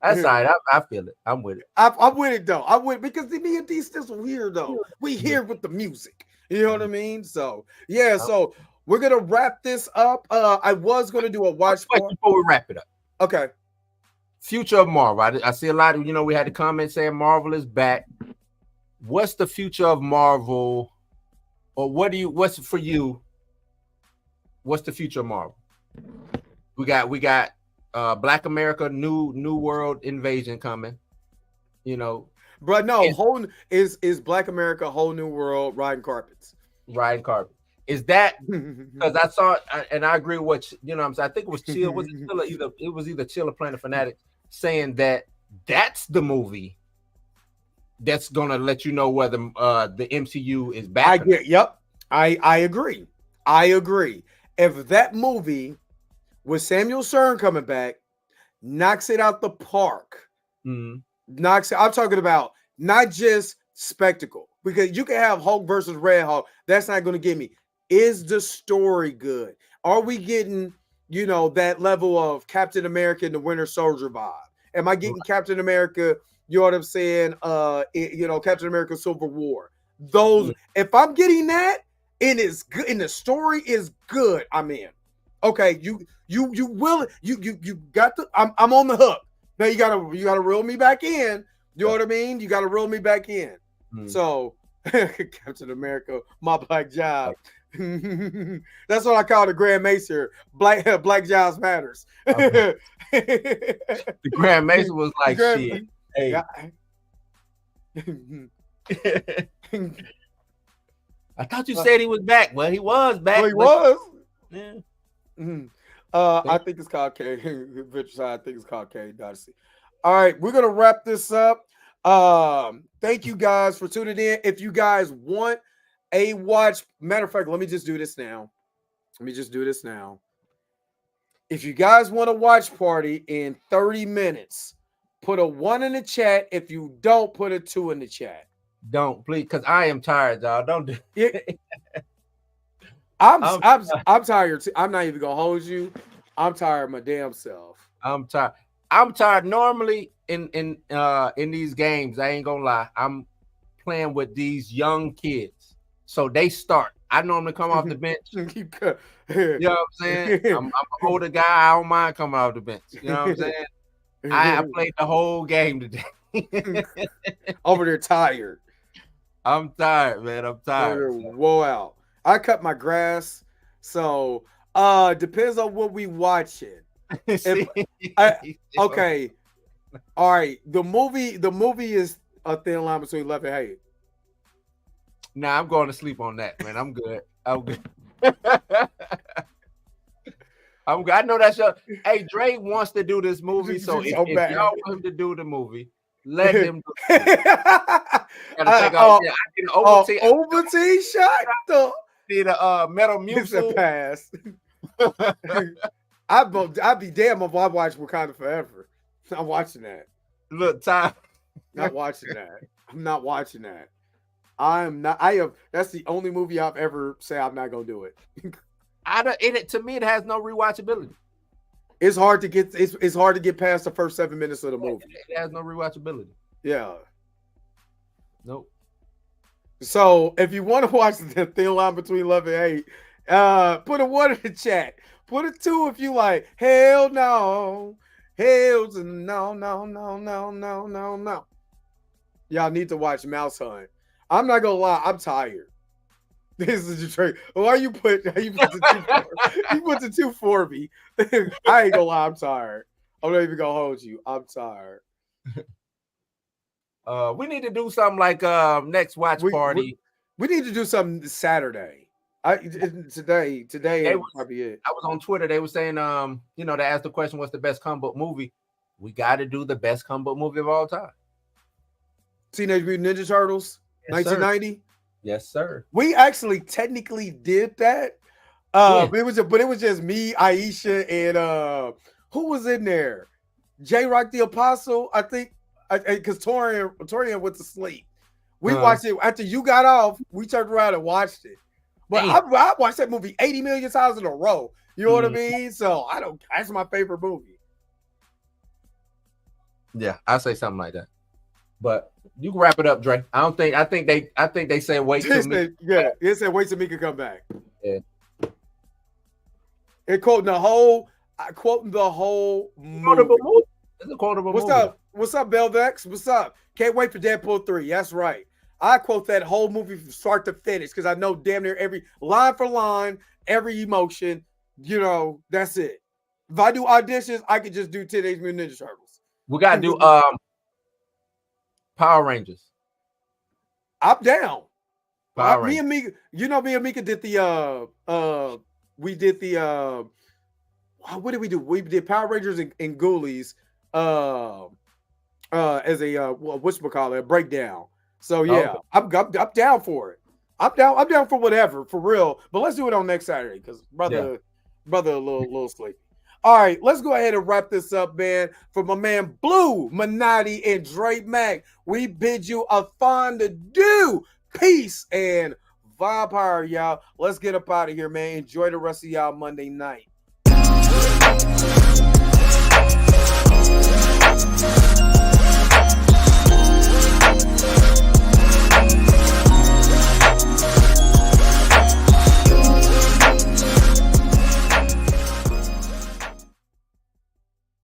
That's all right. I feel it. I'm with it. I'm with it though. I'm with it because me and D still weird though. We here with the music. You know what I mean? So yeah. So we're gonna wrap this up. I was gonna do a watch before we wrap it up. Okay. Future of Marvel. I see a lot of we had the comments saying Marvel is back. What's the future of Marvel, or what's for you? What's the future of Marvel? We got Black America, new world invasion coming. Bro, no, is Black America whole new world riding carpets. Riding carpet. Is that because I saw and I agree with what I think it was Chill. Was it Chill it was either Chill or Planet Fanatic saying that's the movie that's gonna let you know whether the MCU is back. I agree. If that movie with Samuel Stern coming back knocks it out the park, I'm talking about not just spectacle, because you can have Hulk versus Red Hulk. That's not going to get me. Is the story good? Are we getting that level of Captain America and the Winter Soldier vibe? Am I getting Captain America? You know what I'm saying? Captain America Civil War. Those, if I'm getting that, and it's good, and the story is good, I'm in. Okay, you got the. I'm on the hook. Now you gotta reel me back in. You know what I mean? You gotta reel me back in. So, Captain America, my black job. That's what I call the Grand Macer. Black jobs matters. The Grand Macer was like shit. Hey. I thought you said he was back. Well, he was back. Well, he was. Yeah. I think it's called K. I think it's called K. Dynasty. All right, we're gonna wrap this up. Thank you guys for tuning in. If you guys want a watch, matter of fact, let me just do this now. If you guys want a watch party in 30 minutes, put a 1 in the chat. If you don't, put a 2 in the chat. Don't, please, because I am tired, y'all. Don't do it. I'm tired too. I'm not even gonna hold you. I'm tired of my damn self. I'm tired. Normally in these games, I ain't gonna lie, I'm playing with these young kids, so they start. I normally come off the bench. You know what I'm saying? I'm an older guy. I don't mind coming off the bench. You know what I'm saying? I played the whole game today. Over there tired. I'm tired, man. I'm tired. Whoa out. I cut my grass, so depends on what we watching. Okay, all right. The movie is a thin line between love and hate. Nah, I'm going to sleep on that, man. I'm good. I'm good. I'm good. I know that's your. Hey, Dre wants to do this movie, so if y'all want him to do the movie, let him. I did an Ovaltine shot. Did a metal music pass. I'd be damn if I watch Wakanda Forever. I'm watching that. Look, time. Not watching that. I'm not watching that. I'm not. I have. That's the only movie I've ever said I'm not gonna do it. To me, it has no rewatchability. It's hard to get. It's hard to get past the first 7 minutes of the movie. It has no rewatchability. Yeah. Nope. So if you want to watch the thin line between love and hate, put a 1 in the chat. Put a 2 if you like. Hell no. Hell no. Y'all need to watch Mouse Hunt. I'm not gonna lie, I'm tired. This is Detroit. Why you put the 2 you put the 2 for me? I ain't gonna lie, I'm tired. I'm not even gonna hold you. I'm tired. We need to do something like next watch party. We need to do something Saturday. Today probably it. I was on Twitter. They were saying, they asked the question, "What's the best comic book movie?" We got to do the best comic book movie of all time. Teenage Mutant Ninja Turtles, yes, 1990. Sir. Yes, sir. We actually technically did that. It was just me, Aisha, and who was in there? J Rock the Apostle, I think, because Torian went to sleep. We watched it after you got off. We turned around and watched it. But I watched that movie 80 million times in a row. You know what I mean? So that's my favorite movie. Yeah, I say something like that. But you can wrap it up, Dre. I think they said wait till me. Yeah, they said wait till me can come back. Yeah. And quoting the whole movie. It's a quotable movie. What's up, Belvex? What's up? Can't wait for Deadpool 3. That's right. I quote that whole movie from start to finish because I know damn near every line for line, every emotion. That's it. If I do auditions, I could just do Teenage Mutant Ninja Turtles. We gotta do Power Rangers. I'm down. Me and Mika, me and Mika did the we did the what did we do? We did Power Rangers and Ghoulies as a whatchamacallit, a breakdown. So yeah, okay. I'm down for it. I'm down for whatever, for real. But let's do it on next Saturday because brother a little sleepy. All right, let's go ahead and wrap this up, man. For my man Blue, Minotti, and Dre Mac, we bid you a fond adieu, peace, and vampire, y'all. Let's get up out of here, man. Enjoy the rest of y'all Monday night.